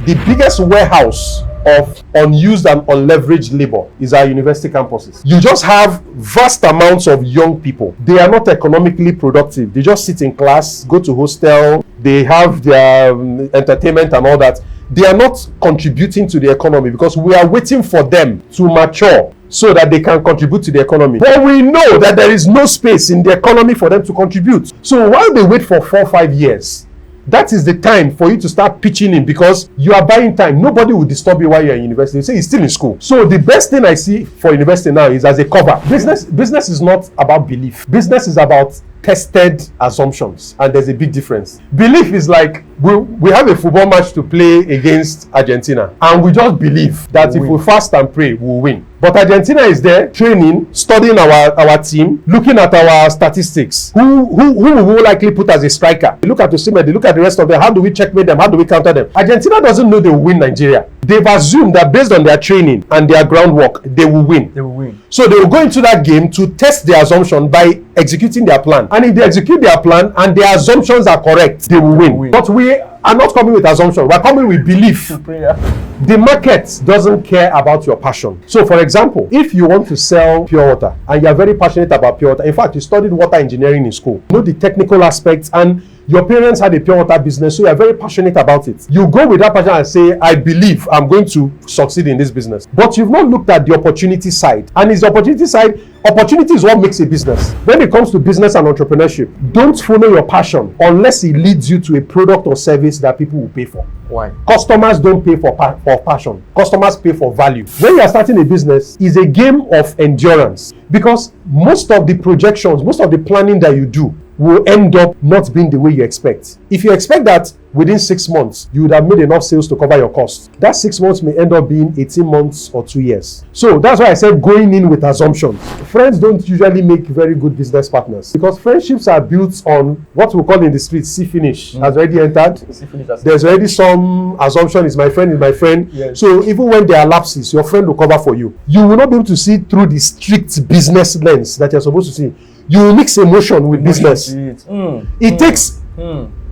The biggest warehouse of unused and unleveraged labor is our university campuses. You just have vast amounts of young people. They are not economically productive. They just sit in class, go to hostel, they have their entertainment and all that. They are not contributing to the economy because we are waiting for them to mature so that they can contribute to the economy. But we know that there is no space in the economy for them to contribute. So while they wait for 4 or 5 years, that is the time for you to start pitching in, because you are buying time. Nobody will disturb you while you're in university. You say you're still in school. So the best thing I see for university now is as a cover. Business is not about belief. Business is about tested assumptions, and there's a big difference. Belief is like we have a football match to play against Argentina, and we just believe that if we fast and pray, we'll win. But Argentina is there training, studying our team, looking at our statistics. Who will we likely put as a striker? They look at Osimhen, they look at the rest of them. How do we checkmate them? How do we counter them? Argentina doesn't know they will win Nigeria. They've assumed that based on their training and their groundwork, they will win. They will win. So they will go into that game to test their assumption by executing their plan. And if they execute their plan and their assumptions are correct, they will win. But we are not coming with assumption. We're coming with belief. The market doesn't care about your passion. So for example, if you want to sell pure water and you're very passionate about pure water, in fact, you studied water engineering in school, you know the technical aspects, and your parents had a pure water business, so you're very passionate about it. You go with that passion and say, I believe I'm going to succeed in this business. But you've not looked at the opportunity side. And it's the opportunity side. Opportunity is what makes a business. When it comes to business and entrepreneurship, don't follow your passion unless it leads you to a product or service that people will pay for. Why? Customers don't pay for passion. Customers pay for value. When you are starting a business, it's a game of endurance, because most of the projections, most of the planning that you do will end up not being the way you expect. If you expect that within 6 months, you would have made enough sales to cover your costs, that 6 months may end up being 18 months or 2 years. So that's why I said going in with assumptions. Friends don't usually make very good business partners, because friendships are built on what we call in the streets, see finish has already entered. There's already some assumption, is my friend, is my friend. Yes. So even when there are lapses, your friend will cover for you. You will not be able to see through the strict business lens that you're supposed to see. You will mix emotion with business. It takes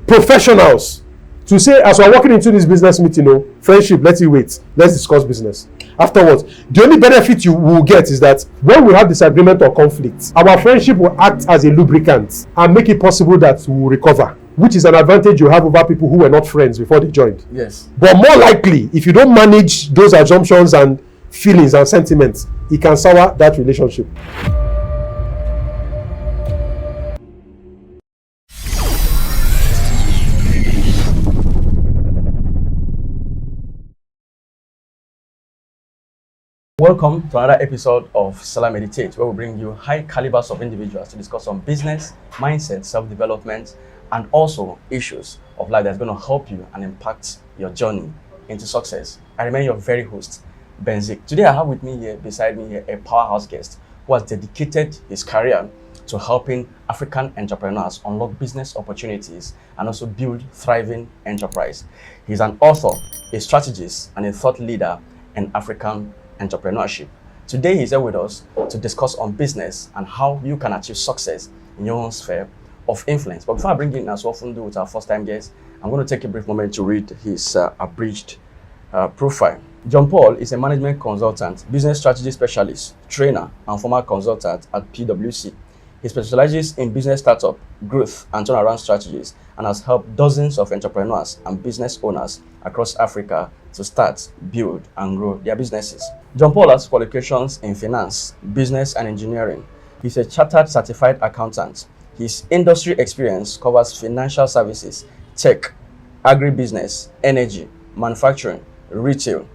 professionals to say, as we're walking into this business meeting, friendship, let's wait, let's discuss business. Afterwards, the only benefit you will get is that when we have disagreement or conflict, our friendship will act as a lubricant and make it possible that we will recover, which is an advantage you have over people who were not friends before they joined. Yes. But more likely, if you don't manage those assumptions and feelings and sentiments, it can sour that relationship. Welcome to another episode of Selahmeditate, where we bring you high calibers of individuals to discuss on business, mindset, self-development, and also issues of life that's going to help you and impact your journey into success. I remain your very host, Benzik. Today I have beside me here, a powerhouse guest who has dedicated his career to helping African entrepreneurs unlock business opportunities and also build thriving enterprise. He's an author, a strategist, and a thought leader in African entrepreneurship. Today he's here with us to discuss on business and how you can achieve success in your own sphere of influence. But before I bring in, as we often do with our first-time guests, I'm going to take a brief moment to read his abridged profile. John-Paul is a management consultant, business strategy specialist, trainer, and former consultant at PwC. He specializes in business startup, growth, and turnaround strategies, and has helped dozens of entrepreneurs and business owners across Africa to start, build, and grow their businesses. John-Paul has qualifications in finance, business, and engineering. He's a chartered certified accountant. His industry experience covers financial services, tech, agribusiness, energy, manufacturing, retail,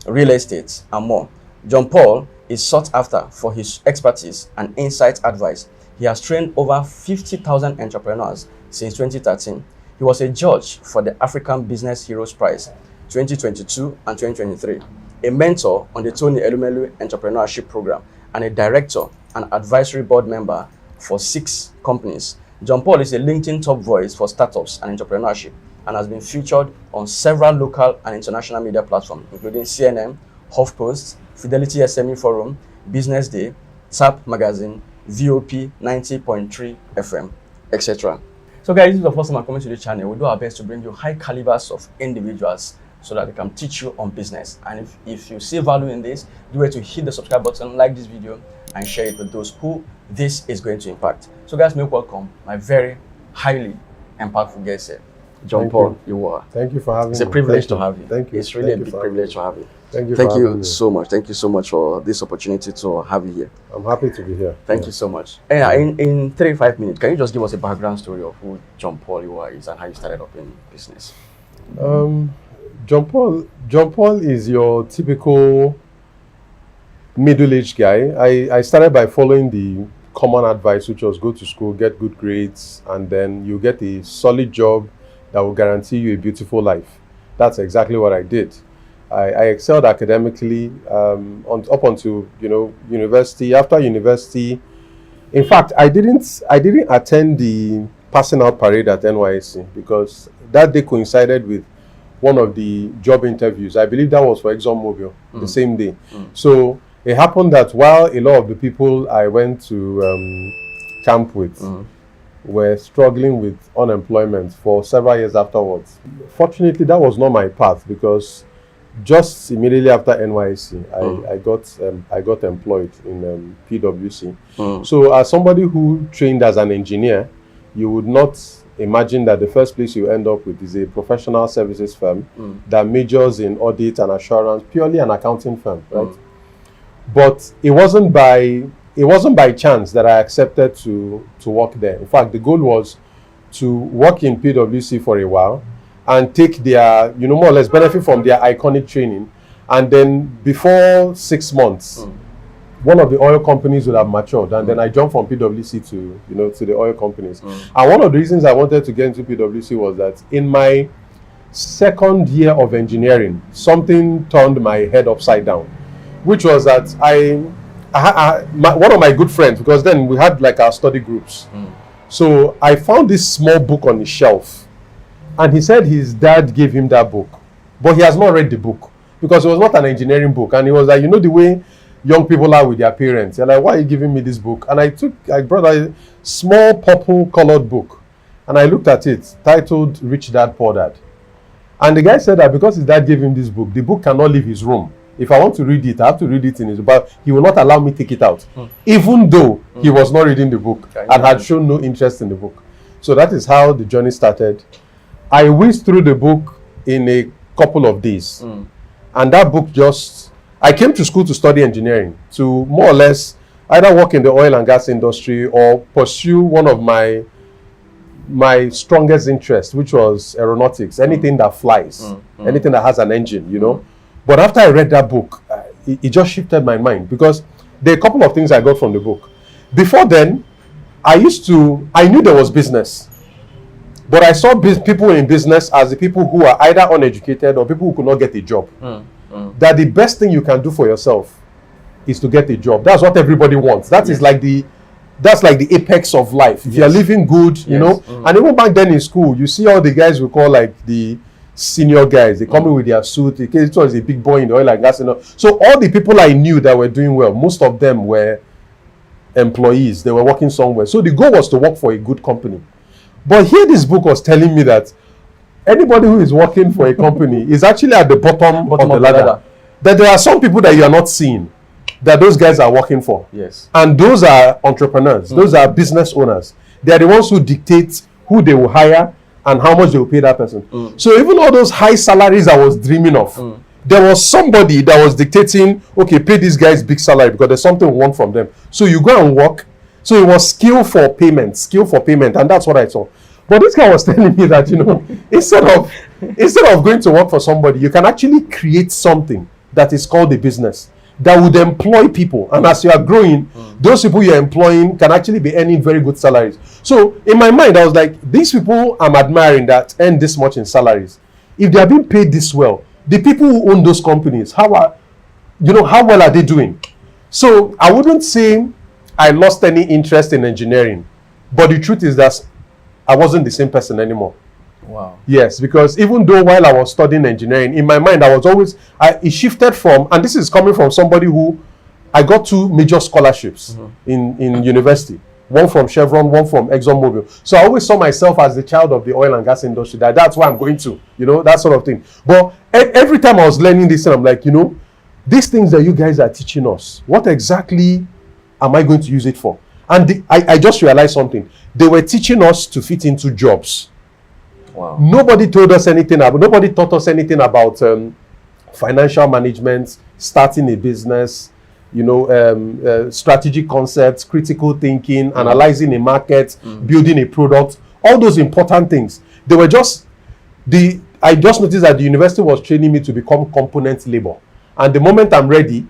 real estate, and more. John-Paul is sought after for his expertise and insight advice. He has trained over 50,000 entrepreneurs since 2013. He was a judge for the African Business Heroes Prize 2022 and 2023, a mentor on the Tony Elumelu Entrepreneurship Program, and a director and advisory board member for 6 companies. John-Paul is a LinkedIn top voice for startups and entrepreneurship and has been featured on several local and international media platforms, including CNN, HuffPost, Fidelity SME Forum, Business Day, TAP Magazine, VOP 90.3 FM, etc. So guys, this is the first time I'm coming to the channel. We do our best to bring you high calibers of individuals so that they can teach you on business. And if you see value in this, do it to hit the subscribe button, like this video, and share it with those who this is going to impact. So guys, make welcome my very highly impactful guest here, John-Paul Iwuoha. Thank you for having me. It's a privilege to have you. Thank you. It's really a big privilege to have you. Thank you. Thank you so much. Thank you so much for this opportunity to have you here. I'm happy to be here. Thank you so much. And in 35 minutes, can you just give us a background story of who John-Paul Iwuoha is and how you started up in business? John-Paul is your typical middle-aged guy. I started by following the common advice, which was go to school, get good grades, and then you get a solid job that will guarantee you a beautiful life. That's exactly what I did. I excelled academically up until university. After university, in fact, I didn't attend the passing out parade at NYSC because that day coincided with one of the job interviews. I believe that was for ExxonMobil the same day. So it happened that while a lot of the people I went to camp with were struggling with unemployment for several years afterwards. Fortunately, that was not my path because just immediately after NYSC, I got employed in PwC. So as somebody who trained as an engineer, you would not imagine that the first place you end up with is a professional services firm that majors in audit and assurance, purely an accounting firm, right? But it wasn't by chance that I accepted to work there. In fact, the goal was to work in PwC for a while and take their, more or less benefit from their iconic training. And then before 6 months, one of the oil companies would have matured. And then I jumped from PwC to the oil companies. And one of the reasons I wanted to get into PwC was that in my second year of engineering, something turned my head upside down, which was that one of my good friends, because then we had like our study groups. So I found this small book on his shelf. And he said his dad gave him that book, but he has not read the book because it was not an engineering book. And he was like, the way young people are with their parents. They're like, why are you giving me this book? And I brought a small purple colored book and I looked at it, titled Rich Dad, Poor Dad. And the guy said that because his dad gave him this book, the book cannot leave his room. If I want to read it, I have to read it in his room, but he will not allow me to take it out, even though he was not reading the book and had shown no interest in the book. So that is how the journey started. I whizzed through the book in a couple of days. And that book I came to school to study engineering, to more or less either work in the oil and gas industry or pursue one of my strongest interests, which was aeronautics, anything that flies, anything that has an engine, But after I read that book, it just shifted my mind because there are a couple of things I got from the book. Before then, I knew there was business. But I saw people in business as the people who are either uneducated or people who could not get a job. That the best thing you can do for yourself is to get a job. That's what everybody wants. That's like the apex of life. If you're living good, And even back then in school, you see all the guys we call like the senior guys. They come in with their suit. It was a big boy in the oil and gas. So all the people I knew that were doing well, most of them were employees. They were working somewhere. So the goal was to work for a good company. But here this book was telling me that anybody who is working for a company is actually at the bottom of the ladder. That there are some people that you are not seeing, that those guys are working for. Yes. And those are entrepreneurs. Those are business owners. They are the ones who dictate who they will hire and how much they will pay that person. So even all those high salaries I was dreaming of, there was somebody that was dictating, okay, pay these guys big salary because there's something we want from them. So you go and work. So it was skill for payment, and that's what I saw. But this guy was telling me that, instead of going to work for somebody, you can actually create something that is called a business that would employ people. And as you are growing, those people you're employing can actually be earning very good salaries. So in my mind, I was like, these people I'm admiring that earn this much in salaries, if they are being paid this well, the people who own those companies, how well are they doing? So I wouldn't say I lost any interest in engineering, but the truth is that I wasn't the same person anymore. Wow. Yes, because even though while I was studying engineering, in my mind I was always, it shifted from, and this is coming from somebody who, I got 2 major scholarships in university. one from Chevron, one from ExxonMobil. So I always saw myself as the child of the oil and gas industry, that's why I'm going to, that sort of thing. But every time I was learning this, I'm like, these things that you guys are teaching us, what exactly am I going to use it for? And I just realized something. They were teaching us to fit into jobs. Wow. Nobody taught us anything about financial management, starting a business, strategic concepts, critical thinking, analyzing a market, building a product, all those important things. They were just I just noticed that the university was training me to become component labor. And the moment I'm ready,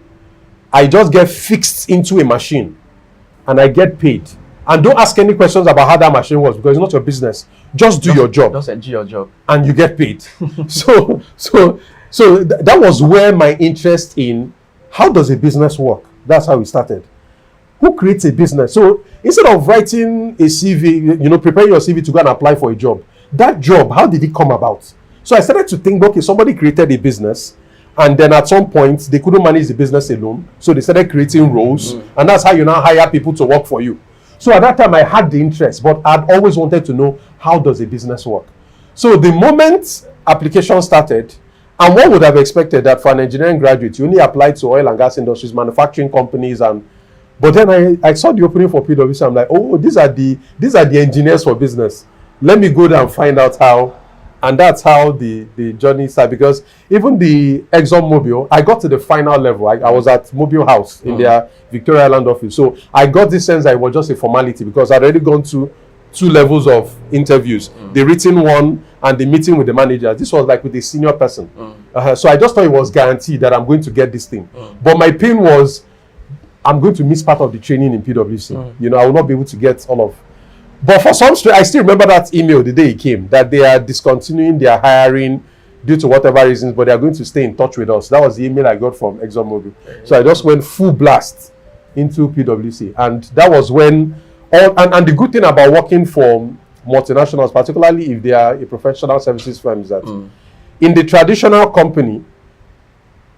I just get fixed into a machine and I get paid. And don't ask any questions about how that machine works, because it's not your business. Just do your job. Just do your job. And you get paid. So that was where my interest in how does a business work? That's how it started. Who creates a business? So instead of writing a CV, preparing your CV to go and apply for a job, that job, how did it come about? So I started to think, okay, somebody created a business, and then at some point they couldn't manage the business alone. So they started creating roles, and that's how you now hire people to work for you. So at that time I had the interest, but I'd always wanted to know, how does a business work? So the moment application started, and one would have expected that for an engineering graduate, you only applied to oil and gas industries, manufacturing companies, but then I saw the opening for PwC. I'm like, oh, these are the engineers for business. Let me go there and find out how. And that's how the journey started. Because even the ExxonMobil, I got to the final level. I was at Mobile House in their Victoria Island office. So I got this sense that it was just a formality, because I'd already gone to 2 levels of interviews. The written one and the meeting with the manager. This was like with a senior person. So I just thought it was guaranteed that I'm going to get this thing. But my pain was, I'm going to miss part of the training in PwC. I will not be able to get all of. But for some, I still remember that email the day it came, that they are discontinuing their hiring due to whatever reasons, but they are going to stay in touch with us. That was the email I got from ExxonMobil. So I just went full blast into PwC. And that was when, and the good thing about working for multinationals, particularly if they are a professional services firm, is that in the traditional company,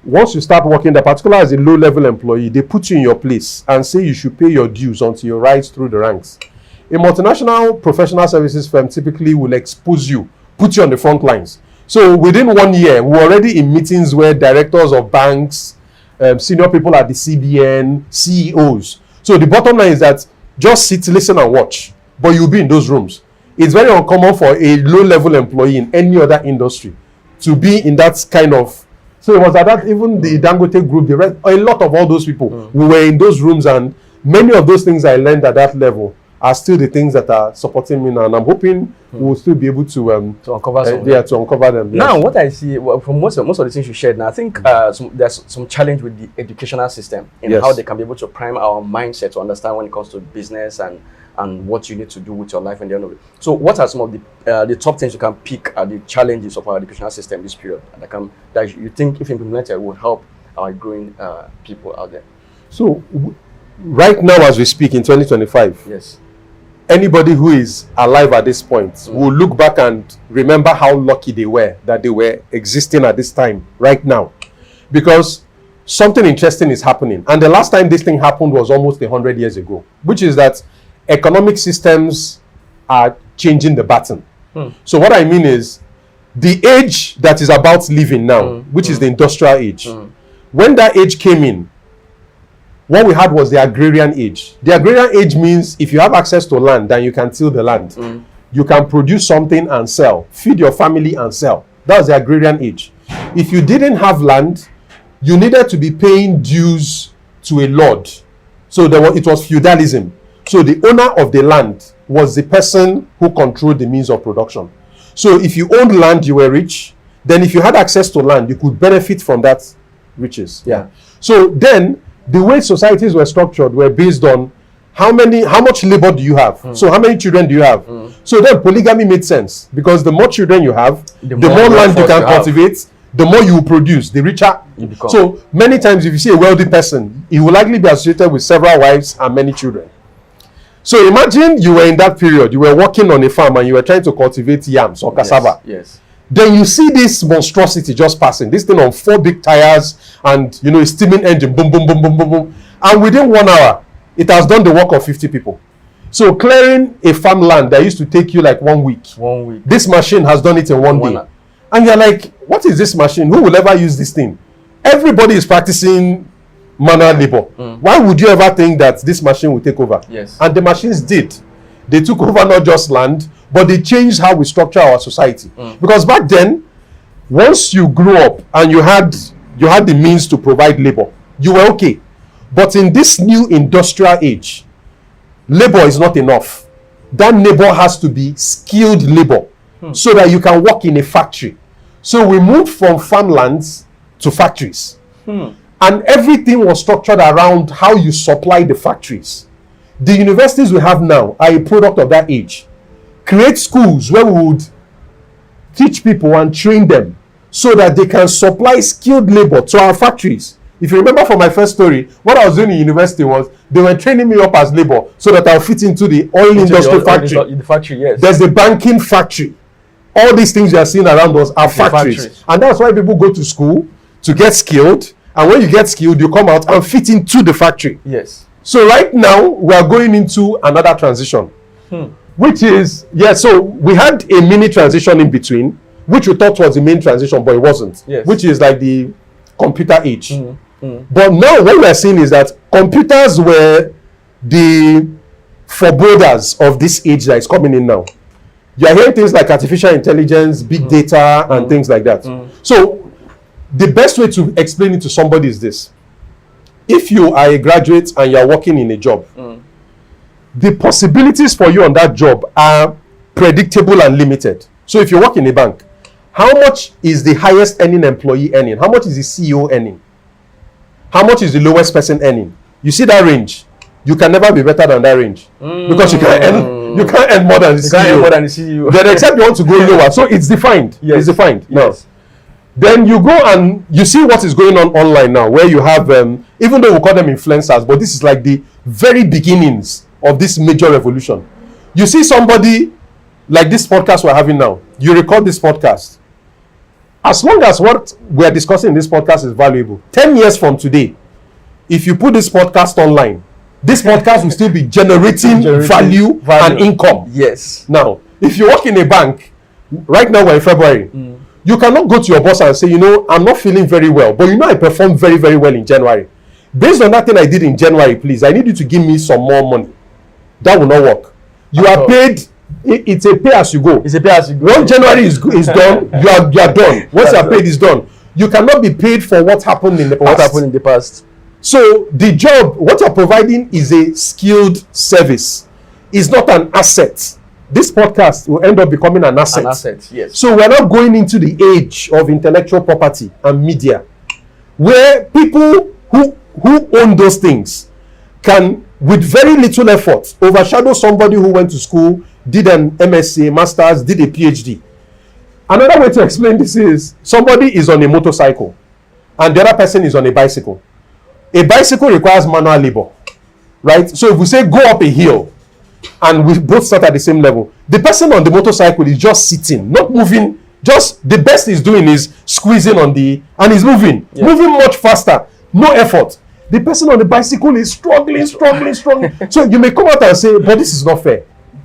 once you start working there, particularly as a low-level employee, they put you in your place and say you should pay your dues until you rise through the ranks. A multinational professional services firm typically will expose you, put you on the front lines. So within 1 year, we're already in meetings where directors of banks, senior people at the CBN, CEOs. So the bottom line is that just sit, listen, and watch. But you'll be in those rooms. It's very uncommon for a low-level employee in any other industry to be in that kind of. So it was at that, even the Dangote group, a lot of all those people, we were in those rooms, and many of those things I learned at that level are still the things that are supporting me now, and I'm hoping we'll still be able to uncover some to uncover them. Now, what I see from most of the things you shared, now I think there's some challenge with the educational system in how they can be able to prime our mindset to understand when it comes to business and what you need to do with your life and the end of it. So, what are some of the top things you can pick at the challenges of our educational system this period that you think, if implemented, would help our growing people out there? So, right now, as we speak in 2025, yes, anybody who is alive at this point will look back and remember how lucky they were that they were existing at this time right now, because something interesting is happening. And the last time this thing happened was almost 100 years ago, which is that economic systems are changing the baton. So what I mean is the age that is about living now, which is the industrial age. When that age came in, what we had was the agrarian age. The agrarian age means if you have access to land, then you can till the land. You can produce something and sell, feed your family and sell. That was the agrarian age. If you didn't have land, you needed to be paying dues to a lord. So it was feudalism. So the owner of the land was the person who controlled the means of production. So if you owned land, you were rich. Then if you had access to land, you could benefit from that riches. So then the way societies were structured were based on how much labor do you have? So how many children do you have? So then polygamy made sense, because the more children you have, the more land you can cultivate, the more you will produce, the richer you become. So many times if you see a wealthy person, he will likely be associated with several wives and many children. So imagine you were in that period, you were working on a farm and you were trying to cultivate yams or cassava. Yes. Then you see this monstrosity just passing, this thing on 4 big tires and a steaming engine, boom, boom, boom, boom, boom, boom. And within 1 hour, it has done the work of 50 people. So clearing a farmland that used to take you like 1 week. 1 week. This machine has done it in one day. And you're like, what is this machine? Who will ever use this thing? Everybody is practicing manual labor. Why would you ever think that this machine will take over? Yes. And the machines did. They took over not just land, but they changed how we structure our society. Because back then, once you grew up and you had the means to provide labor, you were okay. But in this new industrial age, labor is not enough. That labor has to be skilled labor so that you can work in a factory. So we moved from farmlands to factories. And everything was structured around how you supply the factories. The universities we have now are a product of that age. Create schools where we would teach people and train them so that they can supply skilled labor to our factories. If you remember from my first story, what I was doing in university was they were training me up as labor so that I'll fit into the oil industry factory. The factory, yes. There's a banking factory. All these things you are seeing around us are factories. And that's why people go to school to get skilled. And when you get skilled, you come out and fit into the factory. Yes. So right now, we are going into another transition. Which is, so we had a mini transition in between, which we thought was the main transition, but it wasn't. Yes. Which is like the computer age. But now what we are seeing is that computers were the foreboders of this age that is coming in now. You are hearing things like artificial intelligence, big data, and things like that. So the best way to explain it to somebody is this. If you are a graduate and you are working in a job, the possibilities for you on that job are predictable and limited. So if you work in a bank, how much is the highest earning employee earning? How much is the CEO earning? How much is the lowest person earning? You see that range? You can never be better than that range because you can't earn more than the CEO. Can't earn more than the CEO. Then except you want to go lower. So it's defined. Yes. It's defined. Yes. Now, then you go and you see what is going on online now, where you have, even though we call them influencers, but this is like the very beginnings of this major revolution. You see somebody like this podcast we're having now. You record this podcast. As long as what we're discussing in this podcast is valuable, 10 years from today, if you put this podcast online, this podcast will still be generating value and income. Yes. Now, if you work in a bank, right now we're in February, you cannot go to your boss and say, I'm not feeling very well, but I performed very, very well in January. Based on that thing I did in January, please, I need you to give me some more money. That will not work. You are paid. It's a pay as you go. It's a pay as you go. Once January is done, you are done. Once your paid is done, you cannot be paid for what happened in the past. What happened in the past? So the job, what you're providing is a skilled service. It's not an asset. This podcast will end up becoming an asset. An asset, yes. So we're not going into the age of intellectual property and media, where people who own those things can, with very little effort, overshadow somebody who went to school, did an MSc, Masters, did a PhD. Another way to explain this is somebody is on a motorcycle and the other person is on a bicycle. A bicycle requires manual labor, right? So if we say go up a hill and we both start at the same level, the person on the motorcycle is just sitting, not moving. Just the best he's doing is squeezing on and he's moving much faster, no effort. The person on the bicycle is struggling. So you may come out and say, but this is not fair.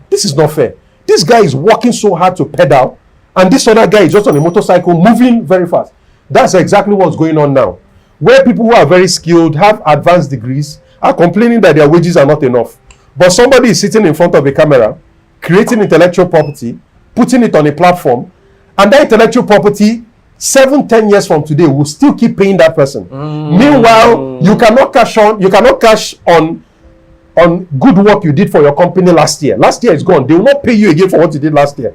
This is not fair. This guy is working so hard to pedal, and this other guy is just on a motorcycle moving very fast. That's exactly what's going on now, where people who are very skilled, have advanced degrees, are complaining that their wages are not enough. But somebody is sitting in front of a camera, creating intellectual property, putting it on a platform, and that intellectual property 7-10 years from today will still keep paying that person. Meanwhile, you cannot cash on good work you did for your company last year. Last year is gone. They will not pay you again for what you did last year,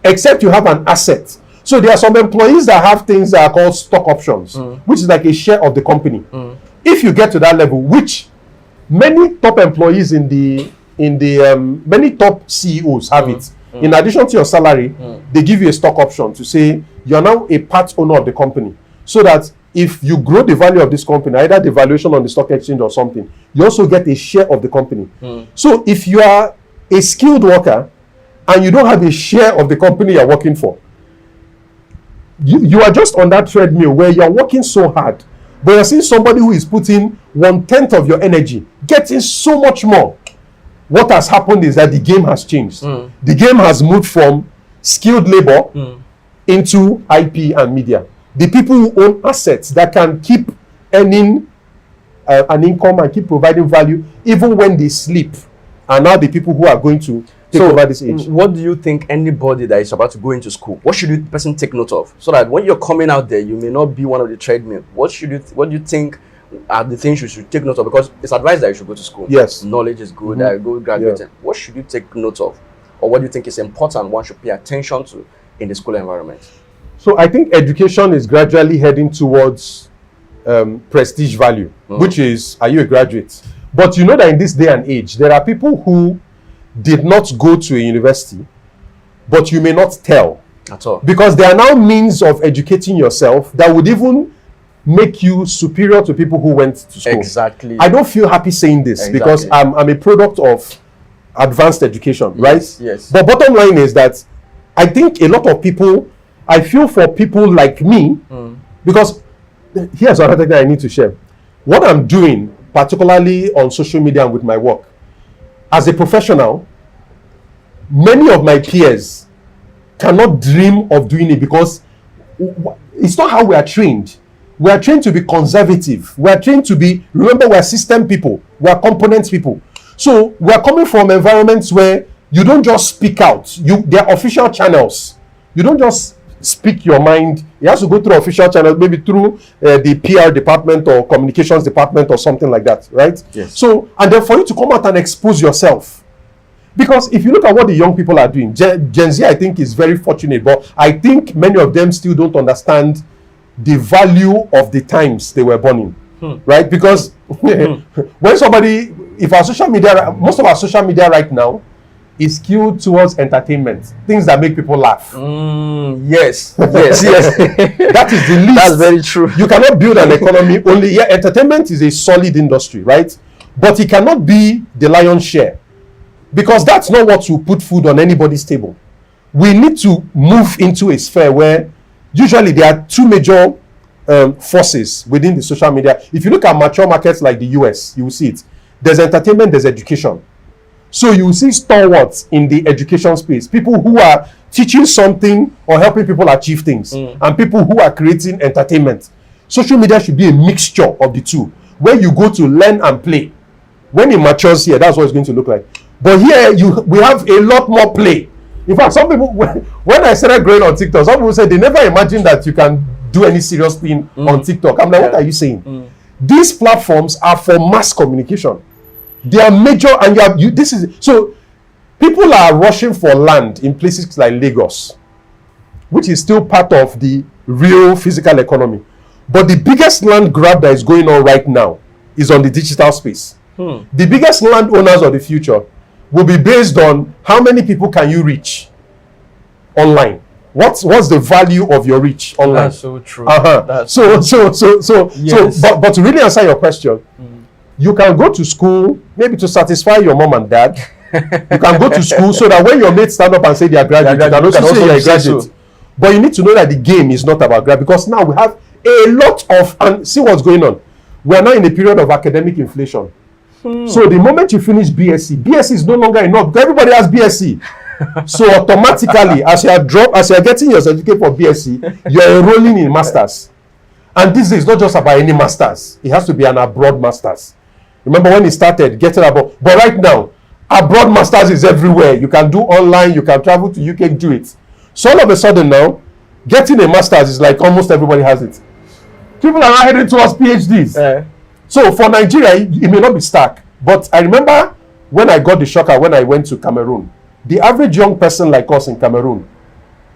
except you have an asset. So there are some employees that have things that are called stock options, which is like a share of the company. If you get to that level, which many top employees many top CEOs have it. In addition to your salary, they give you a stock option to say you are now a part owner of the company, so that if you grow the value of this company, either the valuation on the stock exchange or something, you also get a share of the company. So if you are a skilled worker and you don't have a share of the company you're working for, you are just on that treadmill where you're working so hard, but you're seeing somebody who is putting 1/10 of your energy, getting so much more. what has happened is that the game has changed. The game has moved from skilled labor into IP and media. The people who own assets that can keep earning an income and keep providing value even when they sleep are now the people who are going to take over this age. What do you think anybody that is about to go into school, what should the person take note of? So that when you're coming out there, you may not be one of the treadmill. What do you think are the things you should take note of? Because it's advised that you should go to school. Yes. Knowledge is good, go graduate. Yeah. What should you take note of? Or what do you think is important one should pay attention to in the school environment? So I think education is gradually heading towards prestige value, which is, are you a graduate? But you know that in this day and age, there are people who did not go to a university, but you may not tell. At all. Because there are now means of educating yourself that would even make you superior to people who went to school. Exactly. I don't feel happy saying this because I'm a product of advanced education, right? Yes. But bottom line is that I think a lot of people, I feel for people like me, because here's another thing I need to share. What I'm doing, particularly on social media and with my work, as a professional, many of my peers cannot dream of doing it because it's not how we are trained. We are trained to be conservative. We are trained to be, remember, we are system people. We are component people. So we are coming from environments where you don't just speak out. There are official channels. You don't just speak your mind. It has to go through official channels, maybe through the PR department or communications department or something like that, right? Yes. So, and then for you to come out and expose yourself. Because if you look at what the young people are doing, Gen Z, I think, is very fortunate, but I think many of them still don't understand the value of the times they were born in, right? Because when somebody, if our social media, most of our social media right now is skewed towards entertainment, things that make people laugh. Yes. That is the least. That's very true. You cannot build an economy only. Yeah, entertainment is a solid industry, right? But it cannot be the lion's share, because that's not what will put food on anybody's table. We need to move into a sphere where usually there are two major forces within the social media. If you look at mature markets like the US, you will see it. There's entertainment, there's education. So you will see stalwarts in the education space, people who are teaching something or helping people achieve things, and people who are creating entertainment. Social media should be a mixture of the two, where you go to learn and play. When it matures here, that's what it's going to look like. But here, we have a lot more play. In fact, some people, when I started growing on TikTok, some people said they never imagined that you can do any serious thing on TikTok. I'm like, what are you saying? These platforms are for mass communication. They are major, and so people are rushing for land in places like Lagos, which is still part of the real physical economy. But the biggest land grab that is going on right now is on the digital space. The biggest landowners of the future will be based on how many people can you reach online. What's the value of your reach online? That's so true. But to really answer your question, you can go to school maybe to satisfy your mom and dad. You can go to school so that when your mates stand up and say they are graduate, you can also say you're a graduate. So. But you need to know that the game is not about grad, because now we have a lot of, and see what's going on. We are now in a period of academic inflation. So the moment you finish BSc is no longer enough because everybody has BSc. So automatically, as you are getting your certificate for BSc, you are enrolling in masters. And this is not just about any masters. It has to be an abroad masters. Remember when it started, getting abroad. But right now, abroad masters is everywhere. You can do online, you can travel to UK, do it. So all of a sudden now, getting a masters is like almost everybody has it. People are now heading towards PhDs. So for Nigeria, it may not be stark. But I remember when I got the shocker when I went to Cameroon. The average young person like us in Cameroon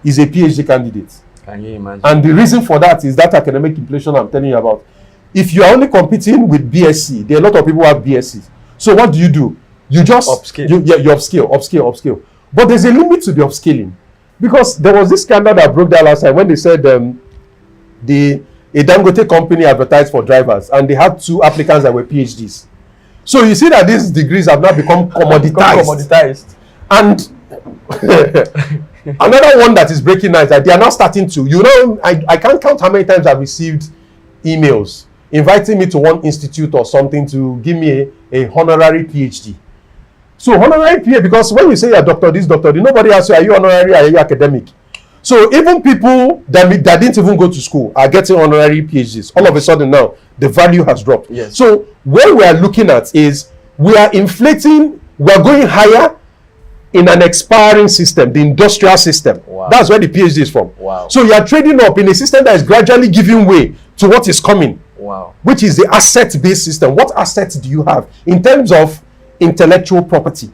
is a PhD candidate. Can you imagine? And the reason for that is that academic inflation I'm telling you about. If you are only competing with BSc, there are a lot of people who have BSc. So what do? You just upskill. You upskill. But there's a limit to the upskilling. Because there was this scandal that broke down last time when they said a Dangote company advertised for drivers and they had 2 applicants that were PhDs. So you see that these degrees have now become commoditized. And another one that is breaking now is that they are now starting to, I can't count how many times I've received emails inviting me to one institute or something to give me a honorary PhD. So honorary PA, because when you say you're doctor this, doctor that, nobody asks you, are you honorary, are you academic? So even people that didn't even go to school are getting honorary PhDs. All of a sudden now, the value has dropped. Yes. So what we are looking at is we are inflating, we are going higher in an expiring system, the industrial system. Wow. That's where the PhD is from. Wow. So you are trading up in a system that is gradually giving way to what is coming. Wow. Which is the asset-based system. What assets do you have in terms of intellectual property?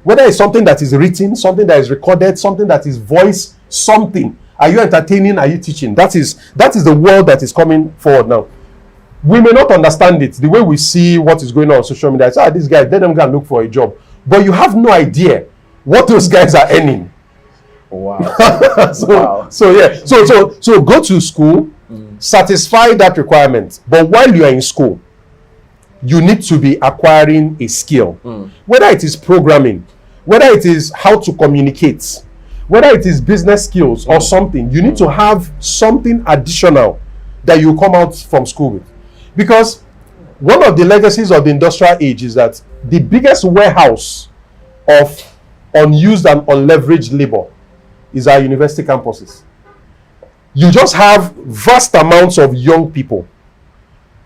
Whether it's something that is written, something that is recorded, something that is voice, something. Are you entertaining? Are you teaching? That is the world that is coming forward now. We may not understand it the way we see what is going on social media. It's, these guys, let them go and look for a job. But you have no idea what those guys are earning. Wow. So go to school, satisfy that requirement. But while you are in school, you need to be acquiring a skill. Whether it is programming, whether it is how to communicate, whether it is business skills or something, you need to have something additional that you come out from school with. Because one of the legacies of the industrial age is that the biggest warehouse of unused and unleveraged labor is our university campuses. You just have vast amounts of young people.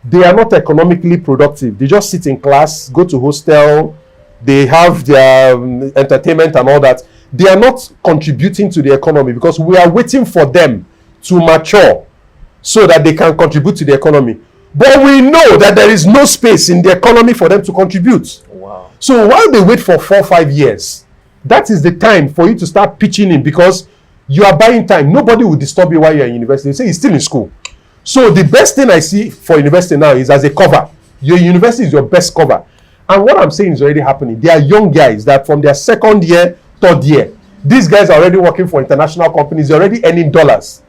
They are not economically productive. They just sit in class, go to hostel, they have their entertainment and all that. They are not contributing to the economy because we are waiting for them to mature so that they can contribute to the economy. But we know that there is no space in the economy for them to contribute. Wow. So while they wait for 4 or 5 years, that is the time for you to start pitching in, because you are buying time. Nobody will disturb you while you're in university. They say you're still in school. So the best thing I see for university now is as a cover. Your university is your best cover. And what I'm saying is already happening. There are young guys that from their second year, third year, these guys are already working for international companies. They're already earning dollars.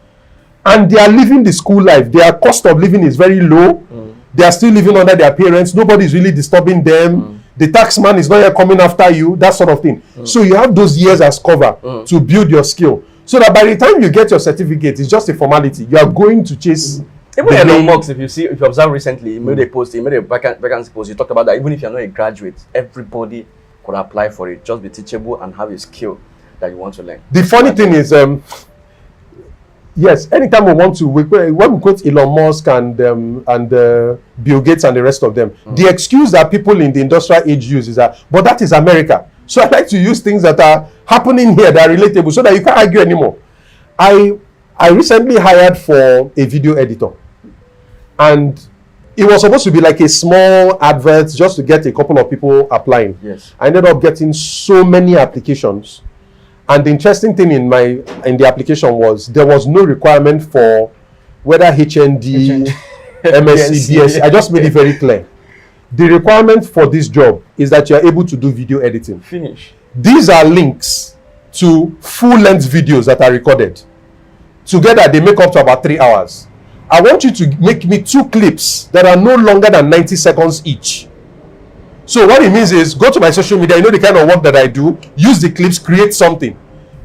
And they are living the school life. Their cost of living is very low. They are still living under their parents. Nobody is really disturbing them. The tax man is not yet coming after you, that sort of thing. So you have those years as cover to build your skill. So that by the time you get your certificate, it's just a formality. You are going to chase. Even Elon Musk, if you observe recently, he made a vacancy post. He talked about that even if you're not a graduate, everybody could apply for it. Just be teachable and have a skill that you want to learn. The funny thing is, yes, anytime we want to, when we quote Elon Musk and Bill Gates and the rest of them, the excuse that people in the industrial age use is that, but that is America. So I like to use things that are happening here that are relatable so that you can't argue anymore. I recently hired for a video editor, and it was supposed to be like a small advert just to get a couple of people applying. Yes. I ended up getting so many applications. And the interesting thing in the application was there was no requirement for whether HND, MSc, BSc. I just made it very clear. The requirement for this job is that you are able to do video editing. Finish. These are links to full-length videos that are recorded. Together, they make up to about 3 hours. I want you to make me 2 clips that are no longer than 90 seconds each. So what it means is, go to my social media, you know the kind of work that I do, use the clips, create something.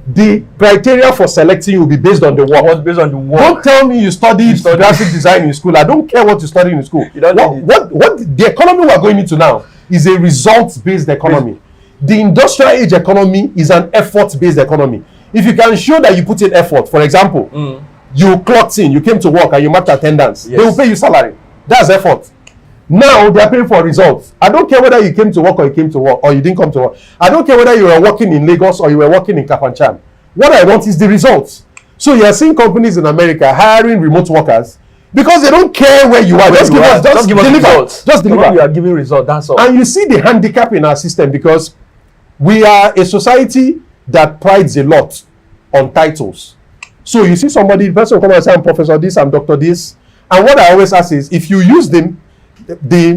The criteria for selecting will be based on the work. What's based on the work? Don't tell me you studied graphic design in school. I don't care what you studied in school. What the economy we are going into now is a results-based economy. The industrial age economy is an effort-based economy. If you can show that you put in effort, for example, you clocked in, you came to work and you marked attendance, they will pay you salary. That's effort. Now they are paying for results. I don't care whether you came to work or you came to work or you didn't come to work. I don't care whether you were working in Lagos or you were working in Kafanchan. What I want is the results. So you are seeing companies in America hiring remote workers because they don't care where you are. Just give us results. Just deliver. You are giving results. That's all. And you see the handicap in our system because we are a society that prides a lot on titles. So you see somebody, the person will come and say, I'm Professor this, I'm Doctor this. And what I always ask is, if you use the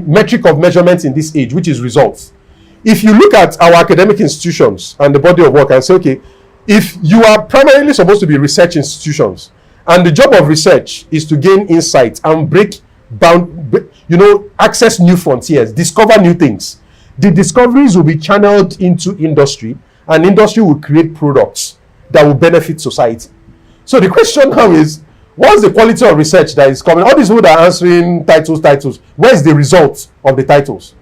metric of measurement in this age, which is results, if you look at our academic institutions and the body of work and say, okay, if you are primarily supposed to be research institutions, and the job of research is to gain insight and access new frontiers, discover new things, the discoveries will be channeled into industry, and industry will create products that will benefit society. So the question now is, what's the quality of research that is coming? All these people that are answering titles, where's the result of the titles?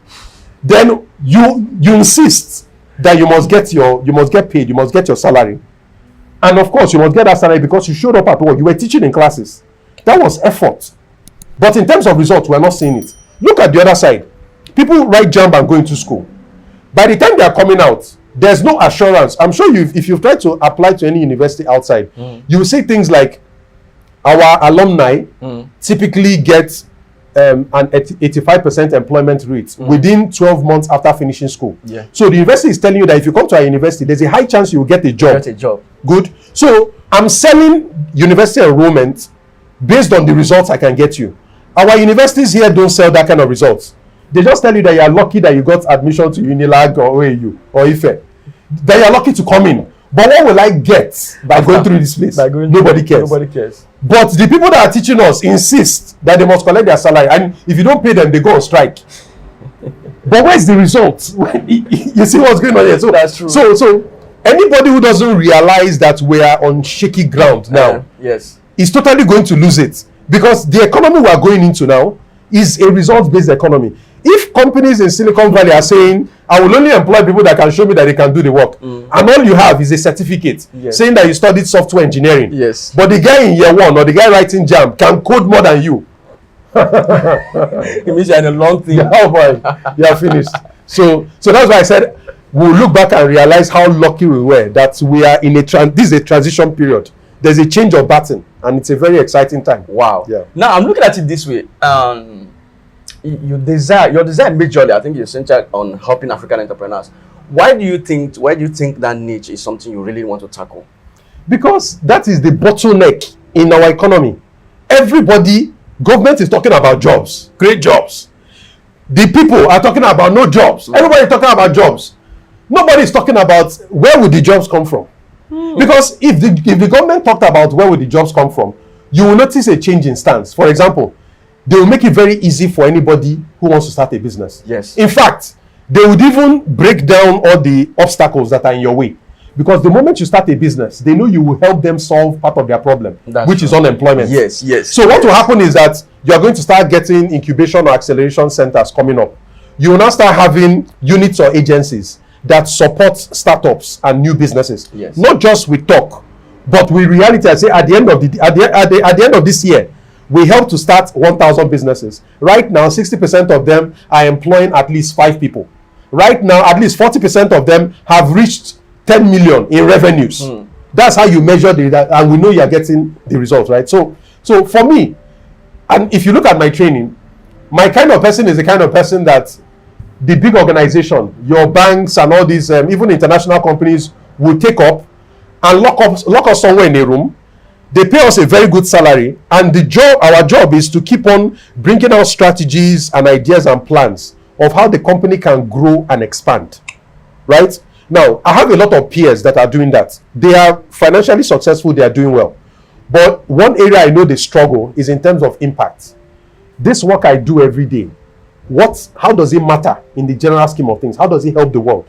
Then you insist that you must get paid, you must get your salary. And of course, you must get that salary because you showed up at work. You were teaching in classes. That was effort. But in terms of results, we're not seeing it. Look at the other side. People write JAMB and go into school. By the time they are coming out, there's no assurance. I'm sure if you've tried to apply to any university outside, you will say things like, our alumni typically get an 85% employment rate within 12 months after finishing school. Yeah. So the university is telling you that if you come to our university, there's a high chance you will get a job. Good. So I'm selling university enrollment based on the results I can get you. Our universities here don't sell that kind of results. They just tell you that you are lucky that you got admission to Unilag or OAU or IFE. That you are lucky to come in. But what will I get by going through this place? Nobody cares. But the people that are teaching us insist that they must collect their salary. And if you don't pay them, they go on strike. But where's the result? You see what's going on here? So that's true. So anybody who doesn't realize that we are on shaky ground now is totally going to lose it. Because the economy we are going into now is a results-based economy. If companies in Silicon Valley are saying, I will only employ people that can show me that they can do the work, and all you have is a certificate saying that you studied software engineering, but the guy in year one or the guy writing JAMB can code more than you. It means you're in a long thing. Oh boy, you are finished. So that's why I said we'll look back and realize how lucky we were that we are in this is a transition period. There's a change of pattern, and it's a very exciting time. Wow. Yeah. Now I'm looking at it this way. Your desire majorly, I think, you're centered on helping African entrepreneurs. Why do you think that niche is something you really want to tackle? Because that is the bottleneck in our economy. Government is talking about jobs, great jobs. The people are talking about no jobs. Everybody is talking about jobs. Nobody is talking about where would the jobs come from. Because if the government talked about where would the jobs come from, you will notice a change in stance. For example, they will make it very easy for anybody who wants to start a business. Yes. In fact, they would even break down all the obstacles that are in your way. Because the moment you start a business, they know you will help them solve part of their problem, which is unemployment. Yes. So what will happen is that you are going to start getting incubation or acceleration centers coming up. You will now start having units or agencies that support startups and new businesses. Yes. Not just with talk, but with reality. I say at the end of this year, we help to start 1,000 businesses. Right now, 60% of them are employing at least 5 people. Right now, at least 40% of them have reached 10 million in revenues. That's how you measure and we know you are getting the results, right? So for me, and if you look at my training, my kind of person is the kind of person that the big organization, your banks and all these, even international companies, will take up and lock us somewhere in a room. They pay us a very good salary, and our job is to keep on bringing out strategies and ideas and plans of how the company can grow and expand, right? Now, I have a lot of peers that are doing that. They are financially successful, they are doing well. But one area I know they struggle is in terms of impact. This work I do every day, how does it matter in the general scheme of things? How does it help the world?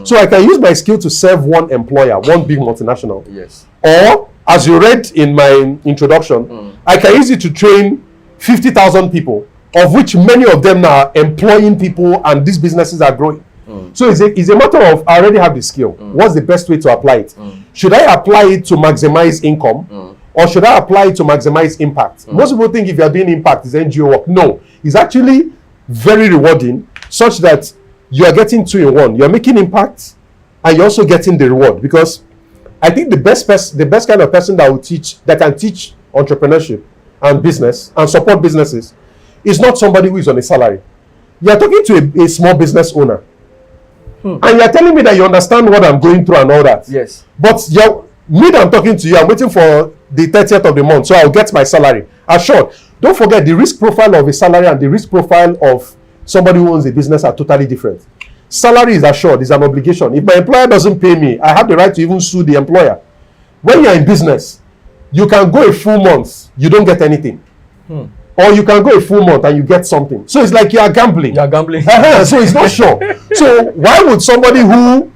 So I can use my skill to serve one employer, one big multinational. Yes. Or, as you read in my introduction, I can use it to train 50,000 people, of which many of them are employing people and these businesses are growing. So it's a matter of, I already have the skill. What's the best way to apply it? Should I apply it to maximize income? Or should I apply it to maximize impact? Most people think if you're doing impact, it's NGO work. No, it's actually very rewarding, such that you are getting 2 in 1. You're making impact and you're also getting the reward. Because I think the best kind of person that can teach entrepreneurship and business and support businesses is not somebody who is on a salary. You're talking to a small business owner. And you're telling me that you understand what I'm going through and all that. Yes. But I'm talking to you, I'm waiting for the 30th of the month, so I'll get my salary. Assured. Don't forget, the risk profile of a salary and the risk profile of somebody who owns a business are totally different. Salary is assured, it's an obligation. If my employer doesn't pay me, I have the right to even sue the employer. When you're in business, you can go a full month, you don't get anything. Or you can go a full month and you get something. So it's like you are gambling. So it's not sure. So why would somebody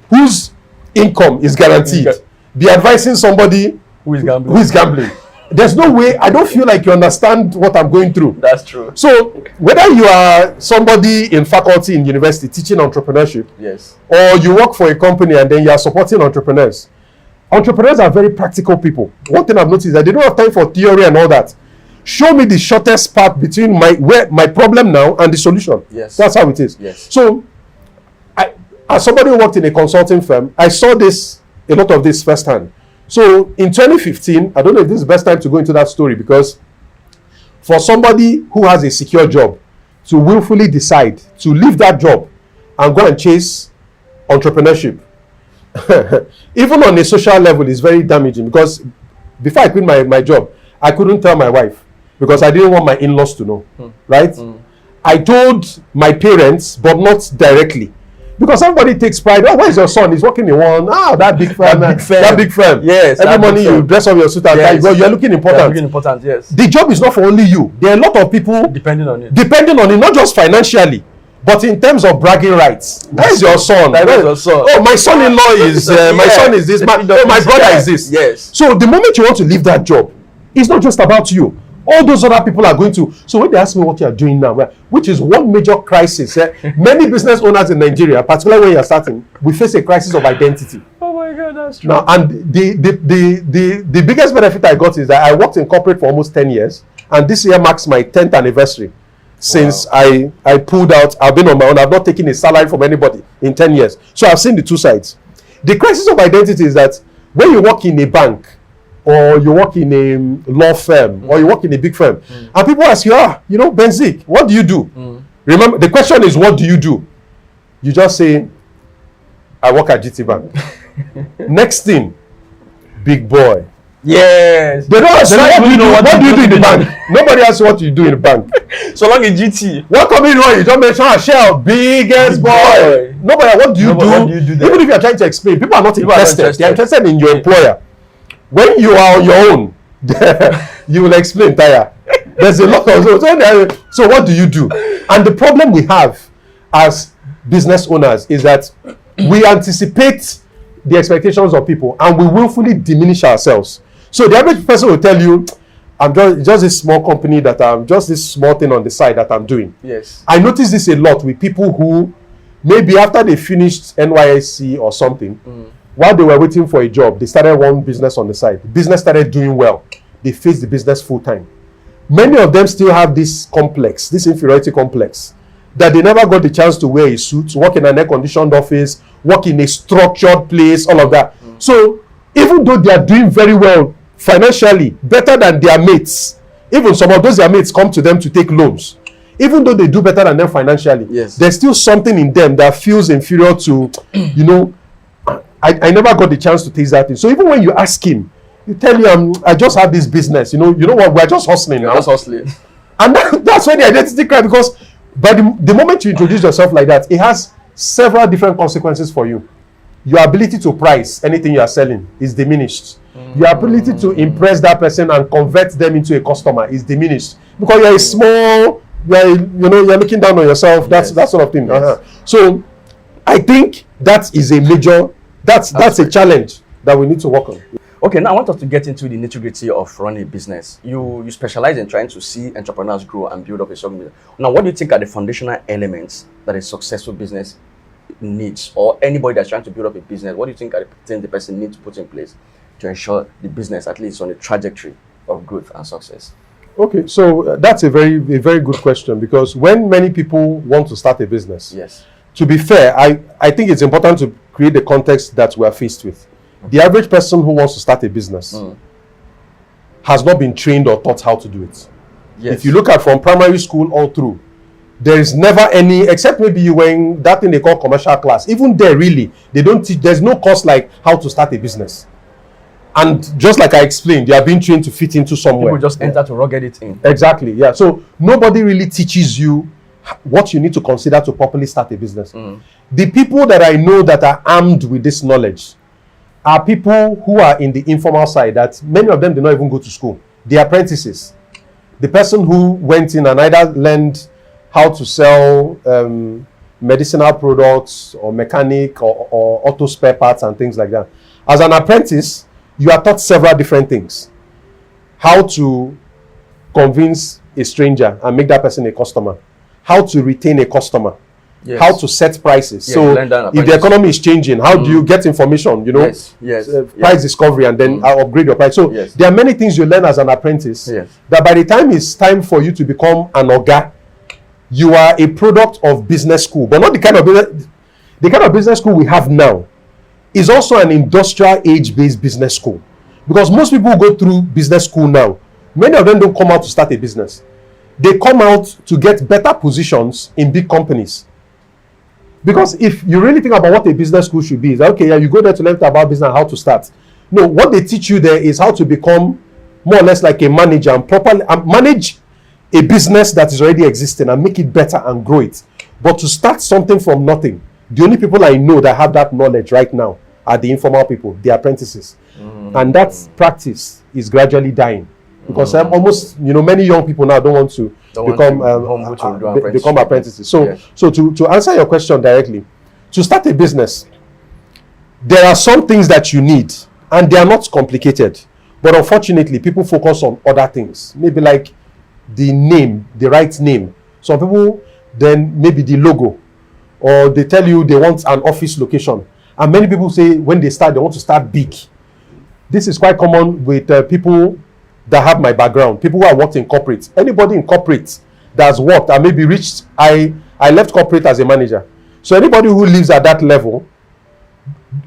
whose income is guaranteed be advising somebody who is gambling? There's no way. I don't feel like you understand what I'm going through. That's true. So whether you are somebody in faculty in university teaching entrepreneurship, Yes. or you work for a company and then you are supporting entrepreneurs are very practical people. One thing I've noticed is that they don't have time for theory and all that. Show me the shortest path between my problem now and the solution. Yes. That's how it is. Yes. So as somebody who worked in a consulting firm, I saw a lot of this firsthand. So in 2015, I don't know if this is the best time to go into that story, because for somebody who has a secure job to willfully decide to leave that job and go and chase entrepreneurship, even on a social level, is very damaging. Because before I quit my job, I couldn't tell my wife because I didn't want my in-laws to know, right? I told my parents, but not directly. Because everybody takes pride. Oh, where's your son? He's working in one. That big firm. That big firm. Yes. Every morning you dress up your suit and tie. You're looking important. You're looking important, yes. The job is not for only you. There are a lot of people depending on it, not just financially, but in terms of bragging rights. Where's your son? Where's your son? Oh, my son-in-law is, my son is this. My brother is this. Yes. So the moment you want to leave that job, it's not just about you. All those other people are going to. So when they ask me what you are doing now, which is one major crisis, many business owners in Nigeria, particularly when you're starting, we face a crisis of identity. Oh my God, that's true. Now, and the biggest benefit I got is that I worked in corporate for almost 10 years, and this year marks my 10th anniversary since I pulled out. I've been on my own. I've not taken a salary from anybody in 10 years. So I've seen the two sides. The crisis of identity is that when you work in a bank, or you work in a law firm, or you work in a big firm, and people ask you, Benzik, what do you do? Remember, the question is, what do you do? You just say, I work at GT Bank. Next thing, big boy. Yes. They don't ask what do you do in the bank? Nobody asks what you do in the bank. So long in GT. What company you just mention Shell, biggest boy. Nobody, what do you do? Even if you are trying to explain, people are not interested. They are interested in your employer. When you are on your own, you will explain, Taya. There's a lot of so what do you do? And the problem we have as business owners is that we anticipate the expectations of people and we willfully diminish ourselves. So the average person will tell you, I'm just this small company that I'm just this small thing on the side that I'm doing. Yes. I notice this a lot with people who maybe after they finished NYSC or something, while they were waiting for a job, they started one business on the side. The business started doing well. They faced the business full time. Many of them still have this complex, this inferiority complex, that they never got the chance to wear a suit, work in an air-conditioned office, work in a structured place, all of that. So even though they are doing very well financially, better than their mates, even some of those their mates come to them to take loans. Even though they do better than them financially, there's still something in them that feels inferior to, I never got the chance to taste that thing. So even when you ask him, you tell him, I just have this business. You know what? We're just hustling now. Just hustling. And that's when the identity cry, because by the moment you introduce yourself like that, it has several different consequences for you. Your ability to price anything you are selling is diminished. Your ability to impress that person and convert them into a customer is diminished. Because you're a small, you're looking down on yourself. That sort of thing. Yes. So I think that is a major, that's a challenge that we need to work on. Okay, now I want us to get into the nitty-gritty of running a business. You specialize in trying to see entrepreneurs grow and build up a strong business. Now, what do you think are the foundational elements that a successful business needs, or anybody that's trying to build up a business? What do you think are the things the person needs to put in place to ensure the business at least is on a trajectory of growth and success? Okay, so that's a very good question, because when many people want to start a business, yes, to be fair, I think it's important to create the context that we are faced with. The average person who wants to start a business has not been trained or taught how to do it. Yes. If you look at from primary school all through, there is never any, except maybe you were in that thing they call commercial class. Even there, really, they don't teach, there's no course like how to start a business. And just like I explained, they are being trained to fit into somewhere. People just enter to rugged it in. Exactly, yeah. So nobody really teaches you what you need to consider to properly start a business. The people that I know that are armed with this knowledge are people who are in the informal side, that many of them did not even go to school. The apprentices. The person who went in and either learned how to sell medicinal products or mechanic or auto spare parts and things like that. As an apprentice, you are taught several different things. how to convince a stranger and make that person a customer, how to retain a customer, how to set prices. So if the economy is changing, how do you get information, price discovery, and then upgrade your price. So there are many things you learn as an apprentice that by the time it's time for you to become an oga, you are a product of business school, but not the kind of business school we have now is also an industrial age-based business school. Because most people who go through business school now, many of them don't come out to start a business. They come out to get better positions in big companies. Because if you really think about what a business school should be, it's like, okay, you go there to learn about business and how to start. No, what they teach you there is how to become more or less like a manager and properly manage a business that is already existing and make it better and grow it. But to start something from nothing, the only people I know that have that knowledge right now are the informal people, the apprentices. And that practice is gradually dying. Because almost, many young people now don't want to become apprentices. So to answer your question directly, to start a business, there are some things that you need, and they are not complicated. But unfortunately, people focus on other things. Maybe like the name, the right name. Some people, then maybe the logo, or they tell you they want an office location. And many people say when they start, they want to start big. This is quite common with people that have my background, people who have worked in corporate. Anybody in corporate that has worked and maybe reached, I left corporate as a manager. So anybody who lives at that level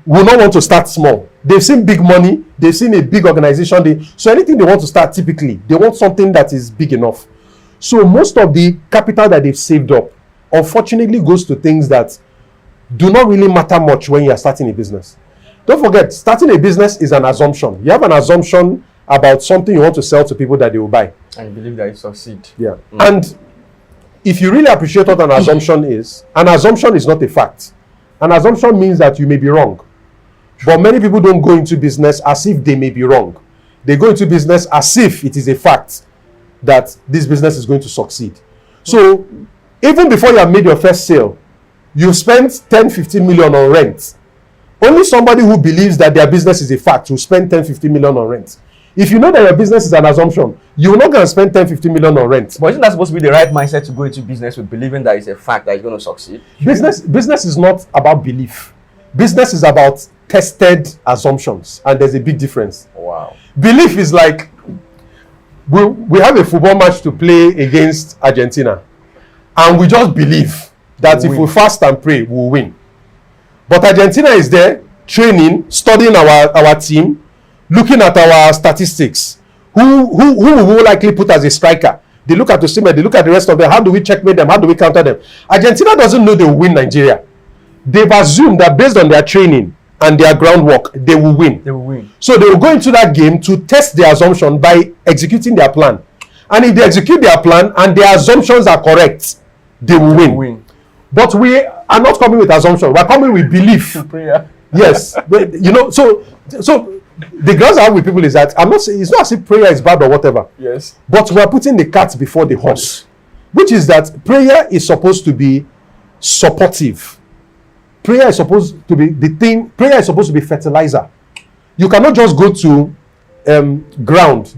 will not want to start small. They've seen big money, they've seen a big organization. So anything they want to start, typically, they want something that is big enough. So most of the capital that they've saved up, unfortunately, goes to things that do not really matter much when you are starting a business. Don't forget, starting a business is an assumption. You have an assumption about something you want to sell to people that they will buy. And you believe that you succeed. Yeah. And if you really appreciate what an assumption is not a fact. An assumption means that you may be wrong. But many people don't go into business as if they may be wrong. They go into business as if it is a fact that this business is going to succeed. So even before you have made your first sale, you spent 10, 15 million on rent. Only somebody who believes that their business is a fact will spend 10, 15 million on rent. If you know that your business is an assumption, you're not going to spend 10, 15 million on rent. But isn't that supposed to be the right mindset to go into business with believing that it's a fact that it's going to succeed? Business is not about belief. Business is about tested assumptions. And there's a big difference. Wow. Belief is like, we have a football match to play against Argentina. And we just believe that if we fast and pray, we'll win. But Argentina is there, training, studying our team, looking at our statistics. Who will we likely put as a striker? They look at the team, they look at the rest of them. How do we checkmate them? How do we counter them? Argentina doesn't know they will win Nigeria. They've assumed that based on their training and their groundwork, they will win. They will win. So they will go into that game to test their assumption by executing their plan. And if they execute their plan and their assumptions are correct, they will win. But we are not coming with assumption. We're coming with belief. Prayer. Yes. But, so the grounds I have with people is that I'm not saying it's not as if prayer is bad or whatever. Yes. But we're putting the cart before the horse, which is that prayer is supposed to be supportive. Prayer is supposed to be fertilizer. You cannot just go to ground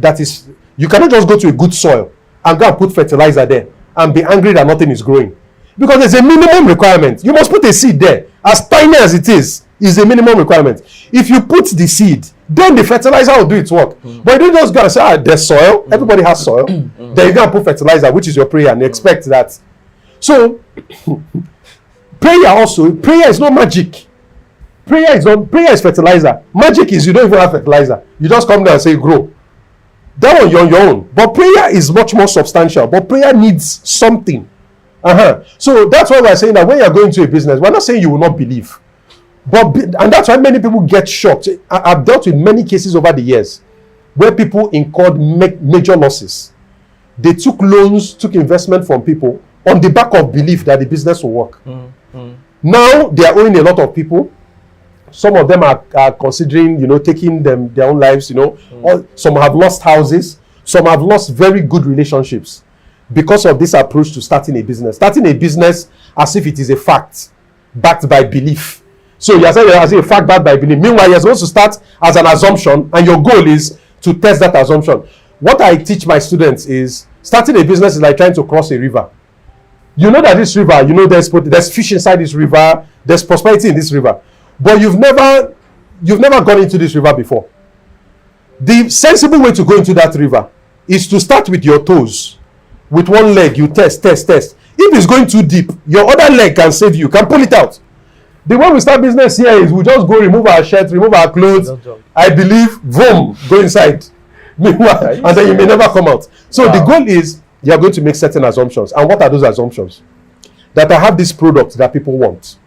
you cannot just go to a good soil and go and put fertilizer there and be angry that nothing is growing. Because there's a minimum requirement. You must put a seed there. As tiny as it is a minimum requirement. If you put the seed, then the fertilizer will do its work. But you don't just go and say, there's soil. Everybody has soil. Then you go and put fertilizer, which is your prayer, and you expect that. So, prayer is not magic. Prayer is fertilizer. Magic is you don't even have fertilizer. You just come there and say, grow. That one, you're on your own. But prayer is much more substantial. But prayer needs something. So that's why we're saying that when you're going to a business, we're not saying you will not believe. And that's why many people get shocked. I've dealt with many cases over the years where people incurred major losses. They took loans, took investment from people on the back of belief that the business will work. Now they are owing a lot of people. Some of them are considering, taking their own lives, Or some have lost houses. Some have lost very good relationships because of this approach to starting a business. Starting a business as if it is a fact backed by belief. So you're saying as a fact backed by belief. Meanwhile, you're supposed to start as an assumption, and your goal is to test that assumption. What I teach my students is starting a business is like trying to cross a river. You know that this river, there's fish inside this river, there's prosperity in this river, but you've never gone into this river before. The sensible way to go into that river is to start with your toes. With one leg, you test. If it's going too deep, your other leg can save you, can pull it out. The way we start business here is we just go remove our shirt, remove our clothes. I believe, boom, go inside. And then you may never come out. So the goal is you are going to make certain assumptions. And what are those assumptions? That I have this product that people want.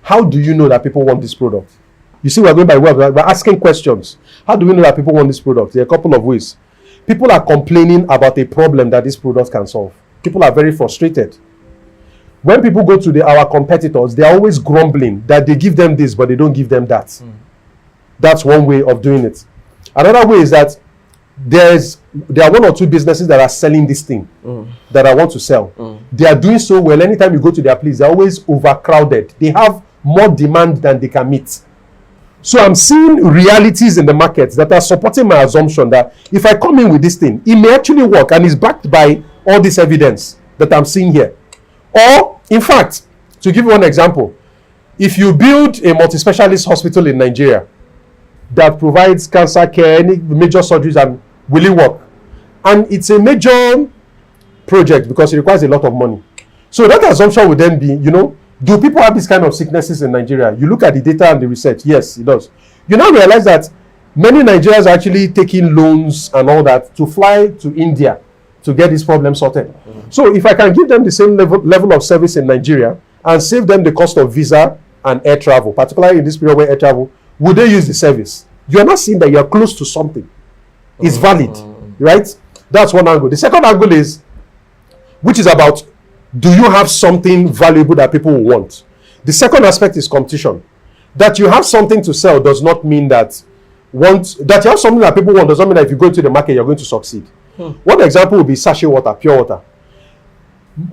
How do you know that people want this product? You see, we're going by web. We're asking questions. How do we know that people want this product? There are a couple of ways. People are complaining about a problem that this product can solve. People are very frustrated. When people go to our competitors, they are always grumbling that they give them this, but they don't give them that. That's one way of doing it. Another way is that there are one or two businesses that are selling this thing that I want to sell. They are doing so well. Anytime you go to their place, they're always overcrowded. They have more demand than they can meet. So I'm seeing realities in the market that are supporting my assumption that if I come in with this thing, it may actually work, and it's backed by all this evidence that I'm seeing here. Or, in fact, to give you one example, if you build a multi-specialist hospital in Nigeria that provides cancer care, any major surgeries, and will it work? And it's a major project because it requires a lot of money. So that assumption would then be, do people have these kind of sicknesses in Nigeria? You look at the data and the research. Yes, it does. You now realize that many Nigerians are actually taking loans and all that to fly to India to get this problem sorted. So if I can give them the same level of service in Nigeria and save them the cost of visa and air travel, particularly in this period where air travel, would they use the service? You are not seeing that you are close to something. It's valid, right? That's one angle. The second angle is, which is about, do you have something valuable that people will want? The second aspect is competition. That you have something to sell does not mean that you have something that people want does not mean that if you go into the market, you're going to succeed. One example would be sachet water, pure water.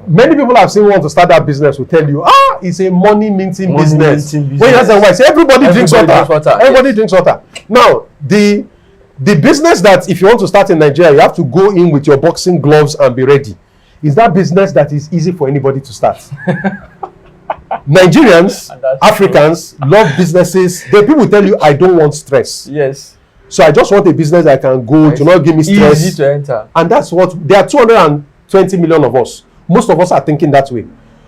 Many people I've seen want to start that business will tell you, it's a money minting business. When you ask them why, say everybody drinks water. Everybody drinks water. Now, the business that if you want to start in Nigeria, you have to go in with your boxing gloves and be ready. Is that business that is easy for anybody to start? Nigerians, Africans love businesses. The people tell you, I don't want stress. Yes. So I just want a business I can go to not give me stress. Easy to enter. And that's what, there are 220 million of us. Most of us are thinking that way.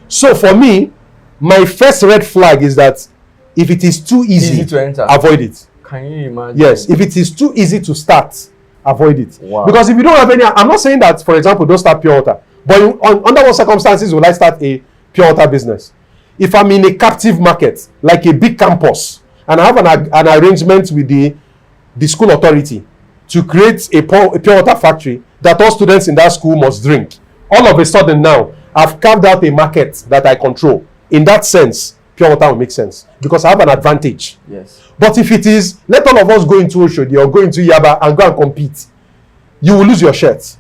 So for me, my first red flag is that if it is too easy to enter, avoid it. Can you imagine? Yes. If it is too easy to start, avoid it. Wow. Because if you don't have any, I'm not saying that, for example, don't start pure water. But under what circumstances will I start a pure water business? If I'm in a captive market, like a big campus, and I have an arrangement with the school authority to create a pure water factory that all students in that school must drink. All of a sudden now, I've carved out a market that I control. In that sense, pure water will make sense because I have an advantage. Yes. But if it is, let all of us go into Oshodi or go into Yaba and go and compete, you will lose your shirt.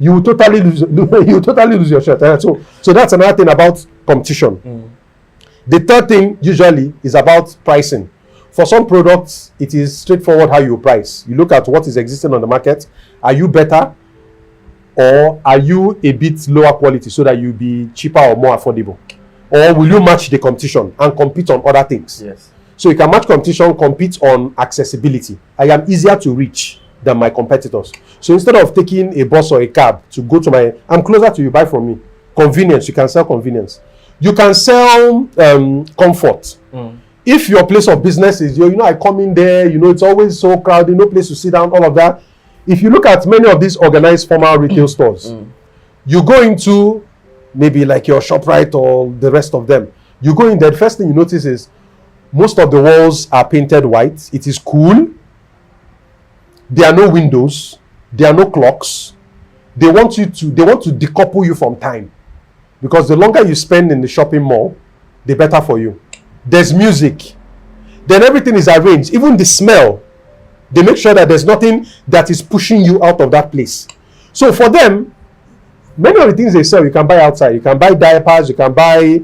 You will totally lose your shirt. So that's another thing about competition. The third thing usually is about pricing. For some products, it is straightforward how you price. You look at what is existing on the market. Are you better or are you a bit lower quality so that you'll be cheaper or more affordable? Or will you match the competition and compete on other things? Yes. So you can match competition, compete on accessibility. I am easier to reach than my competitors. So instead of taking a bus or a cab to go to I'm closer to you, buy from me. Convenience, you can sell convenience. You can sell comfort. If your place of business is, I come in there, it's always so crowded, no place to sit down, all of that. If you look at many of these organized formal retail stores, you go into maybe like your ShopRite or the rest of them. You go in there, the first thing you notice is most of the walls are painted white. It is cool. There are no windows. There are no clocks. They want to decouple you from time. Because the longer you spend in the shopping mall, the better for you. There's music. Then everything is arranged. Even the smell. They make sure that there's nothing that is pushing you out of that place. So for them, many of the things they sell, you can buy outside. You can buy diapers, you can buy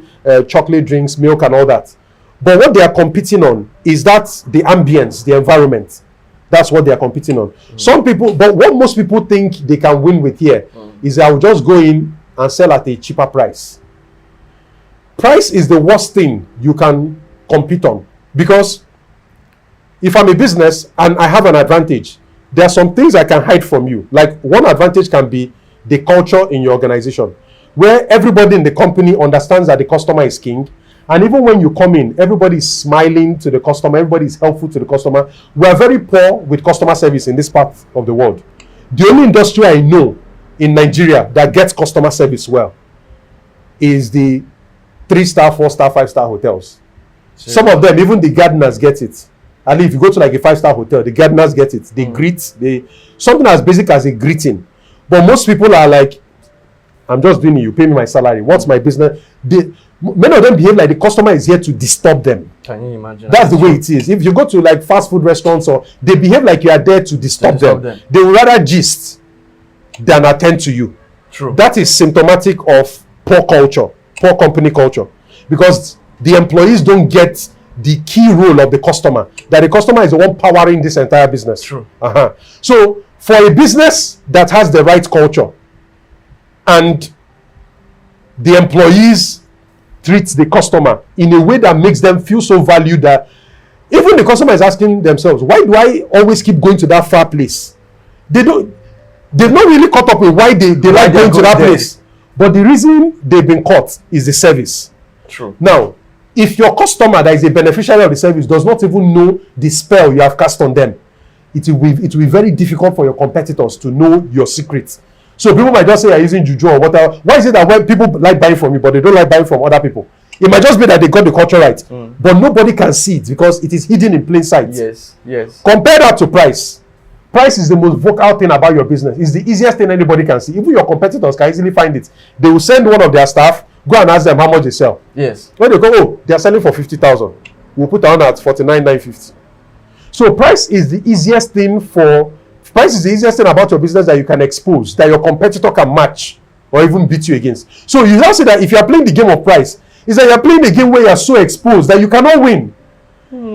chocolate drinks, milk and all that. But what they are competing on is that the ambience, the environment. That's what they are competing on. Some people, but what most people think they can win with here is I will just go in and sell at a cheaper price. Price is the worst thing you can compete on, because if I'm a business and I have an advantage, there are some things I can hide from you. Like, one advantage can be the culture in your organization, where everybody in the company understands that the customer is king. And even when you come in, everybody is smiling to the customer, everybody is helpful to the customer. We are very poor with customer service in this part of the world. The only industry I know in Nigeria that gets customer service well is the 3-star, 4-star, 5-star hotels. Sure. Some of them, even the gardeners get it. And if you go to like a 5-star hotel, the gardeners get it. They greet, something as basic as a greeting. But most people are like, I'm just doing it, you pay me my salary. What's my business? Many of them behave like the customer is here to disturb them. Can you imagine? That's the way it is. If you go to like fast food restaurants, or they behave like you are there to disturb them. They would rather gist than attend to you. True. That is symptomatic of poor culture, poor company culture. Because the employees don't get the key role of the customer, that the customer is the one powering this entire business. True. So for a business that has the right culture and the employees treat the customer in a way that makes them feel so valued that even the customer is asking themselves, why do I always keep going to that far place? They've not really caught up with why they like going to that place. But the reason they've been caught is the service. True. Now, if your customer that is a beneficiary of the service does not even know the spell you have cast on them, it will be very difficult for your competitors to know your secrets. So people might just say you're using juju or whatever. Why is it that when people like buying from you, but they don't like buying from other people? It might just be that they got the culture right, but nobody can see it because it is hidden in plain sight. Yes. Compare that to price. Price is the most vocal thing about your business. It's the easiest thing anybody can see. Even your competitors can easily find it. They will send one of their staff, go and ask them how much they sell. Yes. When they go, oh, they are selling for 50,000. We'll put on at 49,950. So price is the easiest thing about your business that you can expose, that your competitor can match or even beat you against. So you now say that if you are playing the game of price, is that you are playing a game where you are so exposed that you cannot win.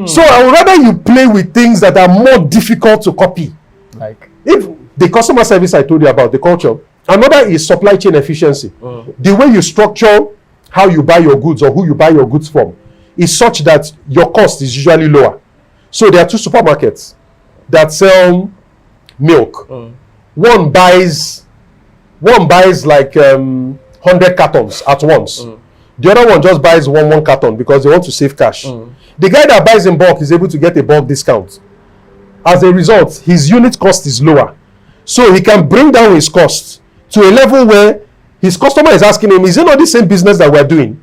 So I would rather you play with things that are more difficult to copy. Like if the customer service I told you about, the culture. Another is supply chain efficiency. The way you structure how you buy your goods or who you buy your goods from is such that your cost is usually lower. So there are two supermarkets that sell milk. One buys like 100 cartons at once. The other one just buys one carton because they want to save cash. The guy that buys in bulk is able to get a bulk discount. As a result, his unit cost is lower. So he can bring down his cost to a level where his customer is asking him, is it not the same business that we're doing?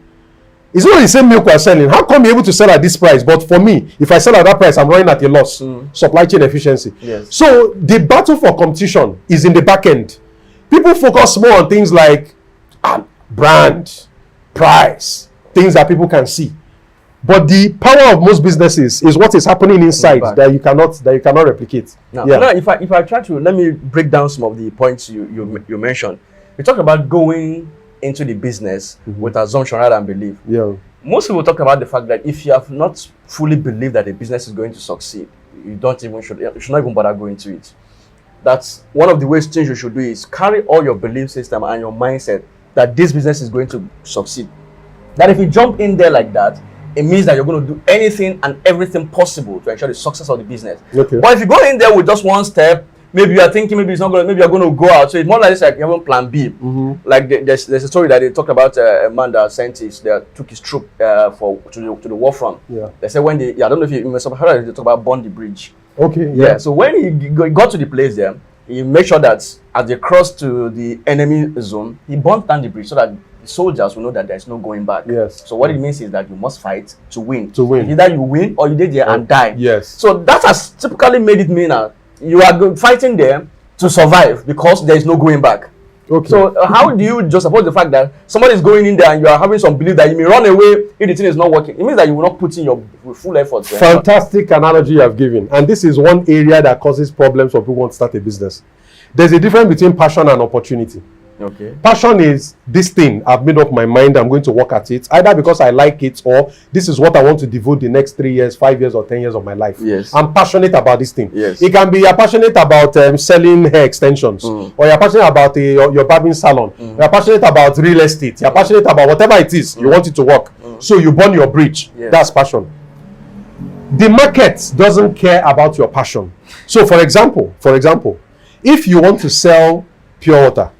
Is it not the same milk we're selling? How come you're able to sell at this price? But for me, if I sell at that price, I'm running at a loss. Supply chain efficiency. Yes. So the battle for competition is in the back end. People focus more on things like brand, price, things that people can see. But the power of most businesses is what is happening inside that you cannot replicate. Now, if I try to, let me break down some of the points you mentioned. We talk about going into the business with assumption rather than belief. Yeah. Most people talk about the fact that if you have not fully believed that a business is going to succeed, you should not even bother going to it. That's one of the ways things you should do is carry all your belief system and your mindset that this business is going to succeed. That if you jump in there like that, it means that you're going to do anything and everything possible to ensure the success of the business. Okay. But if you go in there with just one step, maybe you are thinking maybe you're going to go out. So it's more like this, like you have a plan B. Like there's a story that they talked about a man that scientists that took his troop to the war front. Yeah. They said when I don't know if you heard they talk about burn the bridge. Okay. Yeah. So when he got to the place there, he made sure that as they crossed to the enemy zone, he burnt down the bridge so that the soldiers will know that there's no going back. Yes. So what it means is that you must fight to win. Either you win or you did there and die. Yes. So that has typically made it mean that you are fighting there to survive because there is no going back. Okay. So how do you just support the fact that somebody is going in there and you are having some belief that you may run away if the thing is not working? It means that you will not put in your full effort. Fantastic analogy you have given. And this is one area that causes problems for people who want to start a business. There's a difference between passion and opportunity. Okay. Passion is this thing, I've made up my mind, I'm going to work at it, either because I like it or this is what I want to devote the next 3 years, 5 years, or 10 years of my life. Yes. I'm passionate about this thing. Yes. It can be you're passionate about selling hair extensions, or you're passionate about your barbering salon, you're passionate about real estate, you're passionate about whatever it is, you want it to work. So you burn your bridge. Yes. That's passion. The market doesn't care about your passion. So for example, if you want to sell pure water,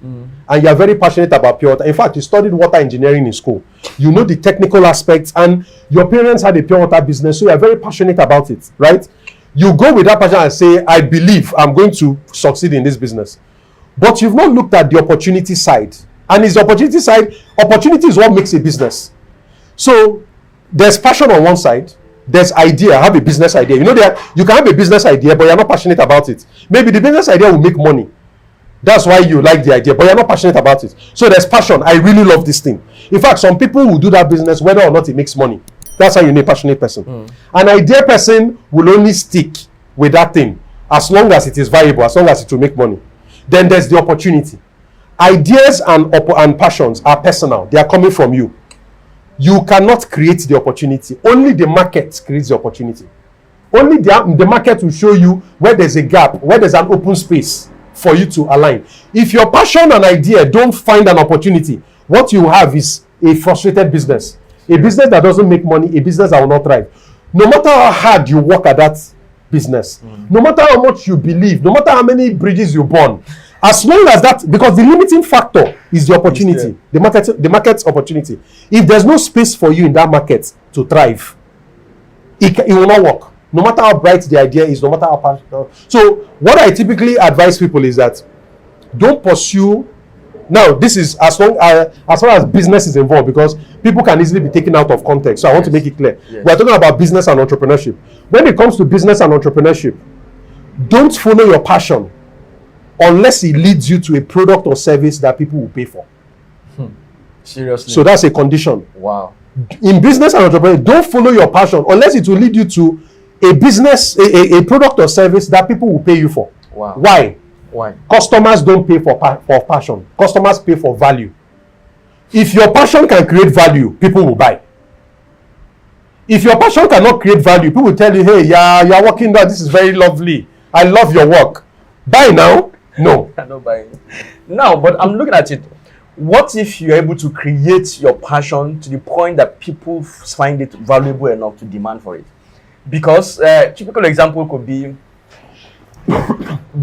and you are very passionate about pure water, in fact, you studied water engineering in school, you know the technical aspects, and your parents had a pure water business, so you are very passionate about it, right? You go with that passion and say, I believe I'm going to succeed in this business. But you've not looked at the opportunity side. And it's the opportunity side. Opportunity is what makes a business. So there's passion on one side. There's idea. Have a business idea. You know that you can have a business idea, but you're not passionate about it. Maybe the business idea will make money. That's why you like the idea, but you're not passionate about it. So there's passion. I really love this thing. In fact, some people will do that business whether or not it makes money. That's how you need a passionate person. An idea person will only stick with that thing as long as it is viable, as long as it will make money. Then there's the opportunity. Ideas and passions are personal. They are coming from you. You cannot create the opportunity. Only the market creates the opportunity. Only the market will show you where there's a gap, where there's an open space for you to align. If your passion and idea don't find an opportunity, what you have is a frustrated business. A business that doesn't make money, a business that will not thrive. No matter how hard you work at that business, no matter how much you believe, no matter how many bridges you burn, as long as that, because the limiting factor is the opportunity, the market's opportunity. If there's no space for you in that market to thrive, it will not work. No matter how bright the idea is, no matter how passionate. So what I typically advise people is that don't pursue. Now, this is as far as business is involved, because people can easily be taken out of context. So I want to make it clear. We're talking about business and entrepreneurship. When it comes to business and entrepreneurship, don't follow your passion unless it leads you to a product or service that people will pay for. Seriously? So that's a condition. Wow. In business and entrepreneurship, don't follow your passion unless it will lead you to a business, a product or service that people will pay you for. Wow. Why? Why? Customers don't pay for passion. Customers pay for value. If your passion can create value, people will buy. If your passion cannot create value, people will tell you, hey, you're working there, this is very lovely, I love your work. Buy now? No. I'm not buying. Now, but I'm looking at it. What if you're able to create your passion to the point that people find it valuable enough to demand for it? Because typical example could be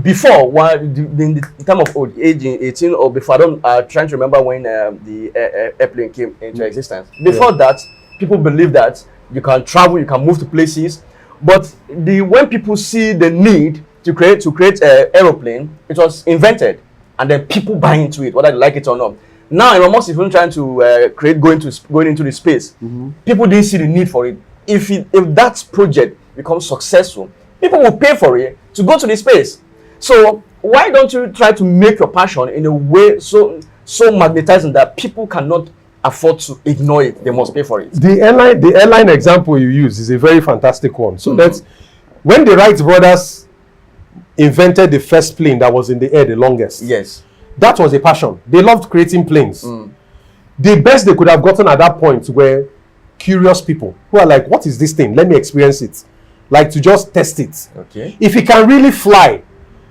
before, in the time of old age, 18 or before, I'm trying to remember when the airplane came into existence. Before that, people believe that you can travel, you can move to places, but when people see the need to create an aeroplane, it was invented, and then people buy into it, whether they like it or not. Now, Elon Musk is even trying to going into the space. People didn't see the need for it. If that project becomes successful, people will pay for it to go to the space. So why don't you try to make your passion in a way so magnetizing that people cannot afford to ignore it? They must pay for it. The airline example you use is a very fantastic one. So that's when the Wright brothers invented the first plane that was in the air the longest. Yes. That was a passion. They loved creating planes. The best they could have gotten at that point were curious people who are like, what is this thing? Let me experience it. Like to just test it. Okay. If it can really fly,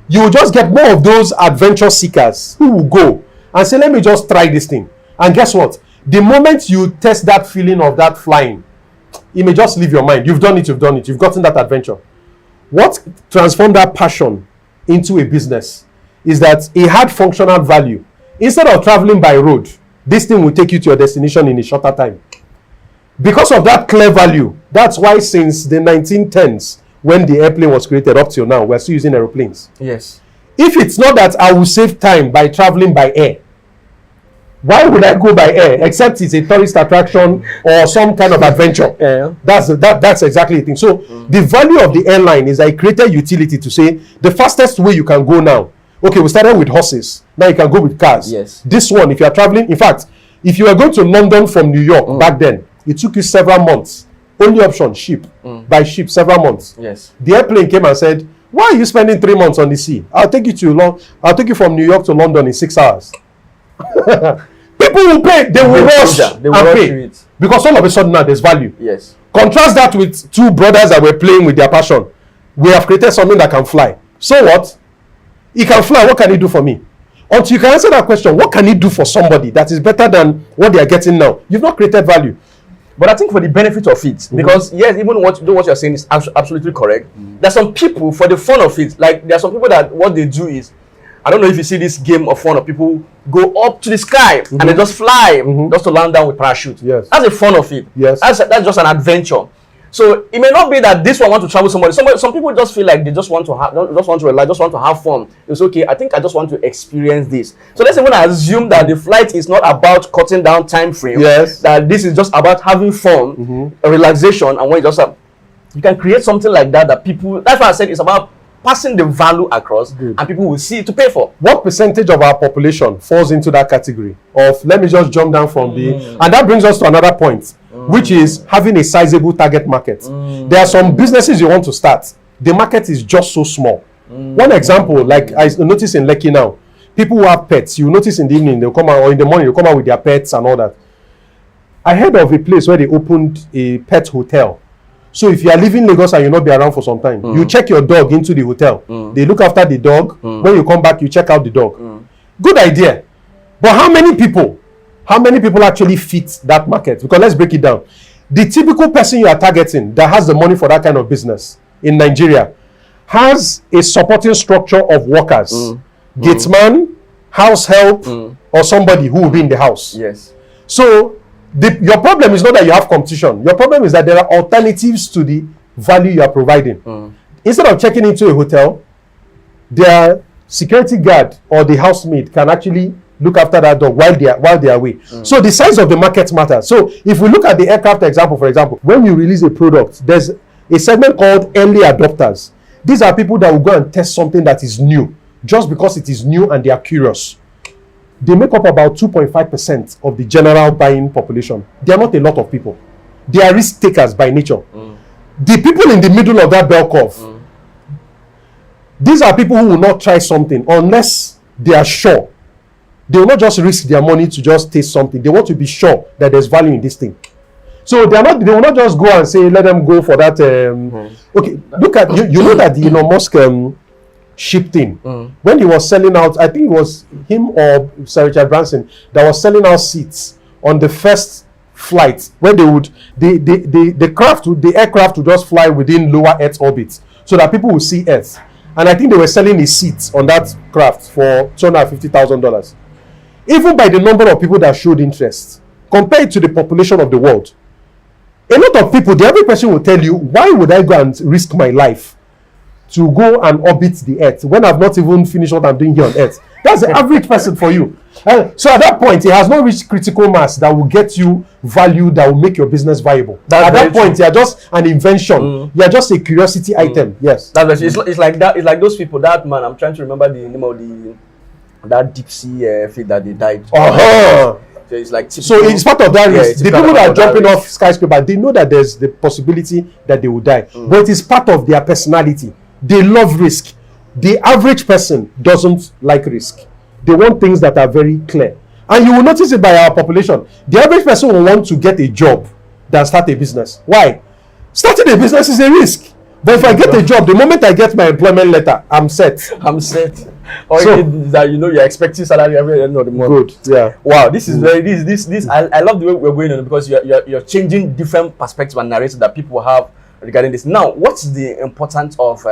you will just get more of those adventure seekers who will go and say, let me just try this thing. And guess what? The moment you test that feeling of that flying, it may just leave your mind. You've done it. You've gotten that adventure. What transformed that passion into a business is that it had functional value. Instead of traveling by road, this thing will take you to your destination in a shorter time. Because of that clear value, that's why since the 1910s, when the airplane was created up till now, we're still using aeroplanes. Yes. If it's not that I will save time by traveling by air, why would I go by air? Except it's a tourist attraction or some kind of adventure. Yeah. That's exactly the thing. So the value of the airline is that it created utility to say the fastest way you can go now. Okay, we started with horses. Now you can go with cars. Yes. This one, if you are traveling, in fact, if you were going to London from New York back then, it took you several months. Only option, ship. By ship, several months. Yes. The airplane came and said, why are you spending 3 months on the sea? I'll take you from New York to London in 6 hours. People will pay. They will rush They will and rush pay. to it. Because all of a sudden now there's value. Yes. Contrast that with two brothers that were playing with their passion. We have created something that can fly. So what? He can fly. What can he do for me? Until you can answer that question, what can he do for somebody that is better than what they are getting now? You've not created value. But I think for the benefit of it, because yes, even what you're saying is absolutely correct. There's some people for the fun of it. Like there are some people that what they do is, I don't know if you see this game of fun of people go up to the sky and they just fly just to land down with parachute. Yes. That's the fun of it. Yes. That's just an adventure. So it may not be that this one want to travel somebody. Some people just feel like they just want to relax, just want to have fun. It's okay. I think I just want to experience this. So let's even assume that the flight is not about cutting down time frame. Yes. That this is just about having fun, a relaxation, and when you just you can create something like that people. That's why I said it's about passing the value across, and people will see it to pay for. What percentage of our population falls into that category of, let me just jump down from and that brings us to another point, which is having a sizable target market. There are some businesses you want to start. The market is just so small. One example, like I notice in Lekki now, people who have pets, you notice in the evening, they'll come out, or in the morning, they'll come out with their pets and all that. I heard of a place where they opened a pet hotel. So if you are leaving Lagos and you'll not be around for some time, you check your dog into the hotel. They look after the dog. When you come back, you check out the dog. Good idea. But how many people actually fit that market? Because let's break it down. The typical person you are targeting that has the money for that kind of business in Nigeria has a supporting structure of workers. Gatesman, house help, or somebody who will be in the house. Yes. So your problem is not that you have competition. Your problem is that there are alternatives to the value you are providing. Instead of checking into a hotel, their security guard or the housemaid can actually look after that dog while they are away. So the size of the market matters. So if we look at the aircraft example, for example, when you release a product, there's a segment called early adopters. These are people that will go and test something that is new just because it is new and they are curious. They make up about 2.5% of the general buying population. They are not a lot of people. They are risk takers by nature. The people in the middle of that bell curve, these are people who will not try something unless they are sure. They will not just risk their money to just taste something. They want to be sure that there's value in this thing. So they will not just go and say, let them go for that. Okay, look at, you know that the Elon Musk ship thing, when he was selling out, I think it was him or Sir Richard Branson that was selling out seats on the first flight, when they would the aircraft would just fly within lower Earth orbit so that people would see Earth. And I think they were selling his seats on that craft for $250,000. Even by the number of people that showed interest compared to the population of the world, a lot of people, the average person will tell you, why would I go and risk my life to go and orbit the Earth when I've not even finished what I'm doing here on Earth? That's the average person for you. So at that point, it has not reached critical mass that will get you value, that will make your business viable. At that point, you are just an invention. You are just a curiosity item. Yes. That's it's like that. It's like those people. That man, I'm trying to remember the name of that deep sea fleet that they died. So it's like so it's part of that risk. The people that are jumping off skyscraper, they know that there's the possibility that they will die, but it is part of their personality. They love risk. The average person doesn't like risk. They want things that are very clear. And you will notice it by our population. The average person will want to get a job than start a business. Why? Starting a business is a risk. But if I get a job, the moment I get my employment letter, I'm set. Or so, that you're expecting salary every end of the month. Good. Yeah. Wow. This is very this. I love the way we're going on, because you're changing different perspectives and narratives that people have regarding this. Now, what's the importance of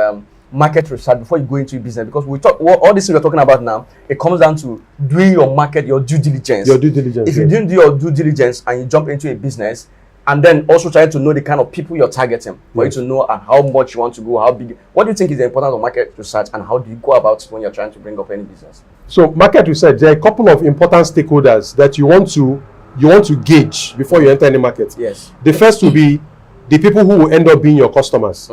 market research before you go into business? Because we talk all this we're talking about now, it comes down to doing your due diligence. If you didn't do your due diligence and you jump into a business, and then also trying to know the kind of people you're targeting, for you to know and how much you want to go, how big. What do you think is the importance of market research, and how do you go about it when you're trying to bring up any business? So market research, there are a couple of important stakeholders that you want to gauge before you enter any market. Yes. The first will be the people who will end up being your customers.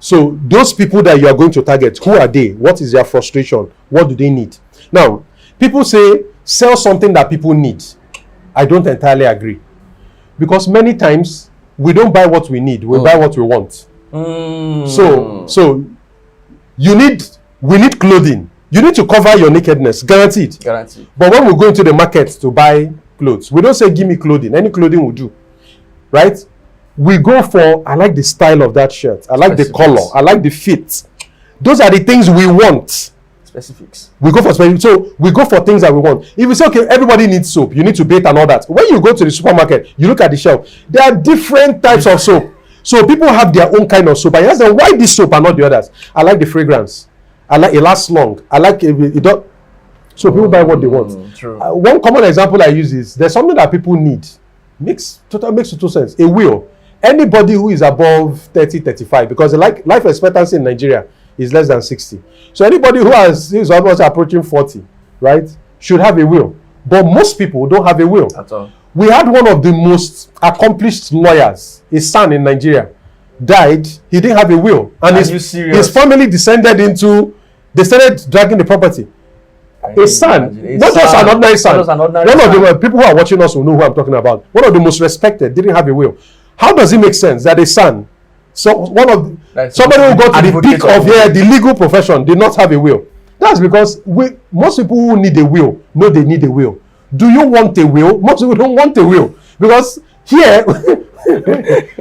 So those people that you are going to target, who are they? What is their frustration? What do they need? Now, people say sell something that people need. I don't entirely agree. Because many times we don't buy what we need, we buy what we want. So we need clothing. You need to cover your nakedness, guaranteed. Guaranteed. But when we go into the market to buy clothes, we don't say, give me clothing. Any clothing will do, right? We go for, I like the style of that shirt. I like the color. I like the fit. Those are the things we want. Specifics. We go for specifics. So we go for things that we want. If you say, okay, everybody needs soap, you need to bathe and all that. When you go to the supermarket, you look at the shelf. There are different types of soap. So people have their own kind of soap. I ask them, why this soap and not the others? I like the fragrance. I like it lasts long. I like it don't. So people buy what they want. True. One common example I use is there's something that people need. Makes total sense. A will. Anybody who is above 30, 35, because the life expectancy in Nigeria is less than 60. So anybody who is almost approaching 40, right, should have a will. But most people don't have a will. At all. We had one of the most accomplished lawyers, his son in Nigeria, died. He didn't have a will. And his family descended into, they started dragging the property. A son, not just an ordinary son. One of the people who are watching us will know who I'm talking about. One of the most respected didn't have a will. How does it make sense that a son, somebody who got to the peak of the legal profession, did not have a will? That's because most people who need a will know they need a will. Do you want a will? Most people don't want a will because here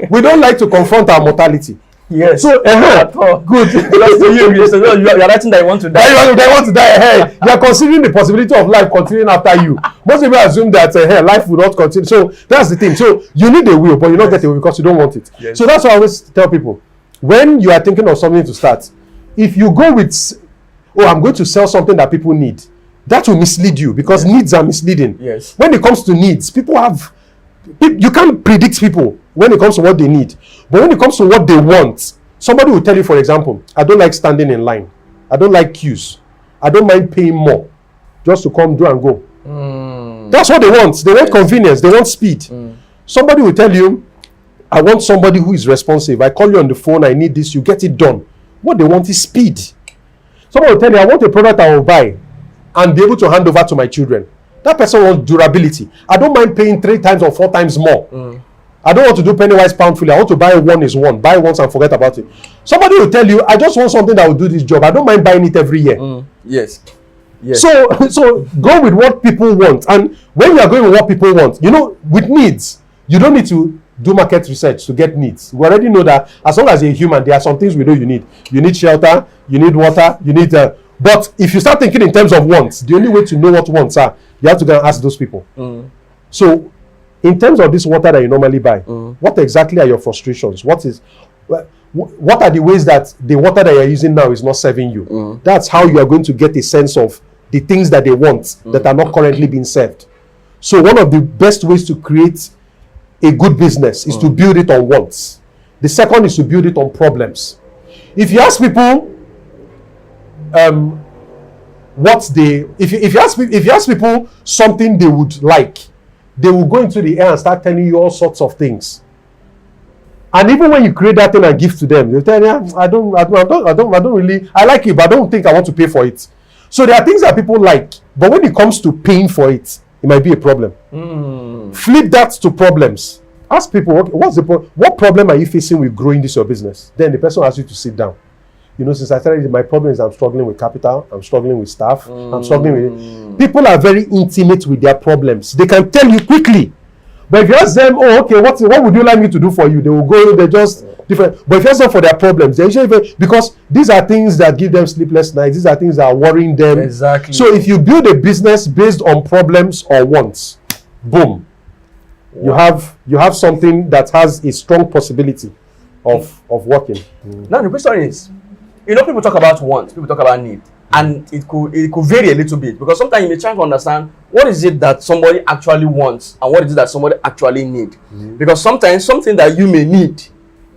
we don't like to confront our mortality. Yes. So good. You're writing that you want to die. They want to die. Hey, you are considering the possibility of life continuing after you. Most people assume that life will not continue. So that's the thing. So you need a will, but you don't get a will because you don't want it. Yes. So that's why I always tell people, when you are thinking of something to start, if you go with, I'm going to sell something that people need, that will mislead you because needs are misleading. Yes. When it comes to needs, you can't predict people when it comes to what they need. But when it comes to what they want, somebody will tell you, for example, I don't like standing in line. I don't like queues. I don't mind paying more just to come, do and go. That's what they want. They want convenience. They want speed. Somebody will tell you, I want somebody who is responsive. I call you on the phone. I need this. You get it done. What they want is speed. Somebody will tell you, I want a product I will buy and be able to hand over to my children. That person wants durability. I don't mind paying 3 times or 4 times more. I don't want to do penny wise pound foolish. I want to buy one is one. Buy once and forget about it. Somebody will tell you, I just want something that will do this job. I don't mind buying it every year. Yes. So go with what people want. And when you are going with what people want, with needs, you don't need to do market research to get needs. We already know that as long as you're a human, there are some things we know you need. You need shelter, you need water, you need... but if you start thinking in terms of wants, the only way to know what wants are, you have to go and ask those people. So in terms of this water that you normally buy, what exactly are your frustrations? What are the ways that the water that you're using now is not serving you? That's how you are going to get a sense of the things that they want that are not currently being served. So one of the best ways to create a good business is to build it on wants. The second is to build it on problems. If you ask people if you ask people something they would like, they will go into the air and start telling you all sorts of things. And even when you create that thing and give to them, they'll tell you, I don't really, I like it, but I don't think I want to pay for it. So there are things that people like, but when it comes to paying for it, it might be a problem. Flip that to problems. Ask people, what problem are you facing with growing this your business? Then the person asks you to sit down. Since I started, my problem is I'm struggling with capital, I'm struggling with staff, I'm struggling with... People are very intimate with their problems. They can tell you quickly. But if you ask them, okay, what would you like me to do for you? They will go, they're just different. But if you ask them for their problems, they usually... Because these are things that give them sleepless nights. These are things that are worrying them. Exactly. So if you build a business based on problems or wants, boom. Wow. You have something that has a strong possibility of working. Now the question is, people talk about want, people talk about need, and it could vary a little bit because sometimes you may try to understand what is it that somebody actually wants and what is it that somebody actually need. Because sometimes something that you may need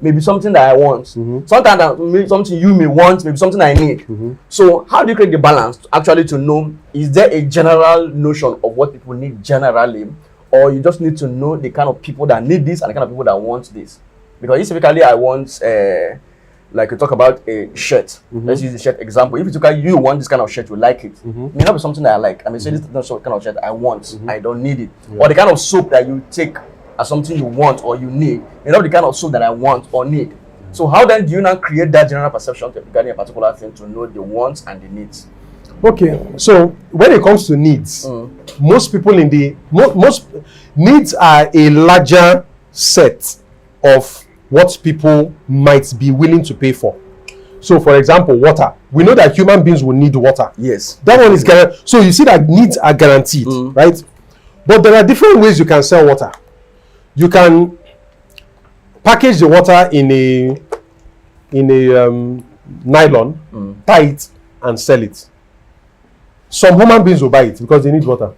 may be something that I want. Sometimes that something you may want may be something I need. So how do you create the balance to know, is there a general notion of what people need generally, or you just need to know the kind of people that need this and the kind of people that want this? Because typically I want like you talk about a shirt. Let's use the shirt example. If you want this kind of shirt, you like it. It may not be something that I like. I mean, say this is not the kind of shirt I want. I don't need it. Or the kind of soap that you take as something you want or you need. May not be the kind of soap that I want or need. So how then do you now create that general perception regarding a particular thing to know the wants and the needs? Okay, so when it comes to needs, most people in the most needs are a larger set of what people might be willing to pay for. So, for example, water. We know that human beings will need water. Yes. That one is guaranteed. So you see that needs are guaranteed, right? But there are different ways you can sell water. You can package the water in a nylon, tie it, and sell it. Some human beings will buy it because they need water.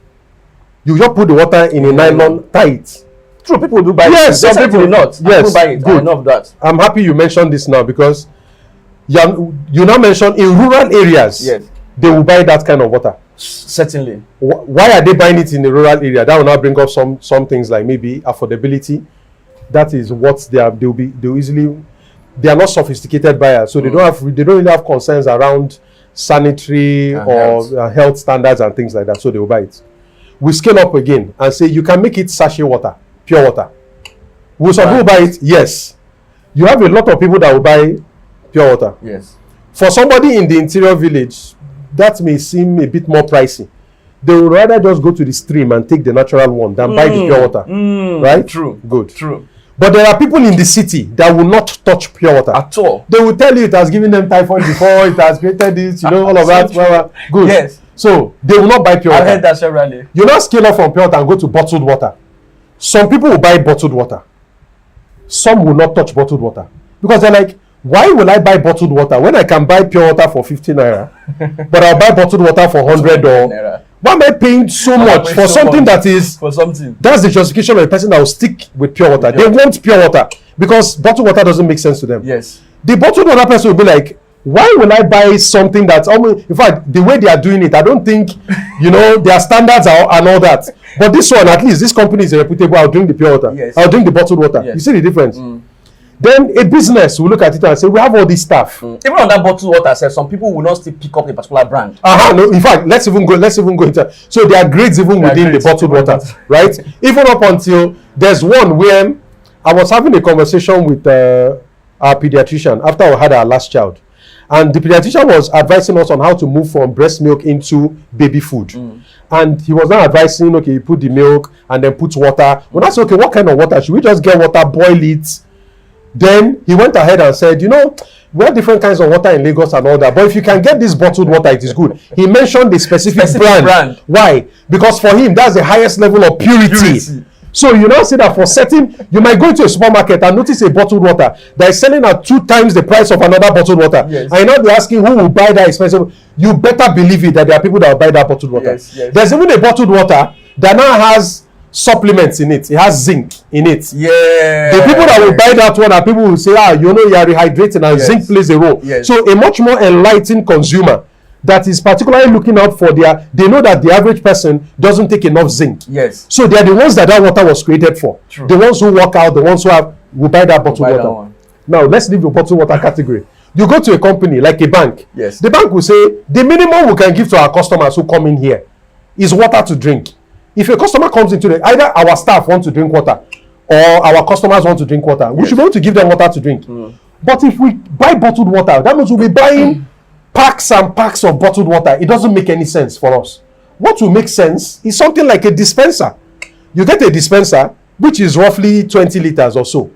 You just put the water in a nylon, tie it. True, people do buy it. Yes, some people will not. Yes, People buy it. good. I know of that. I'm happy you mentioned this now because you now mentioned in rural areas, Yes, they will buy that kind of water. certainly. Why are they buying it in the rural area? That will now bring up some things like maybe affordability. That is what they are. They are not sophisticated buyers, so they don't really have concerns around sanitary or health standards and things like that. So they will buy it. We scale up again and say you can make it sachet water, pure water. Will some people buy it? Yes. You have a lot of people that will buy pure water. Yes. For somebody in the interior village, that may seem a bit more pricey. They would rather just go to the stream and take the natural one than buy the pure water. Right? True. Good. True. But there are people in the city that will not touch pure water at all. They will tell you it has given them typhoid before, it has created this, all of that. Well, good. Yes. So they will not buy pure water. I've heard that severally. You now scale up from pure water and go to bottled water. Some people will buy bottled water. Some will not touch bottled water because they're like, why will I buy bottled water when I can buy pure water for 50 naira, but I'll buy bottled water for 100 or why am I paying so much for something that is for something? That's the justification of the person that will stick with pure water. They want pure water because bottled water doesn't make sense to them. Yes. The bottled water person will be like, why will I buy something that's almost, in fact, the way they are doing it, I don't think, their standards are and all that. But this one, at least, this company is reputable. I'll drink the pure water. Yes. I'll drink the bottled water. Yes. You see the difference? Then a business will look at it and say, we have all this stuff. Even on that bottled water, some people will not still pick up a particular brand. No, in fact, let's even go into. So there are grades even within the bottled water, right? Even up until there's one where I was having a conversation with our pediatrician after we had our last child. And the pediatrician was advising us on how to move from breast milk into baby food. And he was now advising, okay, you put the milk and then put water. When I said, okay, what kind of water? Should we just get water, boil it? Then he went ahead and said, we have different kinds of water in Lagos and all that. But if you can get this bottled water, it is good. He mentioned the specific brand. Why? Because for him, that's the highest level of purity. So you now see that for certain, you might go into a supermarket and notice a bottled water that is selling at 2 times the price of another bottled water. Yes. And now they're asking who will buy that expensive. You better believe it that there are people that will buy that bottled water. Yes, yes. There's even a bottled water that now has supplements in it. It has zinc in it. Yeah. The people that will buy that one are people who say, you are rehydrating and zinc plays a role. Yes. So a much more enlightened consumer that is particularly looking out for they know that the average person doesn't take enough zinc. Yes. So they are the ones that water was created for. True. The ones who work out, the ones who will buy that bottled water. Now let's leave the bottled water category. You go to a company like a bank. Yes. The bank will say the minimum we can give to our customers who come in here is water to drink. If a customer comes into either our staff want to drink water or our customers want to drink water, we should be able to give them water to drink. But if we buy bottled water, that means we'll be buying packs and packs of bottled water. It doesn't make any sense for us. What will make sense is something like a dispenser. You get a dispenser, which is roughly 20 liters or so.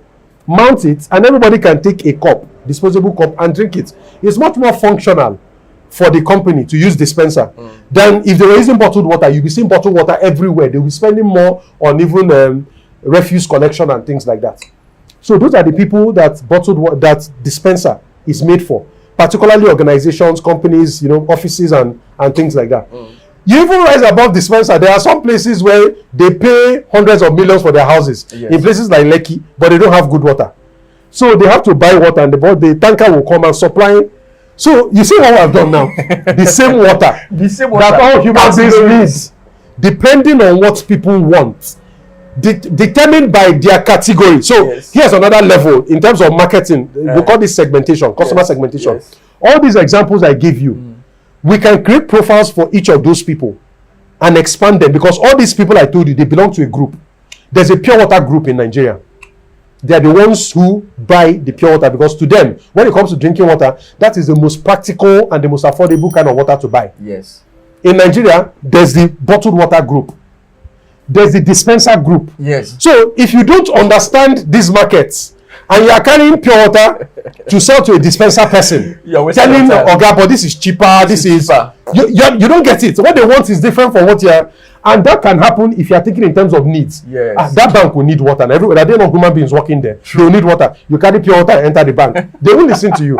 Mount it, and everybody can take a cup, disposable cup, and drink it. It's much more functional for the company to use dispenser than if they were using bottled water. You'll be seeing bottled water everywhere. They'll be spending more on even refuse collection and things like that. So those are the people that that dispenser is made for. Particularly organizations, companies, offices and things like that. You even rise above dispenser. There are some places where they pay hundreds of millions for their houses. Yes. In places like Lekki, but they don't have good water. So they have to buy water and the tanker will come and supply. So you see what I've done now? The same water. That all human beings need, depending on what people want. Determined by their category. So here's another level in terms of marketing. We call this segmentation, customer segmentation. Yes. All these examples I give you, we can create profiles for each of those people and expand them because all these people I told you, they belong to a group. There's a pure water group in Nigeria. They are the ones who buy the pure water, because to them, when it comes to drinking water, that is the most practical and the most affordable kind of water to buy. Yes. In Nigeria, there's the bottled water group. There's the dispenser group. Yes. So if you don't understand these markets and you are carrying pure water to sell to a dispenser person, telling Oga, but this is cheaper, this is cheaper. You don't get it. What they want is different from what you are. And that can happen if you are thinking in terms of needs. Yes. That bank will need water. And everywhere, there are not human beings working there. They will need water. You carry pure water and enter the bank. They will listen to you.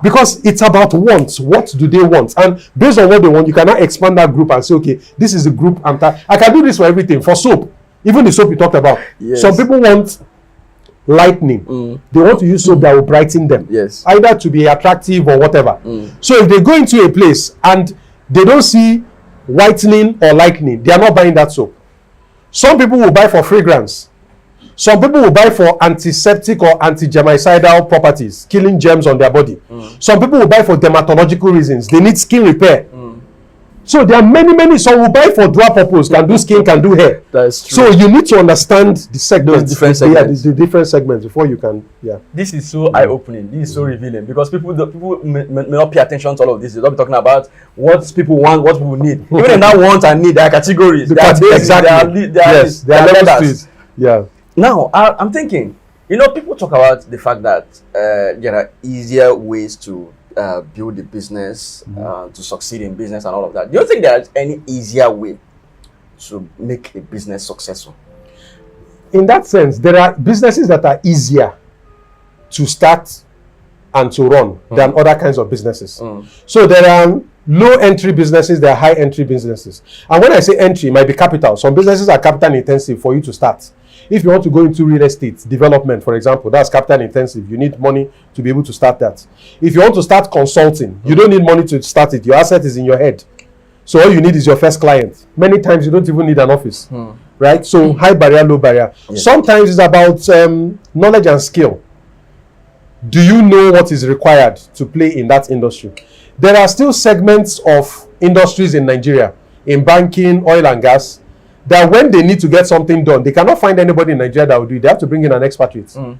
Because it's about wants. What do they want? And based on what they want, you cannot expand that group and say, okay, this is the group I can do this for everything. For soap. Even the soap you talked about. Yes. Some people want lightning. They want to use soap that will brighten them. Yes. Either to be attractive or whatever. So if they go into a place and they don't see whitening or lightening, they are not buying that soap. Some people will buy for fragrance. Some people will buy for antiseptic or anti-germicidal properties, killing germs on their body. Some people will buy for dermatological reasons. They need skin repair. So there are many. Some will buy for dual purpose, can do skin, can do hair. That's true. So you need to understand the segments. Those different segments. The different segments before you can, This is so eye-opening. This is so revealing, because people may not pay attention to all of this. They'll be talking about what people want, what people need. Even in that want and need, there are categories. There are exactly. There are levels. Yeah. Now, I'm thinking, people talk about the fact that there are easier ways to build a business, to succeed in business and all of that. Do you think there's any easier way to make a business successful? In that sense, there are businesses that are easier to start and to run than other kinds of businesses. So there are low entry businesses, there are high entry businesses. And when I say entry, it might be capital. Some businesses are capital intensive for you to start. If you want to go into real estate development, for example, that's capital intensive. You need money to be able to start that. If you want to start consulting, you don't need money to start it. Your asset is in your head. So all you need is your first client. Many times you don't even need an office, right? So high barrier, low barrier. Yes. Sometimes it's about knowledge and skill. Do you know what is required to play in that industry? There are still segments of industries in Nigeria, in banking, oil and gas, that when they need to get something done, they cannot find anybody in Nigeria that will do it. They have to bring in an expatriate. So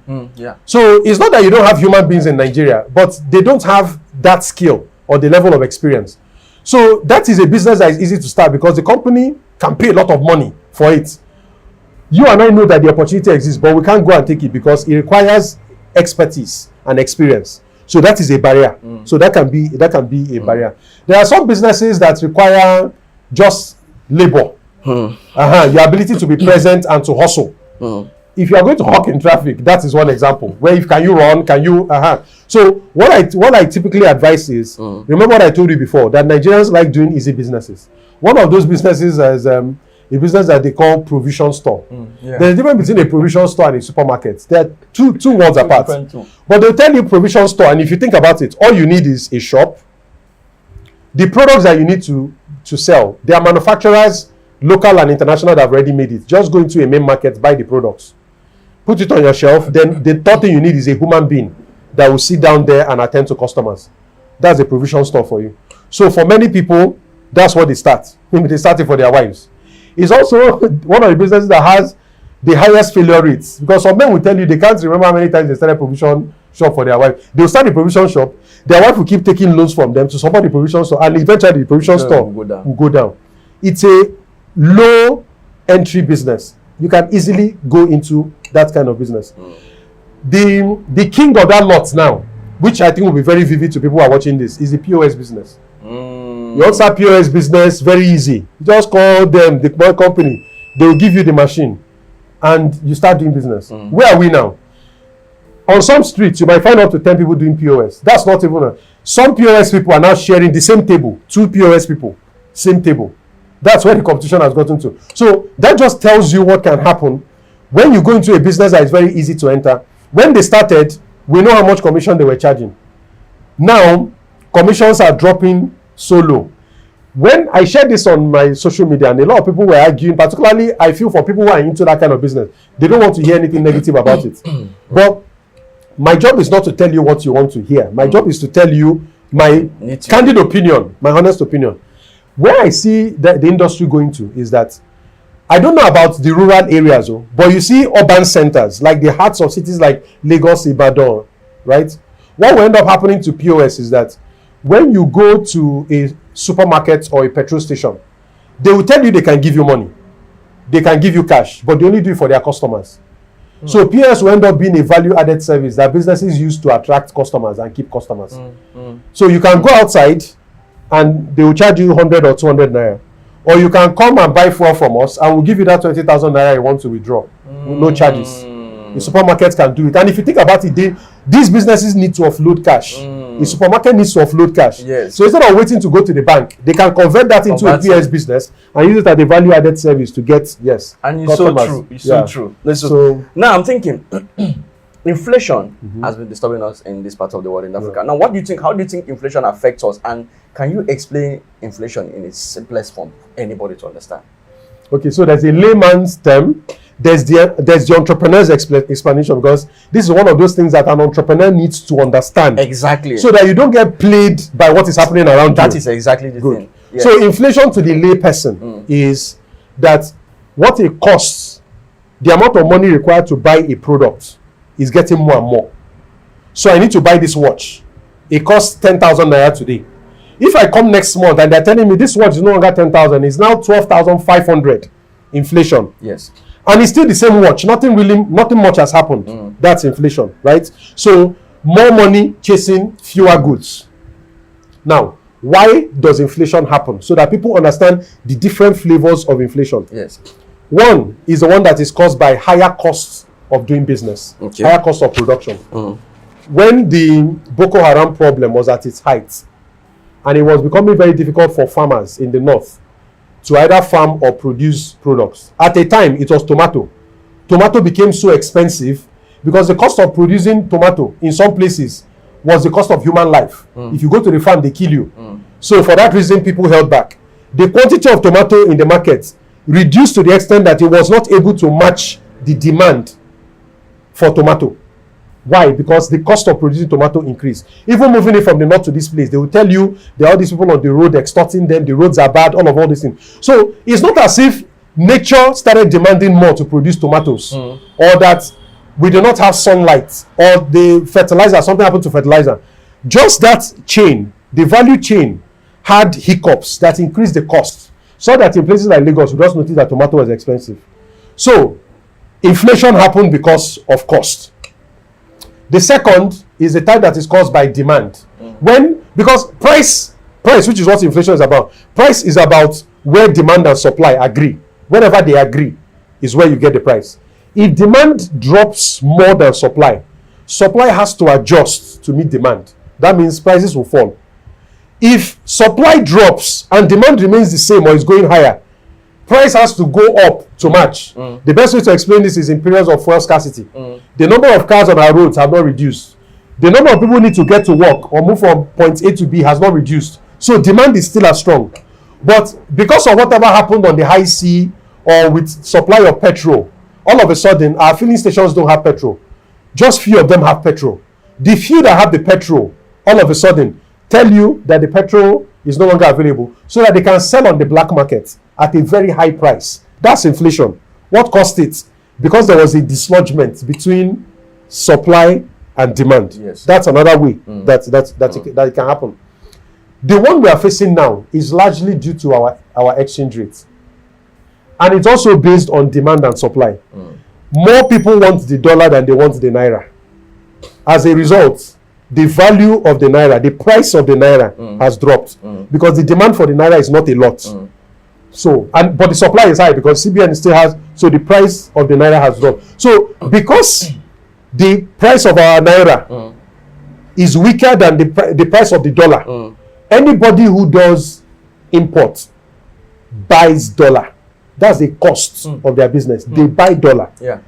it's not that you don't have human beings in Nigeria, but they don't have that skill or the level of experience. So that is a business that is easy to start because the company can pay a lot of money for it. You and I know that the opportunity exists, but we can't go and take it because it requires expertise and experience. So that is a barrier. So that can be a barrier. There are some businesses that require just labor. Your ability to be present and to hustle. If you are going to hawk in traffic, that is one example. Where can you run? Can you? So what I typically advise is, remember what I told you before, that Nigerians like doing easy businesses. One of those businesses is a business that they call provision store. There's a difference between a provision store and a supermarket. There are two worlds apart. But they'll tell you provision store, and if you think about it, all you need is a shop. The products that you need to sell, they are manufacturers, local and international, that have already made it. Just go into a main market, buy the products, put it on your shelf. Then the third thing you need is a human being that will sit down there and attend to customers. That's a provision store for you. So for many people, that's what they start. They start it for their wives. It's also one of the businesses that has the highest failure rates, because some men will tell you they can't remember how many times they started a provision shop for their wife. They'll start the provision shop, their wife will keep taking loans from them to support the provision store, and eventually the provision store will go down. It's a low entry business. You can easily go into that kind of business. The king of that lot now, which I think will be very vivid to people who are watching this, is the POS business. You also have POS business, very easy. You just call them, the company, they will give you the machine and you start doing business. Where are we now? On some streets, you might find up to 10 people doing POS. That's not even some POS people are now sharing the same table. 2 POS people, same table. That's where the competition has gotten to. So that just tells you what can happen when you go into a business that is very easy to enter. When they started, we know how much commission they were charging. Now, commissions are dropping so low. When I shared this on my social media, and a lot of people were arguing, particularly I feel for people who are into that kind of business, they don't want to hear anything negative about it. But my job is not to tell you what you want to hear. My job is to tell you my candid opinion, my honest opinion. Where I see that the industry going to is that I don't know about the rural areas, but you see urban centers, like the hearts of cities like Lagos, Ibadan, right? What will end up happening to POS is that when you go to a supermarket or a petrol station, they will tell you they can give you money. They can give you cash, but they only do it for their customers. So POS will end up being a value-added service that businesses use to attract customers and keep customers. So you can go outside and they will charge you 100 or 200 naira. Or you can come and buy fuel from us and we'll give you that 20,000 naira you want to withdraw. No charges. The supermarkets can do it. And if you think about it, these businesses need to offload cash. The supermarket needs to offload cash. Yes. So instead of waiting to go to the bank, they can convert that into a PS business and use it as a value-added service to get, And it's so true. It's so true. So now I'm thinking, inflation has been disturbing us in this part of the world, in Africa. Now, what do you think? How do you think inflation affects us? And can you explain inflation in its simplest form for anybody to understand? Okay, so there's a layman's term. There's the entrepreneur's explanation, because this is one of those things that an entrepreneur needs to understand. Exactly. So that you don't get played by what is happening around you. That is exactly the thing. Yes. So inflation to the lay person is that what it costs, the amount of money required to buy a product is getting more and more. So I need to buy this watch. It costs 10,000 naira today. If I come next month and they're telling me this watch is no longer 10,000, it's now 12,500 inflation. Yes. And it's still the same watch. Nothing much has happened. That's inflation, right? So more money chasing fewer goods. Now, why does inflation happen? So that people understand the different flavors of inflation. Yes. One is the one that is caused by higher costs of doing business, higher cost of production. When the Boko Haram problem was at its height, and it was becoming very difficult for farmers in the north to either farm or produce products. At a time, it was tomato. Tomato became so expensive because the cost of producing tomato in some places was the cost of human life. If you go to the farm, they kill you. So for that reason, people held back. The quantity of tomato in the market reduced to the extent that it was not able to match the demand for tomato. Why? Because the cost of producing tomato increased. Even moving it from the north to this place, they will tell you there are all these people on the road extorting them, the roads are bad, all these things. So it's not as if nature started demanding more to produce tomatoes, or that we do not have sunlight, or the fertilizer, something happened to fertilizer. Just that chain, the value chain, had hiccups that increased the cost, so that in places like Lagos, we just noticed that tomato was expensive. So inflation happened because of cost. The second is the type that is caused by demand. Because price, which is what inflation is about, price is about where demand and supply agree. Whenever they agree is where you get the price. If demand drops more than supply has to adjust to meet demand. That means prices will fall. If supply drops and demand remains the same or is going higher, price has to go up to match. The best way to explain this is in periods of fuel scarcity. The number of cars on our roads have not reduced. The number of people who need to get to work or move from point A to B has not reduced. So demand is still as strong. But because of whatever happened on the high sea or with supply of petrol, all of a sudden our filling stations don't have petrol. Just few of them have petrol. The few that have the petrol, all of a sudden, tell you that the petrol is no longer available so that they can sell on the black market at a very high price. That's inflation. What caused it? Because there was a dislodgement between supply and demand. Yes. That's another way that it can happen. The one we are facing now is largely due to our exchange rate. And it's also based on demand and supply. More people want the dollar than they want the naira. As a result, the value of the naira, the price of the naira has dropped because the demand for the naira is not a lot. But the supply is high because CBN still has, so the price of the naira has dropped. So because the price of our naira is weaker than the price of the dollar, anybody who does import buys dollar. That's the cost of their business. They buy dollar. Yeah.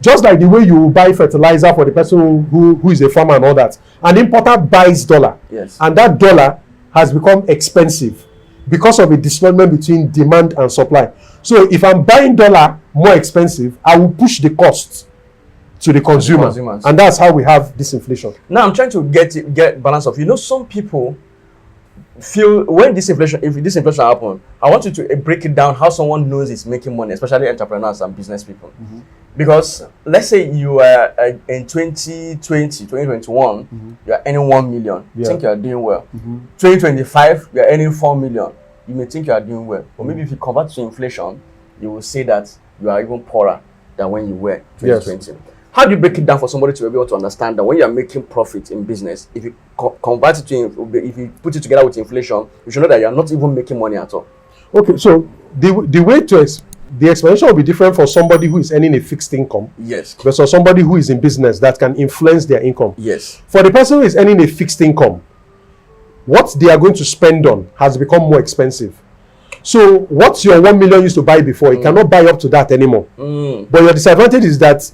Just like the way you buy fertilizer for the person who is a farmer and all that. An importer buys dollar. Yes. And that dollar has become expensive because of a displacement between demand and supply. So if I'm buying dollar more expensive, I will push the cost to the consumer. And that's how we have this inflation. Now I'm trying to get balance of, some people, feel when this inflation, if this inflation happen, I want you to break it down how someone knows it's making money, especially entrepreneurs and business people. Because let's say you are in 2021, you are earning 1 million. You think you are doing well. 2025, you are earning 4 million. You may think you are doing well. But maybe if you convert to inflation, you will say that you are even poorer than when you were 2020. Yes. How do you break it down for somebody to be able to understand that when you are making profit in business, if you convert it to, if you put it together with inflation, you should know that you are not even making money at all. Okay, so the way to the explanation will be different for somebody who is earning a fixed income. Yes. Versus somebody who is in business that can influence their income. Yes. For the person who is earning a fixed income, what they are going to spend on has become more expensive. So what your 1 million used to buy before, you cannot buy up to that anymore. But your disadvantage is that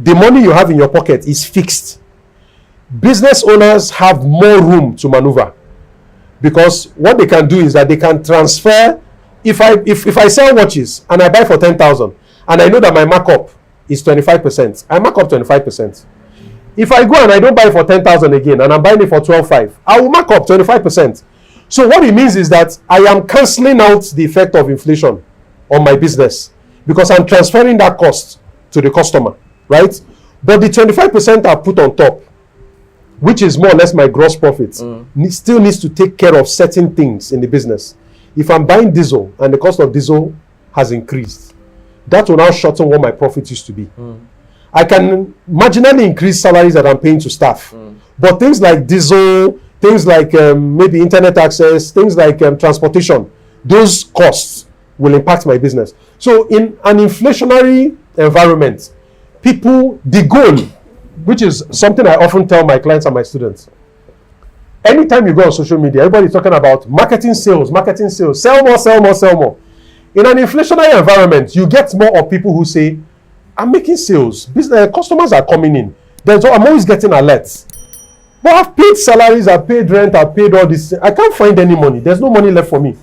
the money you have in your pocket is fixed. Business owners have more room to maneuver, because what they can do is that they can transfer. If I sell watches and I buy for 10,000 and I know that my markup is 25%, I mark up 25%. If I go and I don't buy for 10,000 again and I'm buying it for 12,500, I will mark up 25%. So what it means is that I am cancelling out the effect of inflation on my business, because I'm transferring that cost to the customer, right? But the 25% I put on top, which is more or less my gross profit, still needs to take care of certain things in the business. If I'm buying diesel and the cost of diesel has increased, that will now shorten what my profit used to be. I can marginally increase salaries that I'm paying to staff. But things like diesel, things like maybe internet access, things like transportation, those costs will impact my business. So in an inflationary environment, people, the goal, which is something I often tell my clients and my students, anytime you go on social media, everybody's talking about marketing, sales, sell more, sell more, sell more. In an inflationary environment, you get more of people who say, I'm making sales, business, customers are coming in. I'm always getting alerts. But I've paid salaries, I've paid rent, I've paid all this. I can't find any money. There's no money left for me.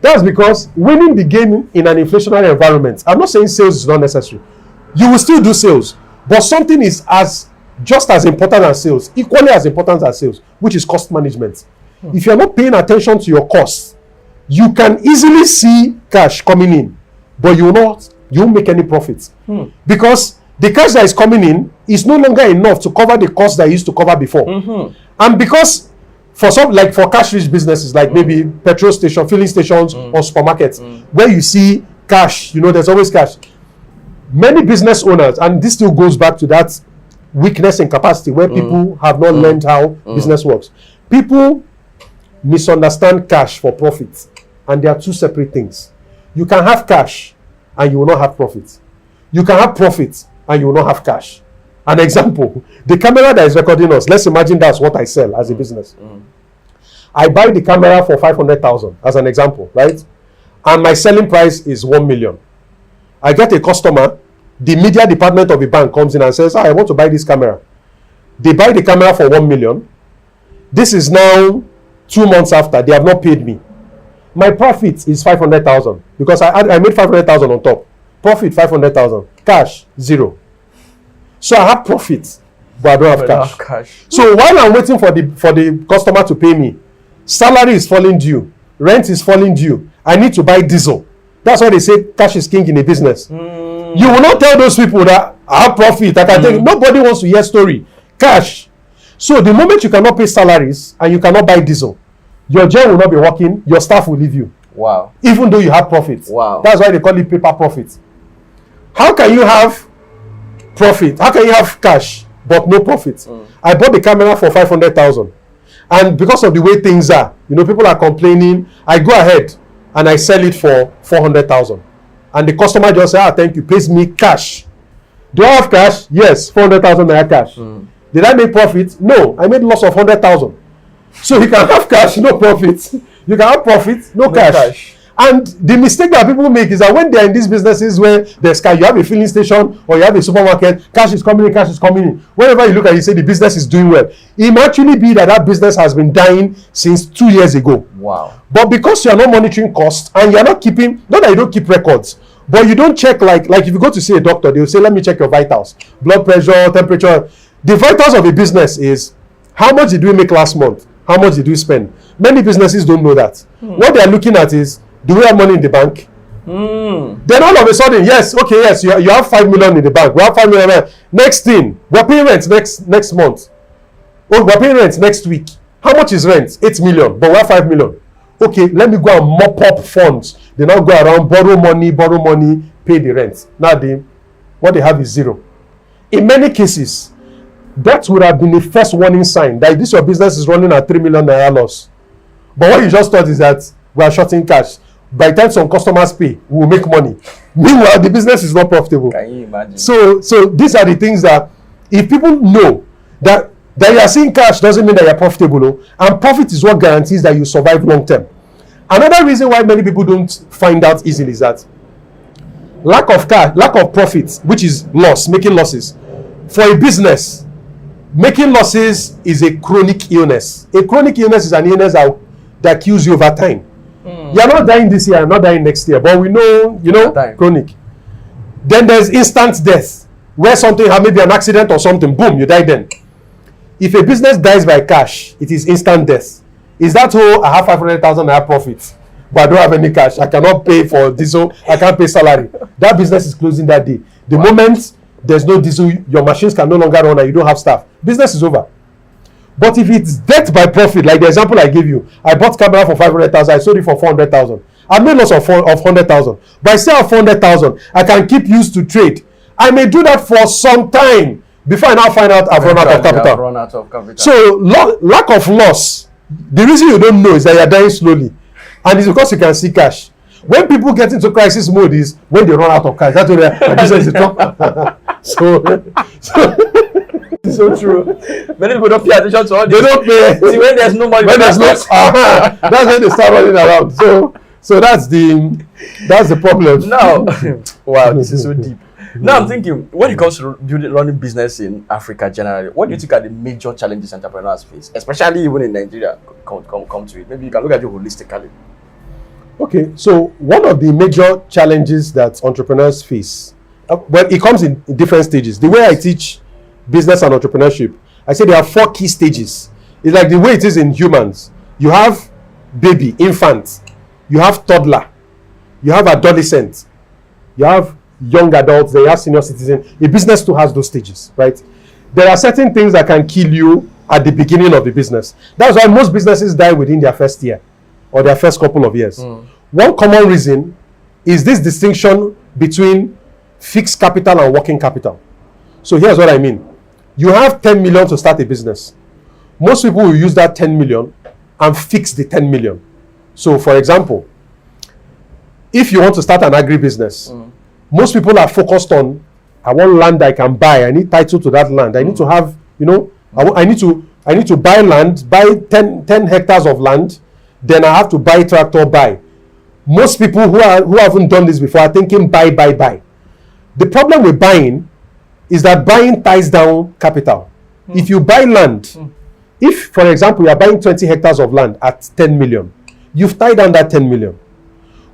That's because winning the game in an inflationary environment, I'm not saying sales is not necessary. You will still do sales, but something is just as important as sales, equally as important as sales, which is cost management. If you're not paying attention to your costs, you can easily see cash coming in, but you won't make any profits. Because the cash that is coming in is no longer enough to cover the costs that you used to cover before. And because for cash-rich businesses, like maybe petrol station, filling stations, or supermarkets, where you see cash, there's always cash. Many business owners, and this still goes back to that weakness in capacity, where people have not learned how business works. People misunderstand cash for profit, and they are two separate things. You can have cash and you will not have profit. You can have profit and you will not have cash. An example, the camera that is recording us, let's imagine that's what I sell as a business. I buy the camera for 500,000 as an example, right? And my selling price is 1 million. I get a customer, the media department of the bank comes in and says, I want to buy this camera. They buy the camera for 1 million. This is now 2 months after, they have not paid me. My profit is 500,000 because I made 500,000 on top. Profit 500,000. Cash 0. So I have profit, but I don't have cash. So while I'm waiting for the customer to pay me, salary is falling due, rent is falling due. I need to buy diesel. That's why they say cash is king in a business. You will not tell those people that I have profit. I can take. Nobody wants to hear story. Cash. So the moment you cannot pay salaries and you cannot buy diesel, your job will not be working. Your staff will leave you. Wow. Even though you have profit. Wow. That's why they call it paper profit. How can you have profit? How can you have cash but no profit? I bought the camera for 500,000, and because of the way things are, people are complaining. I go ahead and I sell it for 400,000, and the customer just say, thank you, pays me cash. Do I have cash? Yes, 400,000 naira cash. Did I make profit? No, I made loss of 100,000. So you can have cash, no profit. You can have profit, no cash. And the mistake that people make is that when they're in these businesses where there's cash, you have a filling station or you have a supermarket, cash is coming in. Whenever you look at it, you say the business is doing well. It may actually be that business has been dying since 2 years ago. Wow. But because you're not monitoring costs and you're not keeping, not that you don't keep records, but you don't check, like if you go to see a doctor, they'll say, let me check your vitals, blood pressure, temperature. The vitals of a business is how much did we make last month? How much did we spend? Many businesses don't know that. What they are looking at is, do we have money in the bank? Then all of a sudden, yes, you have 5 million in the bank. We have 5 million. Next thing, we're paying rent next month. Oh, we're paying rent next week. How much is rent? 8 million, but we have 5 million. Okay, let me go and mop up funds. They now go around, borrow money, pay the rent. Now what they have is zero. In many cases, that would have been the first warning sign that this your business is running at 3 million naira loss. But what you just thought is that we are shorting cash. By the time some customers pay, we will make money. Meanwhile, the business is not profitable. Can you imagine? So these are the things that if people know that you are seeing cash doesn't mean that you're profitable, and profit is what guarantees that you survive long term. Another reason why many people don't find out easily is that lack of profit, which is loss, making losses. For a business, making losses is a chronic illness. A chronic illness is an illness that kills you over time. You're not dying this year, not dying next year, but we know, chronic. Then there's instant death, where something, maybe an accident or something, boom, you die then. If a business dies by cash, it is instant death. Is that I have 500,000 naira profit, but I don't have any cash. I cannot pay for diesel. I can't pay salary. That business is closing that day. The moment there's no diesel, your machines can no longer run and you don't have staff. Business is over. But if it's death by profit, like the example I gave you, I bought camera for 500,000, I sold it for 400,000. I made loss of 100,000. But I still have 400,000. I can keep used to trade. I may do that for some time before I now find out I've run out of capital. So lack of loss. The reason you don't know is that you're dying slowly, and it's because you can see cash. When people get into crisis mode is when they run out of cash. That's when their business is trouble. So it's so true. Many people don't pay attention to all this. They don't pay. See, when there's no money, that's when they start running around. So that's the problem. Now, wow, this is so deep. Now I'm thinking, when it comes to running business in Africa generally, what do you think are the major challenges entrepreneurs face, especially even in Nigeria? Come to it. Maybe you can look at it holistically. Okay, so one of the major challenges that entrepreneurs face, well, it comes in different stages. The way I teach business and entrepreneurship, I say there are 4 key stages. It's like the way it is in humans. You have baby, infant, you have toddler, you have adolescent, you have young adults, they have senior citizen. A business too has those stages, right? There are certain things that can kill you at the beginning of the business. That's why most businesses die within their first year or their first couple of years. One common reason is this distinction between fixed capital and working capital. So here's what I mean. You have 10 million to start a business. Most people will use that 10 million and fix the 10 million. So for example, if you want to start an agri-business, most people are focused on, I want land I can buy. I need title to that land. I need to have, I need to buy land, buy 10 hectares of land. Then I have to buy tractor, buy. Most people who haven't done this before are thinking buy. The problem with buying is that buying ties down capital. If you buy land, if, for example, you are buying 20 hectares of land at 10 million, you've tied down that 10 million.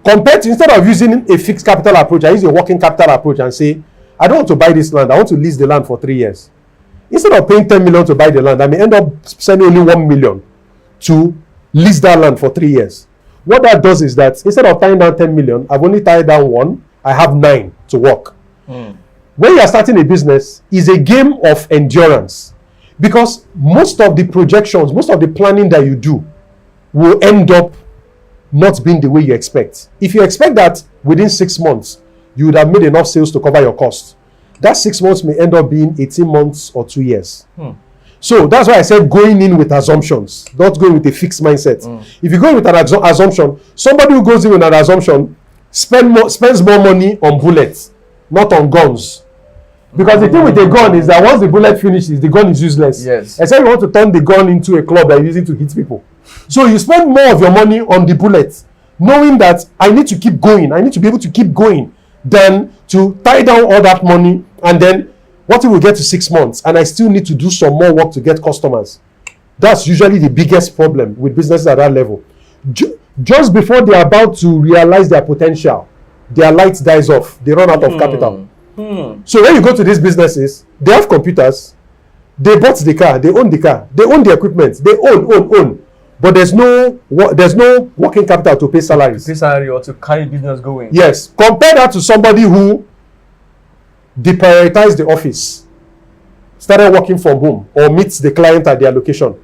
Compared to, instead of using a fixed capital approach, I use a working capital approach and say, I don't want to buy this land. I want to lease the land for 3 years. Instead of paying 10 million to buy the land, I may end up spending only 1 million to lease that land for 3 years. What that does is that instead of tying down 10 million, I've only tied down 1. I have 9 to work. When you are starting a business, it's a game of endurance, because most of the projections, most of the planning that you do will end up not being the way you expect. If you expect that within 6 months, you would have made enough sales to cover your costs, that 6 months may end up being 18 months or 2 years. So that's why I said going in with assumptions, not going with a fixed mindset. If you go in with an assumption, somebody who goes in with an assumption spends more money on bullets, not on guns. Because the thing with a gun is that once the bullet finishes, the gun is useless. Yes. Except you want to turn the gun into a club that you're using to hit people. So you spend more of your money on the bullet, knowing that I need to keep going. I need to be able to keep going than to tie down all that money, and then what if we get to 6 months and I still need to do some more work to get customers? That's usually the biggest problem with businesses at that level. Just before they're about to realize their potential, their light dies off. They run out of capital. So when you go to these businesses, they have computers, They bought the car, they own the car, they own the equipment, they own. But there's no working capital to pay salaries. To pay salary or to carry business going. Yes. Compare that to somebody who deprioritized the office, started working from home, or meets the client at their location,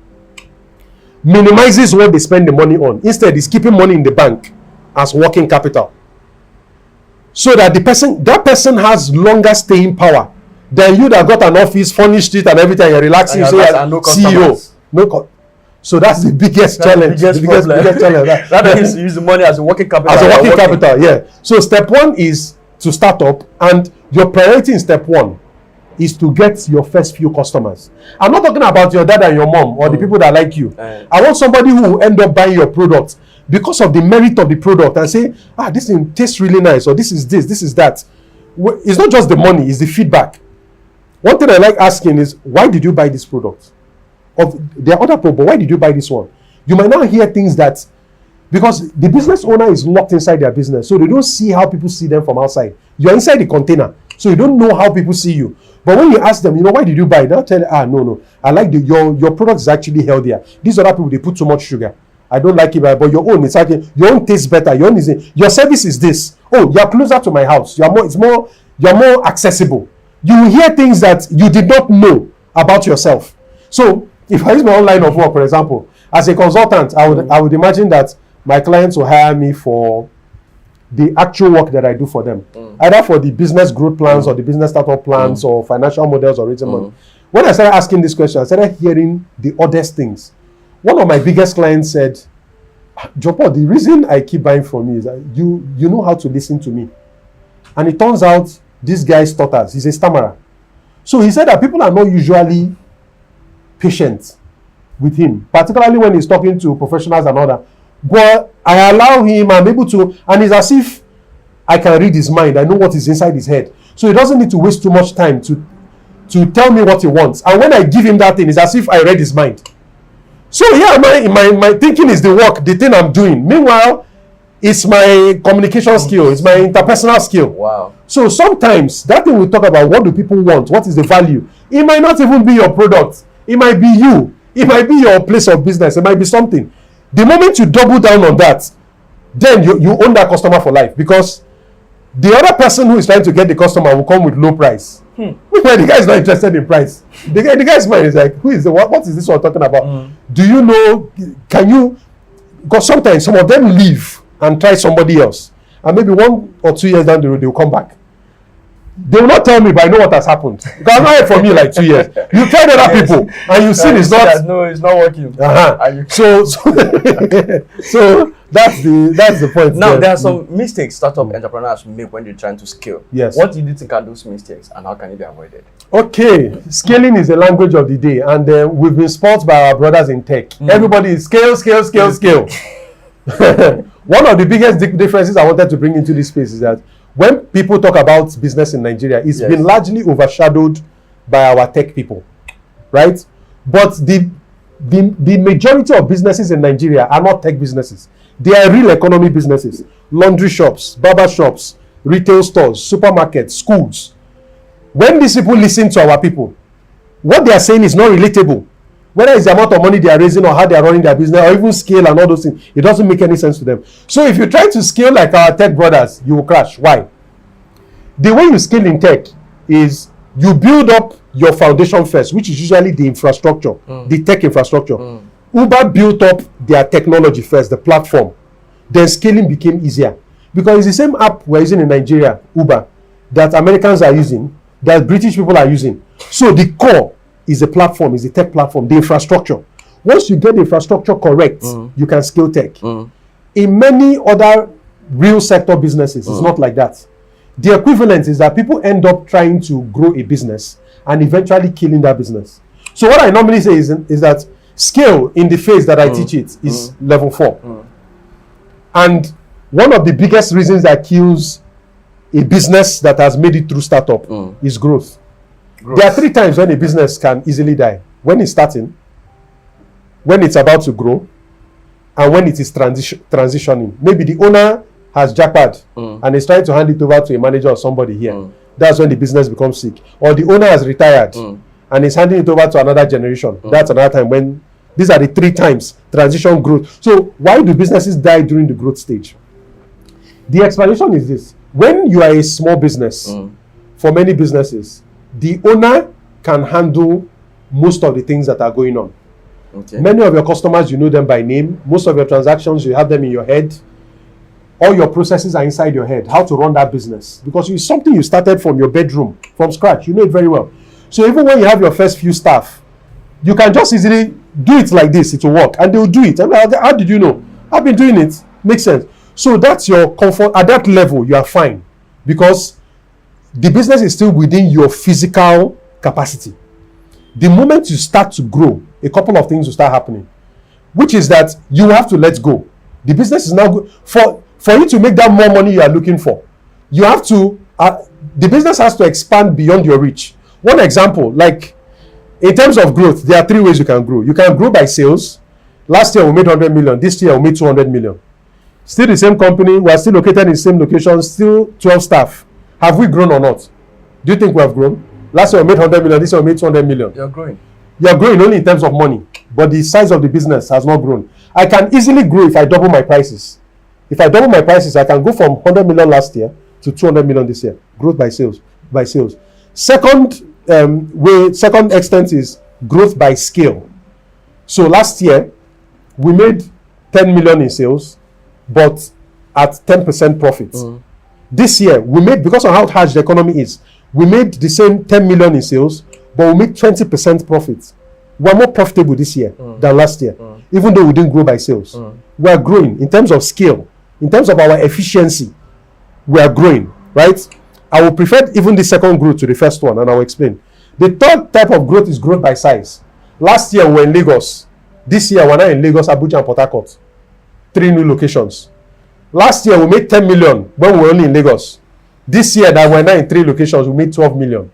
minimizes what they spend the money on. Instead, is keeping money in the bank as working capital, so that that person has longer staying power than you that got an office, furnished it, and everything. You're relaxing. You say, no CEO. So that's the biggest challenge. The biggest challenge. That is, use the money as a working capital. As a working capital, yeah. So step one is to start up, and your priority in step one is to get your first few customers. I'm not talking about your dad and your mom or the people that like you. I want somebody who will end up buying your product because of the merit of the product and say, this thing tastes really nice, or this is that. It's not just the money, it's the feedback. One thing I like asking is, why did you buy this product? There are other people, but why did you buy this one? You might not hear things that, because the business owner is locked inside their business, so they don't see how people see them from outside. You're inside the container, so you don't know how people see you. But when you ask them, why did you buy it? They'll tell you, no, I like your product is actually healthier. These other people, they put too much sugar. I don't like it, but your own, it's actually, your own tastes better. Your service is this. Oh, you're closer to my house. You're more accessible. You will hear things that you did not know about yourself. So if I use my own line of work, for example, as a consultant, I would imagine that my clients will hire me for the actual work that I do for them, either for the business growth plans or the business startup plans or financial models or raising money. When I started asking this question, I started hearing the oddest things. One of my biggest clients said, John-Paul, the reason I keep buying from you is that you know how to listen to me. And it turns out this guy stutters. He's a stammerer. So he said that people are not usually patient with him, particularly when he's talking to professionals and all that. But I allow him, I'm able to, and it's as if I can read his mind. I know what is inside his head. So he doesn't need to waste too much time to tell me what he wants. And when I give him that thing, it's as if I read his mind. So yeah, my thinking is the work, the thing I'm doing. Meanwhile, it's my communication skill, it's my interpersonal skill. Wow. So sometimes that thing we talk about, what do people want? What is the value? It might not even be your product. It might be you. It might be your place of business. It might be something. The moment you double down on that, then you own that customer for life, because the other person who is trying to get the customer will come with low price. Well, the guy is not interested in price. The guy's mind is like, what is this one talking about? Do you know, because sometimes some of them leave and try somebody else, and maybe 1 or 2 years down the road they will come back. They will not tell me, but I know what has happened, because I've not heard from you like 2 years. You tried other people and you see it's not. No, it's not working. So that's the point. Now there are some mistakes startup entrepreneurs make when they're trying to scale. Yes. What do you think are those mistakes, and how can it be avoided? Okay, scaling is the language of the day, and we've been spoiled by our brothers in tech. Everybody is scale. One of the biggest differences I wanted to bring into this space is that when people talk about business in Nigeria, it's been largely overshadowed by our tech people, right? But the majority of businesses in Nigeria are not tech businesses. They are real economy businesses. Laundry shops, barber shops, retail stores, supermarkets, schools. When these people listen to our people, what they are saying is not relatable. Whether it's the amount of money they are raising or how they are running their business or even scale and all those things, it doesn't make any sense to them. So if you try to scale like our tech brothers, you will crash. Why? The way you scale in tech is you build up your foundation first, which is usually the infrastructure, the tech infrastructure. Uber built up their technology first, the platform. Then scaling became easier. Because it's the same app we're using in Nigeria, Uber, that Americans are using, that British people are using. So the core is a platform, is the tech platform, the infrastructure. Once you get the infrastructure correct, you can scale tech. In many other real sector businesses, it's not like that. The equivalent is that people end up trying to grow a business and eventually killing that business. So what I normally say is that scale in the phase that I teach it is level 4. And one of the biggest reasons that kills a business that has made it through startup is growth. There are 3 times when a business can easily die. When it's starting, when it's about to grow, and when it is transitioning. Maybe the owner has jackpot and is trying to hand it over to a manager or somebody here. That's when the business becomes sick. Or the owner has retired and and is handing it over to another generation. That's another time when these are the 3 times transition growth. So why do businesses die during the growth stage? The explanation is this. When you are a small business, for many businesses, the owner can handle most of the things that are going on. Okay. Many of your customers, you know them by name. Most of your transactions, you have them in your head. All your processes are inside your head. How to run that business. Because it's something you started from your bedroom, from scratch. You know it very well. So even when you have your first few staff, you can just easily do it like this. It will work. And they will do it. I'm like, how did you know? I've been doing it. Makes sense. So that's your comfort. At that level, you are fine. Because the business is still within your physical capacity. The moment you start to grow, a couple of things will start happening. Which is that you have to let go. The business is now good. For you to make that more money you are looking for, you have to, the business has to expand beyond your reach. One example, like in terms of growth, there are 3 ways you can grow. You can grow by sales. Last year we made 100 million. This year we made 200 million. Still the same company. We are still located in the same location. Still 12 staff. Have we grown or not? Do you think we have grown? Last year we made 100 million. This year we made 200 million. You're growing. You're growing only in terms of money. But the size of the business has not grown. I can easily grow if I double my prices. If I double my prices, I can go from 100 million last year to 200 million this year. Growth by sales. Second extent is growth by scale. So last year, we made 10 million in sales, but at 10% profit. This year, we made, because of how harsh the economy is, we made the same 10 million in sales, but we made 20% profit. We're more profitable this year than last year, even though we didn't grow by sales. We're growing in terms of scale. In terms of our efficiency, we are growing, right? I will prefer even the second growth to the first one, and I will explain. The third type of growth is growth by size. Last year, we were in Lagos. This year, we're now in Lagos, Abuja, and Port Harcourt. 3 new locations. Last year, we made 10 million when we were only in Lagos. This year, that we're now in 3 locations, we made 12 million.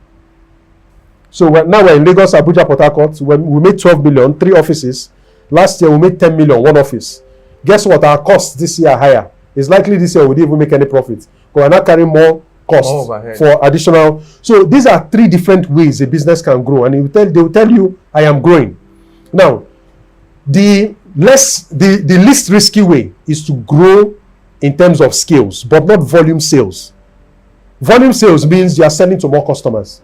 So now we're in Lagos, Abuja, Port Harcourt. We made 12 million, 3 offices. Last year, we made 10 million, 1 office. Guess what? Our costs this year are higher. It's likely this year we didn't even make any profit. Because we're not carrying more costs for additional. So these are 3 different ways a business can grow. And they will tell you, I am growing. Now, the least risky way is to grow in terms of scales, but not volume sales. Volume sales means you are selling to more customers.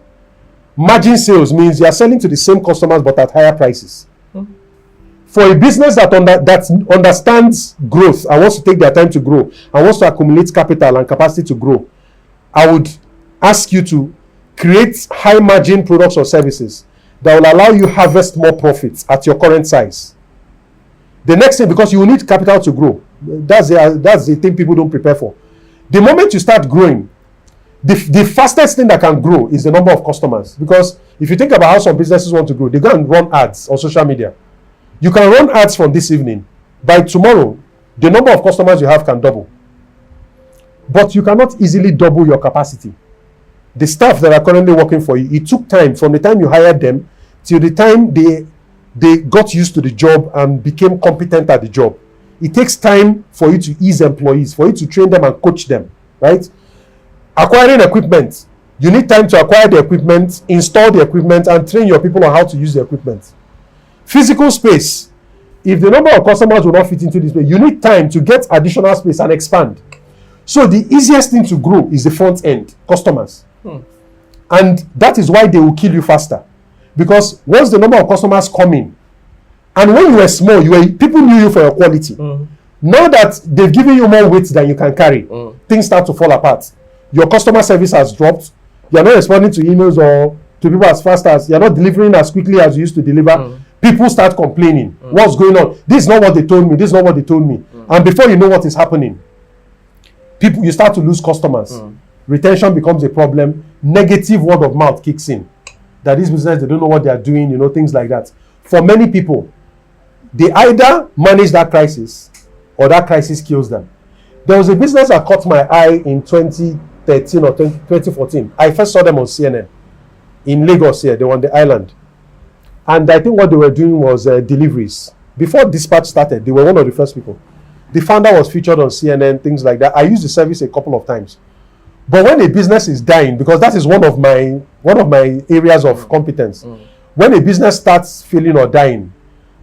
Margin sales means you are selling to the same customers, but at higher prices. For a business that understands growth and wants to take their time to grow and wants to accumulate capital and capacity to grow, I would ask you to create high margin products or services that will allow you harvest more profits at your current size. The next thing, because you will need capital to grow, that's the thing people don't prepare for. The moment you start growing, the fastest thing that can grow is the number of customers. Because if you think about how some businesses want to grow, they go and run ads on social media. You can run ads from this evening. By tomorrow, the number of customers you have can double. But you cannot easily double your capacity. The staff that are currently working for you, it took time from the time you hired them till the time they got used to the job and became competent at the job. It takes time for you to ease employees, for you to train them and coach them, right? Acquiring equipment. You need time to acquire the equipment, install the equipment, and train your people on how to use the equipment. Physical space. If the number of customers will not fit into this space, you need time to get additional space and expand. So the easiest thing to grow is the front end, customers. And that is why they will kill you faster. Because once the number of customers come in, and when you were small, people knew you for your quality. Now that they've given you more weight than you can carry, things start to fall apart. Your customer service has dropped. You're not responding to emails or to people as fast as, you're not delivering as quickly as you used to deliver. People start complaining. What's going on? This is not what they told me. This is not what they told me. And before you know what is happening, you start to lose customers. Retention becomes a problem. Negative word of mouth kicks in. That this business, they don't know what they are doing, things like that. For many people, they either manage that crisis or that crisis kills them. There was a business that caught my eye in 2013 or 2014. I first saw them on CNN in Lagos here. They were on the island. And I think what they were doing was deliveries. Before Dispatch started, they were one of the first people. The founder was featured on CNN, things like that. I used the service a couple of times. But when a business is dying, because that is one of my areas of competence. when a business starts failing or dying,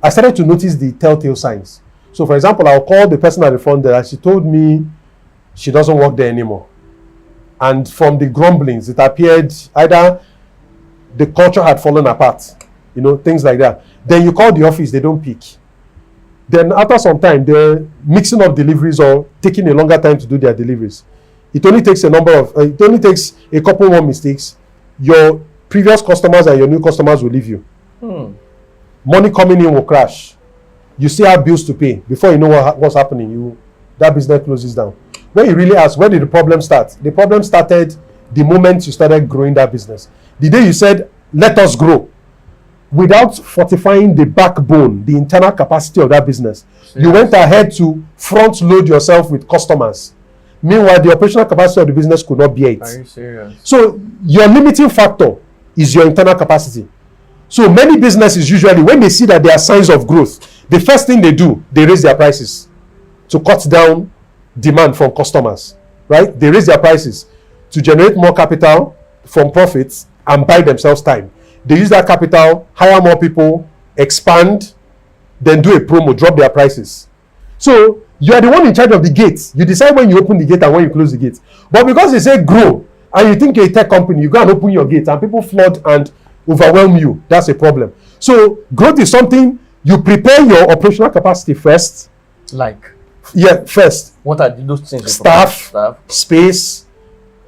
I started to notice the telltale signs. So, for example, I'll call the person at the front there, and she told me she doesn't work there anymore. And from the grumblings, it appeared either the culture had fallen apart, things like that. Then you call the office, they don't pick. Then after some time, they're mixing up deliveries or taking a longer time to do their deliveries. It only takes a couple more mistakes. Your previous customers and your new customers will leave you. Money coming in will crash. You still have bills to pay. Before you know what's happening, that business closes down. When you really ask, where did the problem start? The problem started the moment you started growing that business. The day you said, let us grow, without fortifying the backbone, the internal capacity of that business. Yes. You went ahead to front load yourself with customers. Meanwhile, the operational capacity of the business could not bear it. Are you serious? So your limiting factor is your internal capacity. So many businesses usually, when they see that there are signs of growth, the first thing they do, they raise their prices to cut down demand from customers, right? They raise their prices to generate more capital from profits and buy themselves time. They use that capital, hire more people, expand, then do a promo, drop their prices. So you are the one in charge of the gate. You decide when you open the gate and when you close the gate. But because they say grow, and you think you're a tech company, you go and open your gate and people flood and overwhelm you. That's a problem. So growth is something you prepare your operational capacity first. First. What are those things? Staff, space,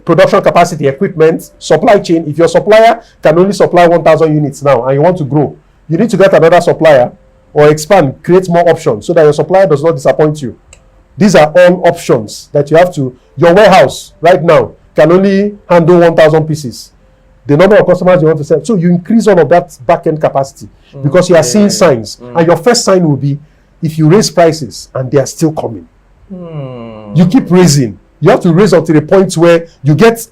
production capacity, equipment, supply chain. If your supplier can only supply 1,000 units now and you want to grow, you need to get another supplier or expand, create more options so that your supplier does not disappoint you. These are all options that you have to. Your warehouse right now can only handle 1,000 pieces. The number of customers you want to sell. So you increase all of that back-end capacity because you are seeing signs. And your first sign will be if you raise prices and they are still coming. You keep raising. You have to raise up to the point where you get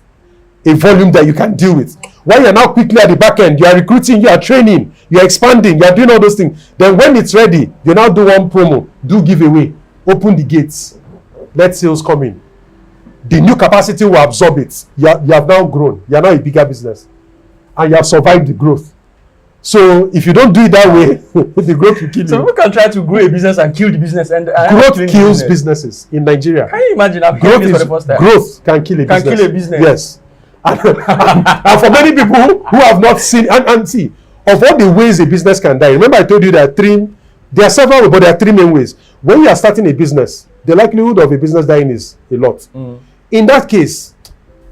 a volume that you can deal with. While you're now quickly at the back end, you are recruiting, you are training, you are expanding, you are doing all those things. Then when it's ready, you now do one promo, do giveaway, open the gates, let sales come in. The new capacity will absorb it. You have now grown. You are now a bigger business. And you have survived the growth. So if you don't do it that way, the growth will kill you. So people can try to grow a business and kill the business. And growth kills businesses in Nigeria. Can you imagine that? Growth can kill a business. Can kill a business. Yes. And for many people who have not seen, and see, of all the ways a business can die, remember I told you there are several, but there are three main ways. When you are starting a business, the likelihood of a business dying is a lot. In that case,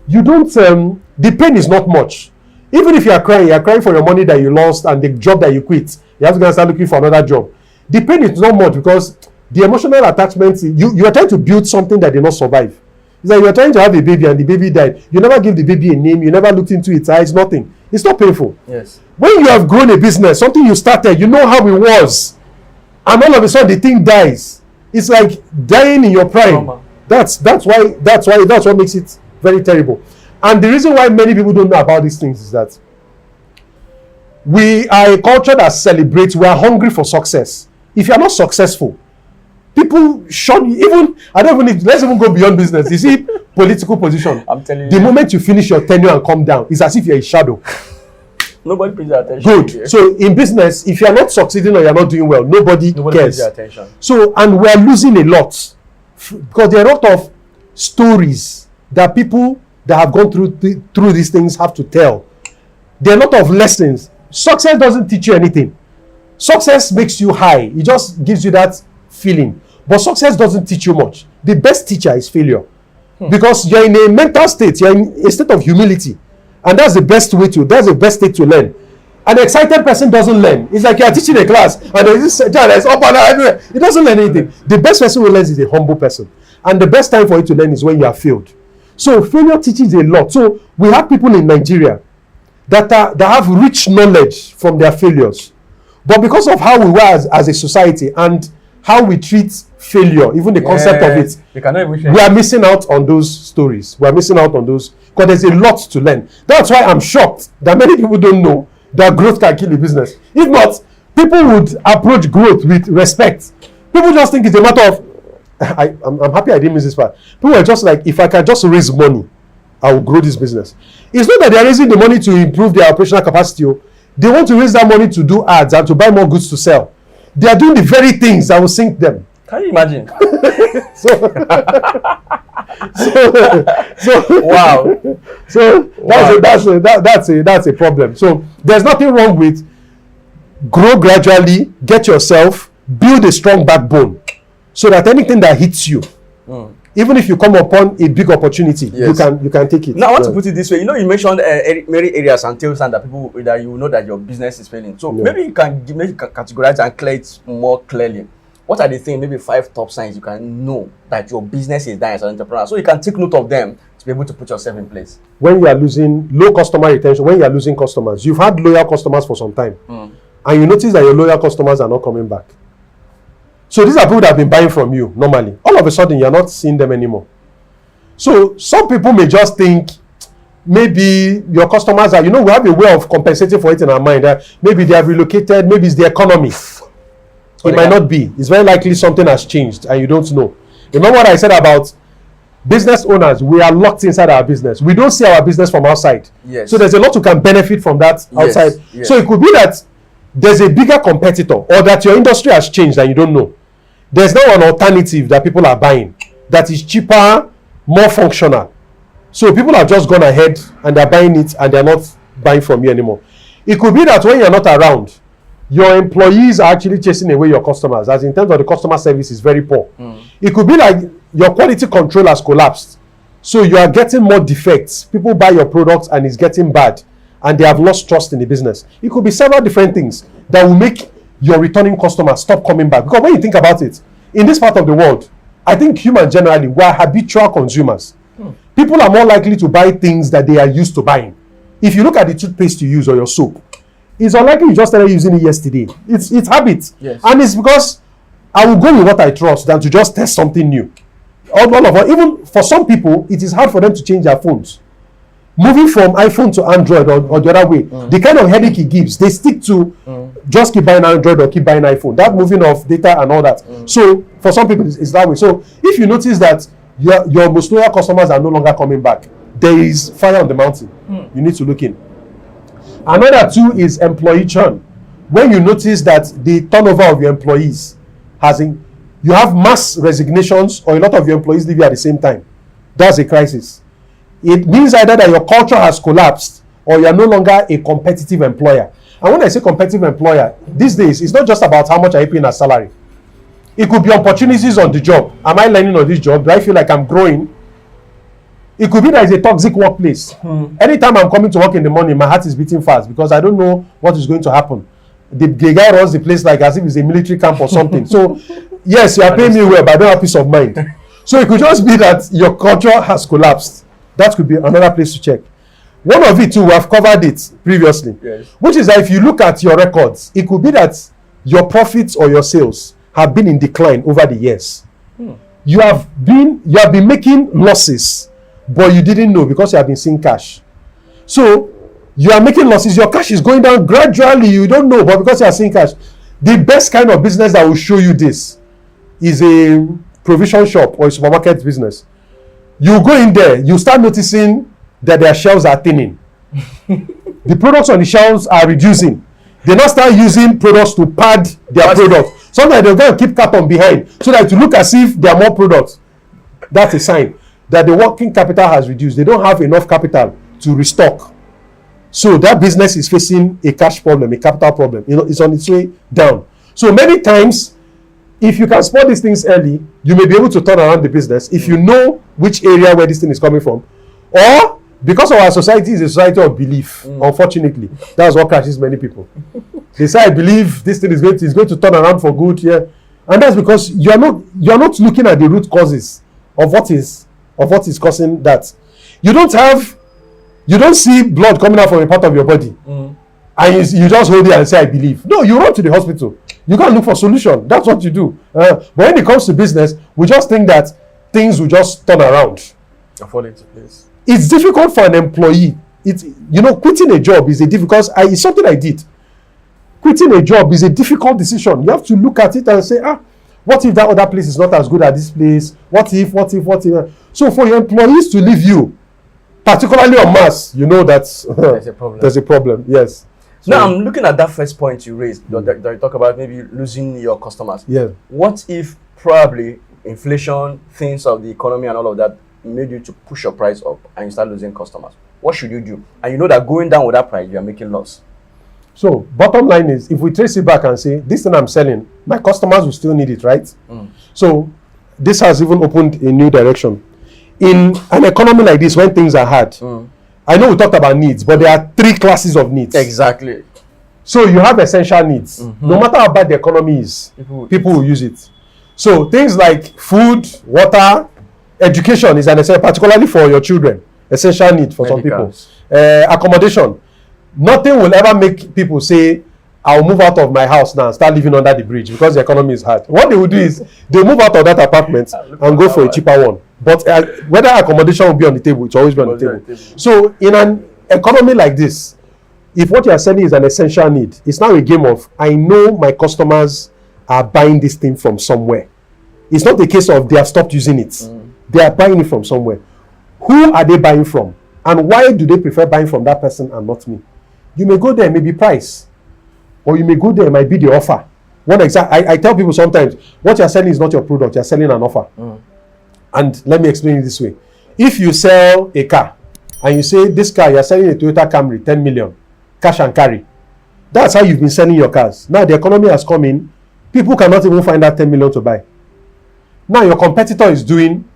you don't, the pain is not much. Even if you are crying for your money that you lost and the job that you quit, you have to go and start looking for another job. The pain is not much because the emotional attachment, you are trying to build something that did not survive. It's like you are trying to have a baby and the baby died. You never give the baby a name, you never looked into its eyes, nothing. It's not painful. Yes. When you have grown a business, something you started, you know how it was, and all of a sudden the thing dies. It's like dying in your prime. Trauma. That's what makes it very terrible. And the reason why many people don't know about these things is that we are a culture that celebrates, we are hungry for success. If you are not successful, people shun you. Let's even go beyond business. You see, political position. I'm telling you. The moment you finish your tenure and come down, it's as if you're a shadow. Nobody pays attention. Good. Here. So in business, if you're not succeeding or you're not doing well, nobody cares. Pays attention. So, and we're losing a lot because there are a lot of stories that people that have gone through these things have to tell. There are a lot of lessons. Success doesn't teach you anything. Success makes you high. It just gives you that feeling. But success doesn't teach you much. The best teacher is failure. Because you're in a mental state, you're in a state of humility. And that's the best state to learn. An excited person doesn't learn. It's like you're teaching a class and there's this child that's up and down everywhere. It doesn't learn anything. The best person who learns is a humble person. And the best time for you to learn is when you have failed. So failure teaches a lot. So we have people in Nigeria that have rich knowledge from their failures. But because of how we were as a society and how we treat failure, even the concept of it, we are missing out on those stories. We are missing out on those because there's a lot to learn. That's why I'm shocked that many people don't know that growth can kill a business. If not, people would approach growth with respect. People just think it's a matter of I'm happy I didn't miss this part. People are just like, if I can just raise money, I will grow this business. It's not that they're raising the money to improve their operational capacity. They want to raise that money to do ads and to buy more goods to sell. They are doing the very things that will sink them. Can you imagine? Wow. So that's a problem. So there's nothing wrong with grow gradually, get yourself, build a strong backbone, so that anything that hits you, even if you come upon a big opportunity, you can take it. Now I want to put it this way. You mentioned many areas and tell that people that you know that your business is failing. So maybe you can categorize and clear it more clearly. What are the things, maybe 5 top signs you can know that your business is dying as an entrepreneur? So you can take note of them to be able to put yourself in place. When you are losing low customer retention, when you are losing customers, you've had loyal customers for some time, and you notice that your loyal customers are not coming back. So these are people that have been buying from you normally. All of a sudden, you're not seeing them anymore. So some people may just think maybe your customers are, we have a way of compensating for it in our mind. Maybe they have relocated, maybe it's the economy. It might not be. It's very likely something has changed and you don't know. Remember what I said about business owners? We are locked inside our business. We don't see our business from outside. Yes. So there's a lot you can benefit from that outside. Yes. So it could be that there's a bigger competitor, or that your industry has changed and you don't know. There's now an alternative that people are buying that is cheaper, more functional. So people have just gone ahead and they're buying it and they're not buying from you anymore. It could be that when you're not around, your employees are actually chasing away your customers, as in terms of the customer service is very poor. It could be like your quality control has collapsed. So you are getting more defects. People buy your products and it's getting bad and they have lost trust in the business. It could be several different things that will make your returning customers stop coming back. Because when you think about it, in this part of the world, I think humans generally, we are habitual consumers. People are more likely to buy things that they are used to buying. If you look at the toothpaste you use or your soap, it's unlikely you just started using it yesterday. It's habit. Yes. And it's because I will go with what I trust than to just test something new. All of us, even for some people, it is hard for them to change their phones. Moving from iPhone to Android or the other way, the kind of headache it gives, they stick to just keep buying Android or keep buying iPhone. That moving of data and all that. So for some people, it's that way. So if you notice that your most loyal customers are no longer coming back, there is fire on the mountain. You need to look in. Another two is employee churn. When you notice that the turnover of your employees you have mass resignations or a lot of your employees leave you at the same time, that's a crisis. It means either that your culture has collapsed or you are no longer a competitive employer. And when I say competitive employer, these days, it's not just about how much I pay in a salary. It could be opportunities on the job. Am I learning on this job? Do I feel like I'm growing? It could be that it's a toxic workplace. Anytime I'm coming to work in the morning, my heart is beating fast because I don't know what is going to happen. The guy runs the place like as if it's a military camp or something. So, yes, you are paying me well, but I don't have peace of mind. So it could just be that your culture has collapsed. That could be another place to check. One of it too, we have covered it previously, which is that if you look at your records, it could be that your profits or your sales have been in decline over the years. You have been making losses, but you didn't know because you have been seeing cash. So you are making losses, your cash is going down gradually, you don't know, but because you are seeing cash. The best kind of business that will show you this is a provision shop or a supermarket business. You go in there, you start noticing that their shelves are thinning. The products on the shelves are reducing. They now start using products to pad their products. Sometimes they're going to keep carton behind so that to look as if there are more products. That's a sign that the working capital has reduced. They don't have enough capital to restock. So that business is facing a cash problem, a capital problem. It's on its way down. So many times, if you can spot these things early, you may be able to turn around the business if you know which area where this thing is coming from. Or because our society is a society of belief, unfortunately, that's what crashes many people. They say, I believe this thing is going to turn around for good, and that's because you're not looking at the root causes of what is causing that. You don't see blood coming out from a part of your body, and you just hold it and say, I believe. No, you run to the hospital. You can't look for solution. That's what you do. But when it comes to business, we just think that things will just turn around. Fall into place. It's difficult for an employee. Quitting a job is it's something I did. Quitting a job is a difficult decision. You have to look at it and say, what if that other place is not as good as this place? What if? So for your employees to leave you, particularly en masse, that there's a problem. There's a problem, yes. So, now, I'm looking at that first point you raised. That you talk about maybe losing your customers. Yeah. What if probably inflation, things of the economy and all of that made you to push your price up and you start losing customers? What should you do? And you know that going down with that price, you are making loss. So bottom line is, if we trace it back and say, this thing I'm selling, my customers will still need it, right? So this has even opened a new direction. In an economy like this, when things are hard, I know we talked about needs, but there are 3 classes of needs. Exactly. So you have essential needs. No matter how bad the economy is, people will use it. So things like food, water, education is an essential, particularly for your children, essential need for Medicals. some people. Accommodation. Nothing will ever make people say, I'll move out of my house now and start living under the bridge because the economy is hard. What they will do is they'll move out of that apartment and go for a cheaper one. But whether accommodation will be on the table, it's always be on the table. So in an economy like this, if what you are selling is an essential need, it's now a game of, I know my customers are buying this thing from somewhere. It's not a case of they have stopped using it. They are buying it from somewhere. Who are they buying from? And why do they prefer buying from that person and not me? You may go there, maybe price. Or you may go there, it might be the offer. I tell people sometimes, what you're selling is not your product, you're selling an offer. And let me explain it this way. If you sell a car, and you say, this car, you're selling a Toyota Camry, 10 million, cash and carry. That's how you've been selling your cars. Now the economy has come in, people cannot even find that 10 million to buy. Now your competitor is doing,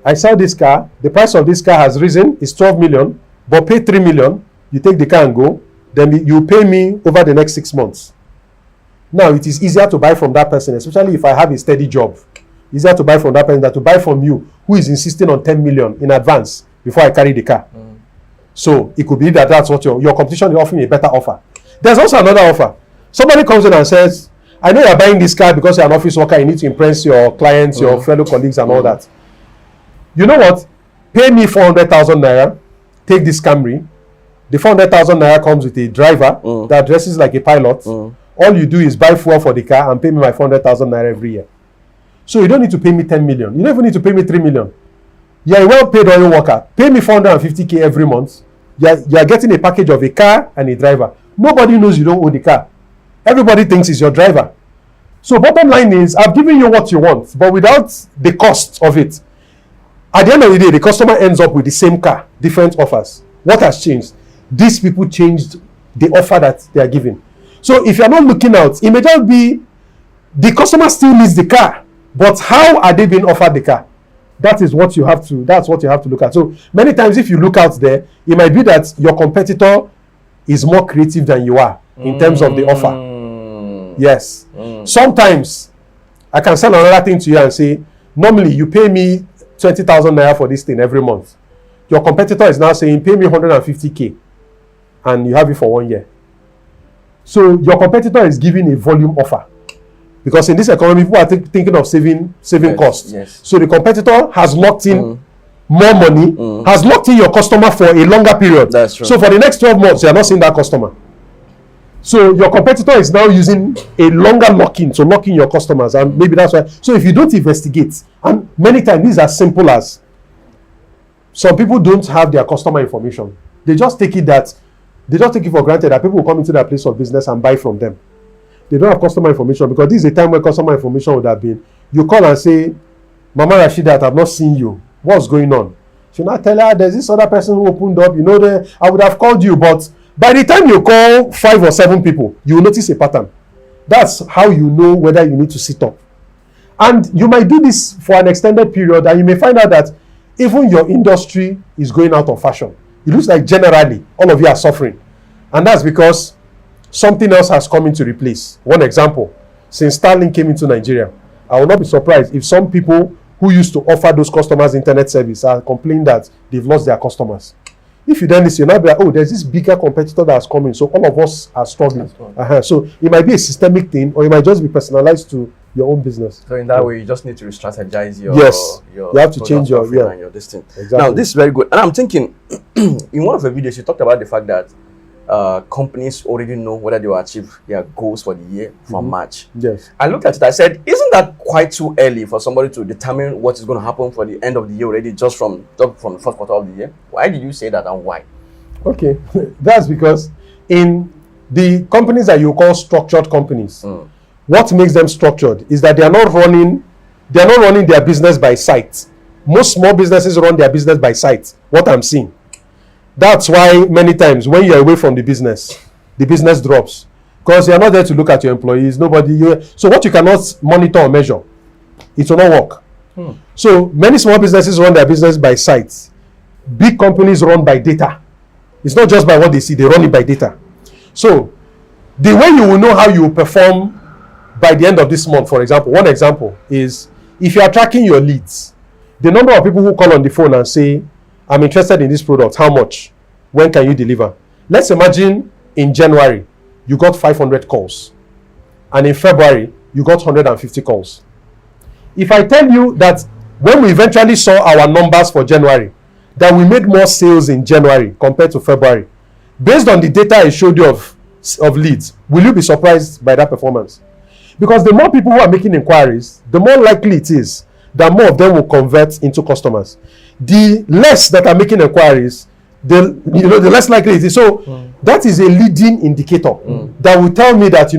I sell this car, the price of this car has risen, it's 12 million, but pay 3 million, you take the car and go, then you pay me over the next 6 months. Now it is easier to buy from that person, especially if I have a steady job. Easier to buy from that person than to buy from you, who is insisting on 10 million in advance before I carry the car. So it could be that that's what your competition is offering a better offer. There's also another offer. Somebody comes in and says, I know you're buying this car because you're an office worker, you need to impress your clients, your fellow colleagues and all that. You know what? Pay me 400,000 naira, take this Camry. The 400,000 naira comes with a driver that dresses like a pilot. All you do is buy fuel for the car and pay me my 400,000 naira every year. So you don't need to pay me 10 million. You don't even need to pay me 3 million. You're a well-paid oil worker. Pay me 450k every month. You're getting a package of a car and a driver. Nobody knows you don't own the car. Everybody thinks it's your driver. So bottom line is, I've given you what you want, but without the cost of it. At the end of the day, the customer ends up with the same car, different offers. What has changed? These people changed the offer that they are giving. So if you're not looking out, it may just be the customer still needs the car, but how are they being offered the car? That's what you have to look at. So many times if you look out there, it might be that your competitor is more creative than you are in terms of the offer. Yes. Sometimes I can sell another thing to you and say, normally you pay me 20,000 naira for this thing every month. Your competitor is now saying, pay me 150k and you have it for 1 year. So your competitor is giving a volume offer. Because in this economy, people are thinking of saving costs. Yes. So the competitor has locked in more money, has locked in your customer for a longer period. That's true. So for the next 12 months, you are not seeing that customer. So your competitor is now using a longer lock-in to lock in your customers. And maybe that's why. So if you don't investigate, and many times these are simple as, some people don't have their customer information. They just take it for granted that people will come into their place of business and buy from them. They don't have customer information, because this is a time where customer information would have been, you call and say, Mama Rashidat, I've not seen you. What's going on? She'll not tell her, there's this other person who opened up, I would have called you, but by the time you call 5 or 7 people, you will notice a pattern. That's how you know whether you need to sit up. And you might do this for an extended period, and you may find out that even your industry is going out of fashion. It looks like generally all of you are suffering. And that's because something else has come in to replace. One example, since Starlink came into Nigeria, I will not be surprised if some people who used to offer those customers internet service are complaining that they've lost their customers. If you then listen, you'll not be like, oh, there's this bigger competitor that's coming, so all of us are struggling. So it might be a systemic thing, or it might just be personalized to your own business. So in that way, you just need to re-strategize your you have to change your distance. Exactly. Now, this is very good. And I'm thinking, in one of the videos, you talked about the fact that companies already know whether they will achieve their goals for the year from March. Yes. I looked at it, I said, isn't that quite too early for somebody to determine what is going to happen for the end of the year already, just from the first quarter of the year? Why did you say that, and why? Okay, that's because In the companies that you call structured companies, what makes them structured is that they are not running their business by sight. Most small businesses run their business by sight. What I'm seeing. That's why many times when you're away from the business drops. Because you're not there to look at your employees. So what you cannot monitor or measure, it will not work. So many small businesses run their business by sight. Big companies run by data. It's not just by what they see, they run it by data. So the way you will know how you will perform by the end of this month, for example, one example is if you are tracking your leads, the number of people who call on the phone and say, I'm interested in this product, how much? When can you deliver? Let's imagine in January, you got 500 calls. And in February, you got 150 calls. If I tell you that when we eventually saw our numbers for January, that we made more sales in January compared to February, based on the data I showed you of leads, will you be surprised by that performance? Because the more people who are making inquiries, the more likely it is that more of them will convert into customers. The less that are making inquiries, the less likely it is. So that is a leading indicator that will tell me that,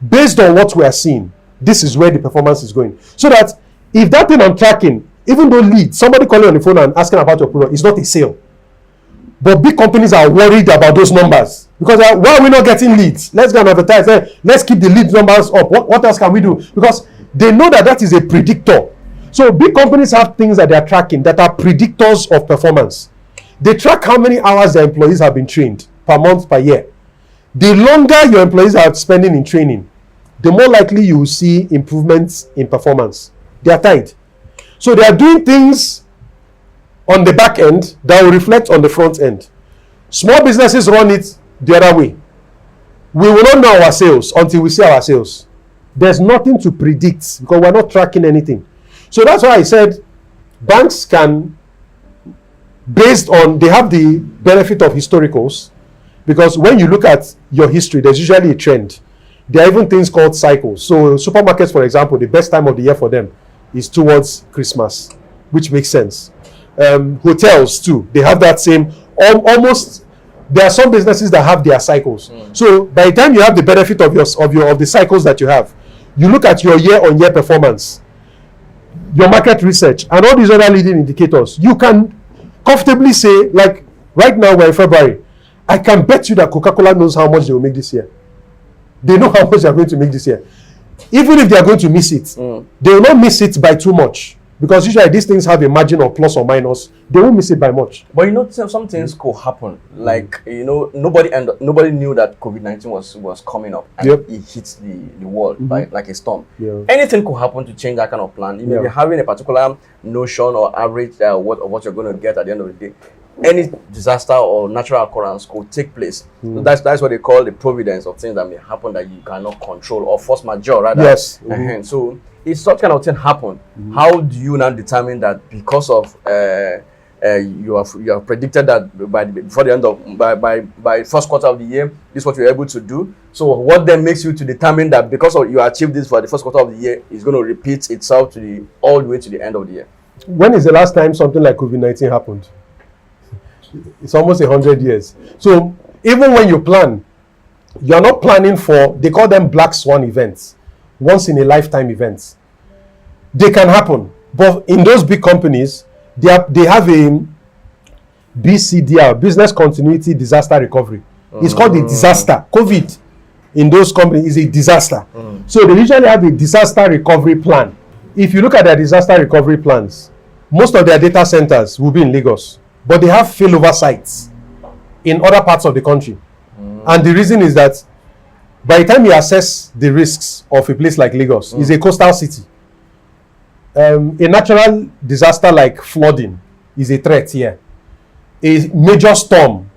based on what we are seeing, this is where the performance is going. So that if that thing I'm tracking, even though somebody calling on the phone and asking about your product, is not a sale. But big companies are worried about those numbers. Because why are we not getting leads? Let's go and advertise. Let's keep the lead numbers up. What else can we do? Because they know that is a predictor. So big companies have things that they are tracking that are predictors of performance. They track how many hours their employees have been trained per month, per year. The longer your employees are spending in training, the more likely you will see improvements in performance. They are tied. So they are doing things on the back end that will reflect on the front end. Small businesses run it the other way. We will not know our sales until we see our sales. There's nothing to predict because we're not tracking anything. So that's why I said banks can, based on, they have the benefit of historicals, because when you look at your history, there's usually a trend. There are even things called cycles. So supermarkets, for example, the best time of the year for them is towards Christmas, which makes sense. Hotels too, they have that same, almost, there are some businesses that have their cycles. So by the time you have the benefit of the cycles that you have, you look at your year-on-year performance, your market research, and all these other leading indicators, you can comfortably say, like right now we're in February, I can bet you that Coca-Cola knows how much they will make this year. They know how much they are going to make this year. Even if they are going to miss it, they will not miss it by too much. Because usually these things have a margin of plus or minus. They won't miss it by much. But some things could happen. Like, nobody knew that COVID-19 was coming up. And it hits the world like a storm. Anything could happen to change that kind of plan. You may be having a particular notion or average of what you're going to get at the end of the day. Any disaster or natural occurrence could take place. So that's what they call the providence of things that may happen that you cannot control, or force majeure, rather. Yes. So if such kind of thing happen, how do you now determine that because of you have predicted that before the end of by first quarter of the year, this is what you're able to do? So what then makes you to determine that because of you achieved this for the first quarter of the year, is going to repeat itself all the way to the end of the year? When is the last time something like COVID-19 happened? It's almost 100 years. So even when you plan, you're not planning for, they call them black swan events, once in a lifetime events. They can happen, but in those big companies, they have a BCDR, business continuity disaster recovery. It's called a disaster. COVID in those companies is a disaster. So they usually have a disaster recovery plan. If you look at their disaster recovery plans, most of their data centers will be in Lagos, but they have failover sites in other parts of the country. And the reason is that by the time you assess the risks of a place like Lagos, it's a coastal city. A natural disaster like flooding is a threat here. A major storm,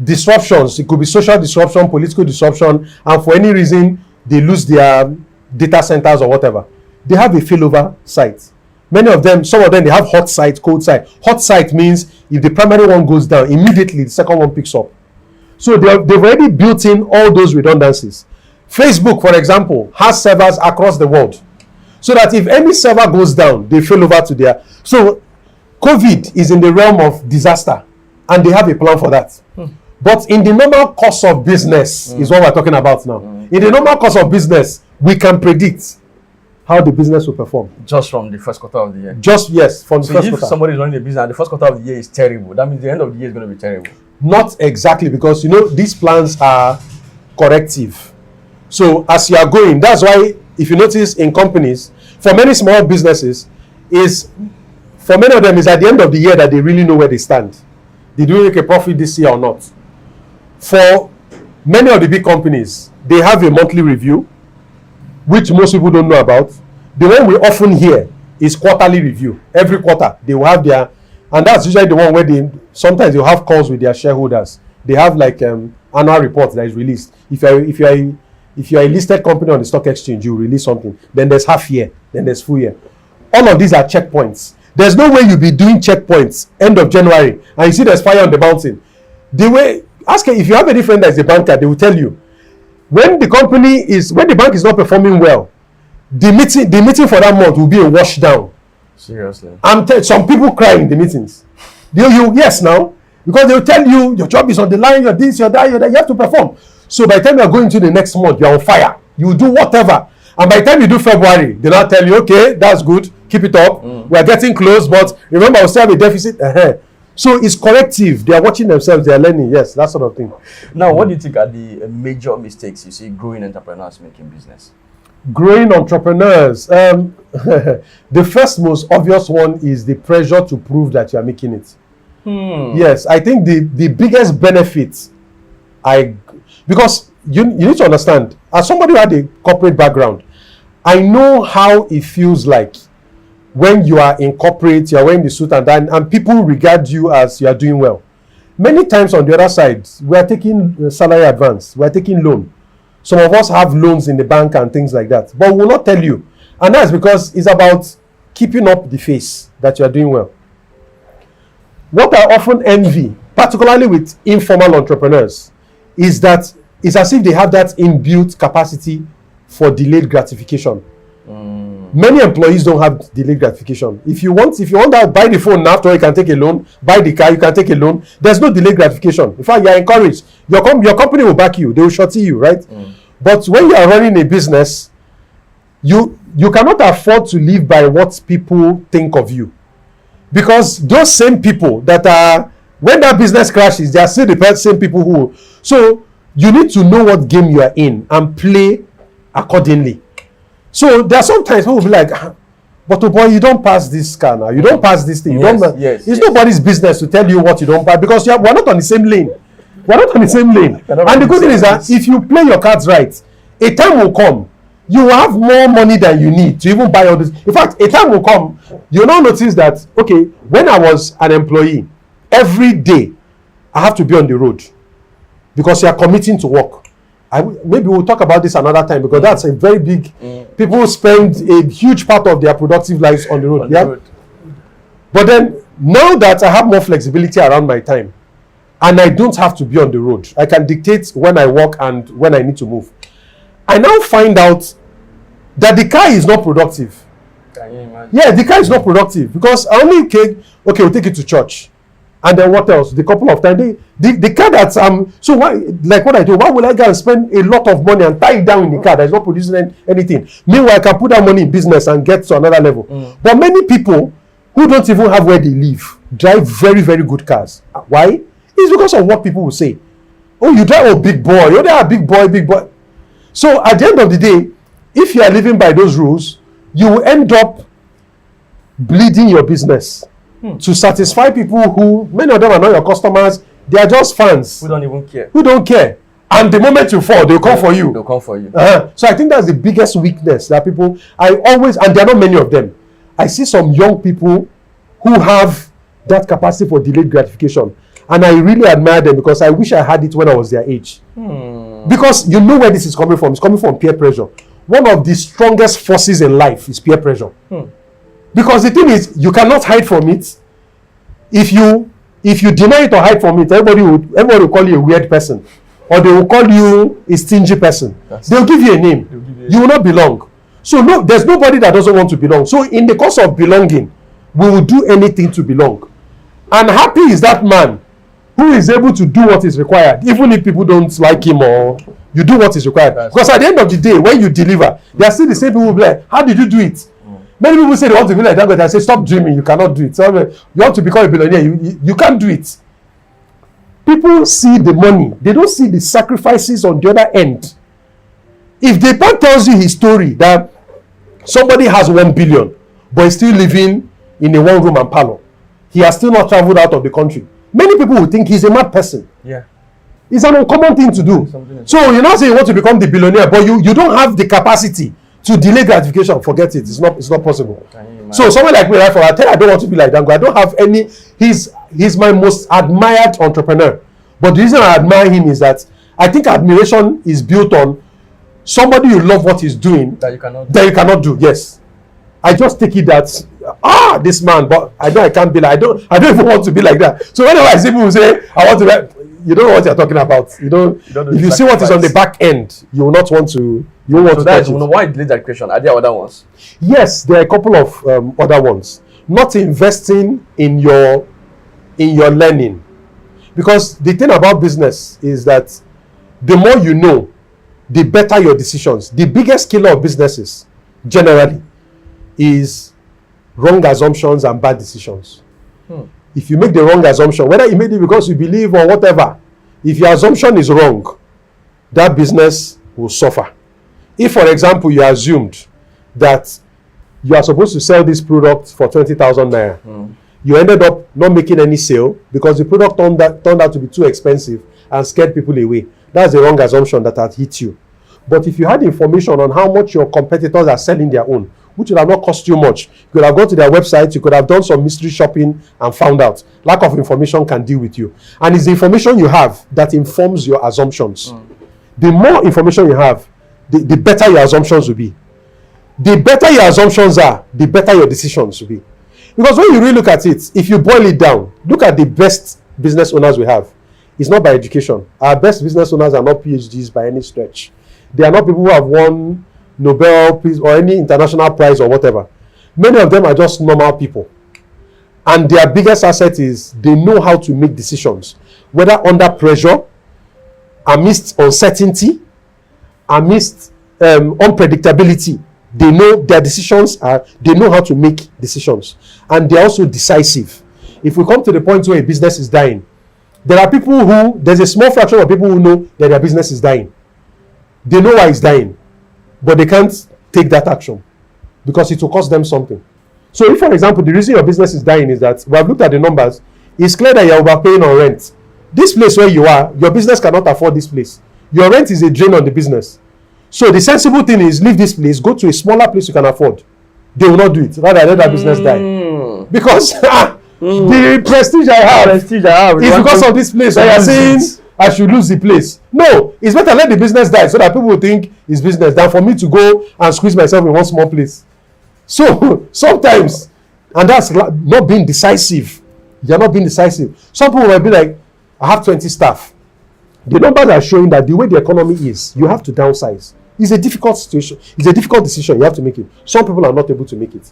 disruptions, it could be social disruption, political disruption, and for any reason they lose their data centers or whatever. They have a failover site. Many of them, some of them, they have hot site, cold site. Hot site means if the primary one goes down, immediately the second one picks up. So they've already built in all those redundancies. Facebook, for example, has servers across the world. So that if any server goes down, they fail over to their... So COVID is in the realm of disaster, and they have a plan for that. But in the normal course of business is what we're talking about now. In the normal course of business, we can predict how the business will perform. Just from the first quarter of the year. From the first quarter. If somebody is running a business and the first quarter of the year is terrible, that means the end of the year is going to be terrible. Not exactly, because these plans are corrective. So as you are going, that's why if you notice in companies, for many small businesses, for many of them is at the end of the year that they really know where they stand. Did we make a profit this year or not? For many of the big companies, they have a monthly review, which most people don't know about. The one we often hear is quarterly review. Every quarter, they will have and that's usually the one where sometimes they'll have calls with their shareholders. They have like annual report that is released. If you're a listed company on the stock exchange, you release something. Then there's half year, then there's full year. All of these are checkpoints. There's no way you'll be doing checkpoints end of January and you see there's fire on the mountain. Ask if you have any friend that is a banker, they will tell you when the bank is not performing well, the meeting for that month will be a wash down. Seriously. Some people cry in the meetings. Yes, now, because they will tell you your job is on the line, you're this, you're that, you have to perform. So by the time you're going to the next month, you're on fire. You do whatever. And by the time you do February, they now tell you, okay, that's good, keep it up. We're getting close, but remember, we still have a deficit. So it's corrective. They are watching themselves, they are learning. Yes, that sort of thing. Now, what do you think are the major mistakes you see growing entrepreneurs make in business? Growing entrepreneurs. The first most obvious one is the pressure to prove that you are making it. Yes, I think the biggest benefit, because you need to understand, as somebody who had a corporate background, I know how it feels like when you are in corporate, you are wearing the suit and people regard you as you are doing well. Many times on the other side, we are taking salary advance, we are taking loan. Some of us have loans in the bank and things like that, but we will not tell you. And that's because it's about keeping up the face that you are doing well. What I often envy, particularly with informal entrepreneurs, is that it's as if they have that inbuilt capacity for delayed gratification. Many employees don't have delayed gratification. If you want that, buy the phone now, after you can take a loan, buy the car, you can take a loan. There's no delayed gratification. In fact, you are encouraged. Your company will back you. They will shorty you, right? But when you are running a business, you cannot afford to live by what people think of you. Because those same people that are, when that business crashes, they are still the same people who. So you need to know what game you are in and play accordingly. So there are sometimes people will be like, but oh boy, you don't pass this car now. You don't pass this thing. It's nobody's business to tell you what you don't pass, because we're not on the same lane. We're not on the same lane. And the good thing is that if you play your cards right, a time will come. You will have more money than you need to even buy all this. In fact, a time will come, you'll now notice that, okay, when I was an employee, every day I have to be on the road because you are committing to work. Maybe we'll talk about this another time, because that's a very big. People spend a huge part of their productive lives on the road. But then now that I have more flexibility around my time, and I don't have to be on the road, I can dictate when I work and when I need to move. I now find out that the car is not productive. Can you imagine? Yeah, the car is not productive because I only we'll take it to church. And then what else? The couple of times, the car that's so why, like what I do, why will I go and spend a lot of money and tie it down in the car that is not producing anything? Meanwhile, I can put that money in business and get to another level. But many people who don't even have where they live drive very, very good cars. Why? It's because of what people will say. Oh, you drive a big boy. Oh, they are big boy. So at the end of the day, if you are living by those rules, you will end up bleeding your business. To satisfy people who, many of them are not your customers, they are just fans. Who don't even care. Who don't care. And the moment you fall, they'll come for you. They'll come for you. So I think that's the biggest weakness that people, and there are not many of them. I see some young people who have that capacity for delayed gratification. And I really admire them, because I wish I had it when I was their age. Because you know where this is coming from. It's coming from peer pressure. One of the strongest forces in life is peer pressure. Because the thing is, you cannot hide from it. If you deny it or hide from it, everybody will call you a weird person, or they will call you a stingy person. They'll give you a name. You will not belong. So no, there's nobody that doesn't want to belong. So in the course of belonging, we will do anything to belong. And happy is that man who is able to do what is required, even if people don't like him, or you do what is required. Because at the end of the day, when you deliver, there are still the same people who be like, how did you do it? Many people say they want to be like that, but I say, stop dreaming, you cannot do it. So, you want to become a billionaire, you can't do it. People see the money, they don't see the sacrifices on the other end. If the bank tells you his story that somebody has 1 billion, but is still living in a one-room and parlor, he has still not traveled out of the country, many people will think he's a mad person. Yeah. It's an uncommon thing to do. So you're not saying you want to become the billionaire, but you don't have the capacity to delay gratification. Forget it. It's not possible. So someone like me, right, I tell you, I don't want to be like Dango. I don't have any. He's my most admired entrepreneur. But the reason I admire him is that I think admiration is built on somebody you love what he's doing that you cannot do. Yes. I just take it that this man, but I know I can't be like, I don't even want to be like that. So whenever I see people say I want to be, you don't know what you're talking about. You don't if you see what is on the back end, you will not want to. You won't want to touch it. Why delay that question? Are there other ones? Yes, there are a couple of other ones. Not investing in your learning, because the thing about business is that the more you know, the better your decisions. The biggest killer of businesses generally is wrong assumptions and bad decisions. If you make the wrong assumption, whether you made it because you believe or whatever, if your assumption is wrong, that business will suffer. If, for example, you assumed that you are supposed to sell this product for 20,000 naira, you ended up not making any sale because the product turned out to be too expensive and scared people away. That's the wrong assumption that had hit you. But if you had information on how much your competitors are selling their own, which would have not cost you much, you could have gone to their website, you could have done some mystery shopping and found out. Lack of information can deal with you. And it's the information you have that informs your assumptions. The more information you have, the better your assumptions will be. The better your assumptions are, the better your decisions will be. Because when you really look at it, if you boil it down, look at the best business owners we have. It's not by education. Our best business owners are not PhDs by any stretch. They are not people who have won Nobel Peace or any international prize or whatever. Many of them are just normal people. And their biggest asset is they know how to make decisions, whether under pressure, amidst uncertainty, amidst unpredictability. They know their decisions they know how to make decisions. And they're also decisive. If we come to the point where a business is dying, there's a small fraction of people who know that their business is dying. They know why it's dying, but they can't take that action because it will cost them something. So if, for example, the reason your business is dying is that we have looked at the numbers, it's clear that you're overpaying on rent. This place where you are, your business cannot afford this place. Your rent is a drain on the business. So the sensible thing is leave this place, go to a smaller place you can afford. They will not do it. Rather, let that business die. Because the prestige I have is because of this place. I are saying I should lose the place. No, it's better let the business die so that people will think it's business than for me to go and squeeze myself in one small place. So sometimes, and that's not being decisive. You're not being decisive. Some people will be like, I have 20 staff. The numbers are showing that the way the economy is, you have to downsize. It's a difficult situation. It's a difficult decision. You have to make it. Some people are not able to make it.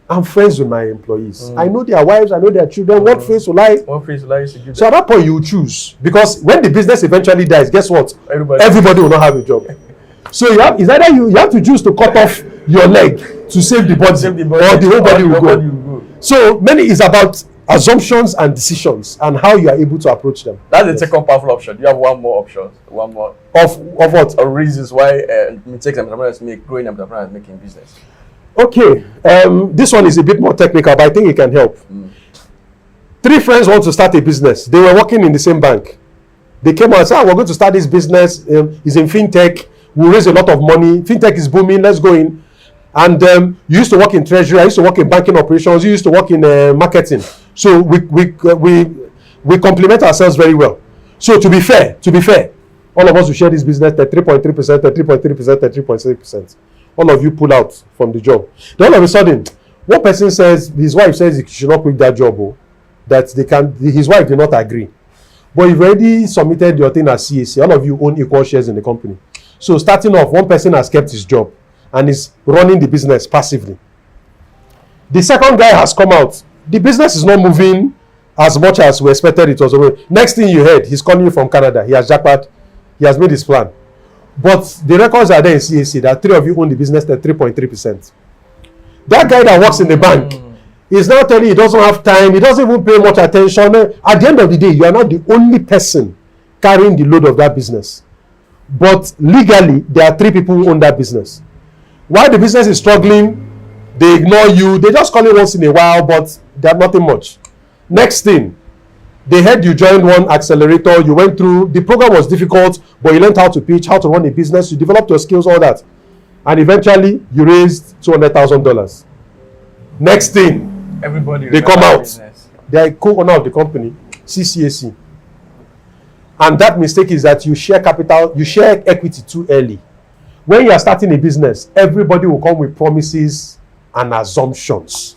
I'm friends with my employees. I know their wives. I know their children. What face will I? So at that point, you choose. Because when the business eventually dies, guess what? Everybody will not have a job. So it's either you have to choose to cut off your leg to save the body, or the whole body will go. So is about assumptions and decisions and how you are able to approach them. That's the second powerful option. You have one more option. One more. Of what? Of reasons why mistakes entrepreneurs make, growing entrepreneurs making business. Okay, this one is a bit more technical, but I think it can help. 3 friends want to start a business. They were working in the same bank. They came out and said, we're going to start this business. It's in fintech. We'll raise a lot of money. Fintech is booming. Let's go in. And you used to work in treasury. I used to work in banking operations. You used to work in marketing. So we complement ourselves very well. So to be fair, all of us who share this business, 3.3%, 3.3%, 3.6%. All of you pull out from the job. Then all of a sudden, one person says, his wife says he should not quit that job, that his wife did not agree. But you've already submitted your thing as CAC. All of you own equal shares in the company. So starting off, one person has kept his job and is running the business passively. The second guy has come out. The business is not moving as much as we expected it was over. Next thing you heard, he's calling you from Canada. He has jackpot. He has made his plan. But the records are there in CAC that 3 of you own the business at 3.3%. That guy that works in the bank is now telling you he doesn't have time. He doesn't even pay much attention. At the end of the day, you are not the only person carrying the load of that business. But legally, there are 3 people who own that business. While the business is struggling, they ignore you. They just call you once in a while, but they're nothing much. Next thing, they heard you joined one accelerator. You went through. The program was difficult, but you learned how to pitch, how to run a business. You developed your skills, all that. And eventually, you raised $200,000. Next thing, everybody they come out. They are co-owner of the company, CCAC. And that mistake is that you share capital, you share equity too early. When you are starting a business, everybody will come with promises and assumptions.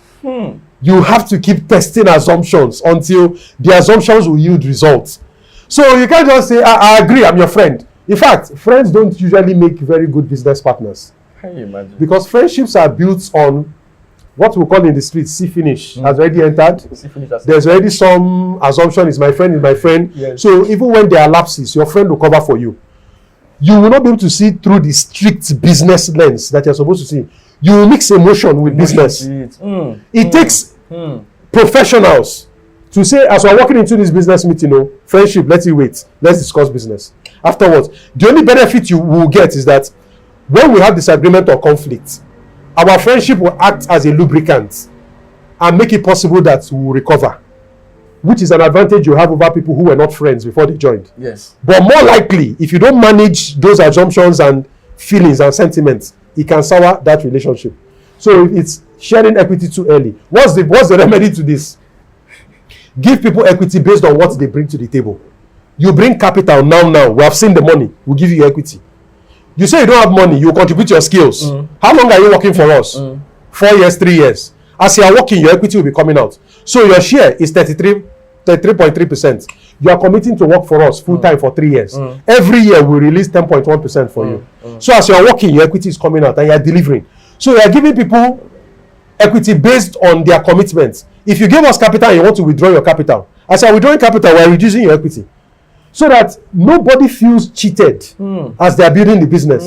You have to keep testing assumptions until the assumptions will yield results. So you can't just say, I agree, I'm your friend. In fact, friends don't usually make very good business partners. Can you imagine? Because friendships are built on what we call in the streets, see finish has already entered. There's already some assumption, is my friend, is my friend. Yes. So even when there are lapses, your friend will cover for you. You will not be able to see through the strict business lens that you're supposed to see. You will mix emotion with business. It takes professionals to say, as we're walking into this business meeting, friendship, let's wait. Let's discuss business. Afterwards, the only benefit you will get is that when we have disagreement or conflict, our friendship will act as a lubricant and make it possible that we will recover, which is an advantage you have over people who were not friends before they joined. Yes. But more likely, if you don't manage those assumptions and feelings and sentiments, it can sour that relationship. So if it's sharing equity too early, what's the remedy to this? Give people equity based on what they bring to the table. You bring capital now. We have seen the money. We'll give you equity. You say you don't have money, you contribute your skills. How long are you working for us? 4 years, 3 years. As you are working, your equity will be coming out. So your share is 33.3%. You are committing to work for us full time for 3 years. Every year we release 10.1% for you. So as you are working, your equity is coming out and you are delivering. So you are giving people equity based on their commitments. If you give us capital and you want to withdraw your capital, as you are withdrawing capital, we are reducing your equity. So that nobody feels cheated as they are building the business.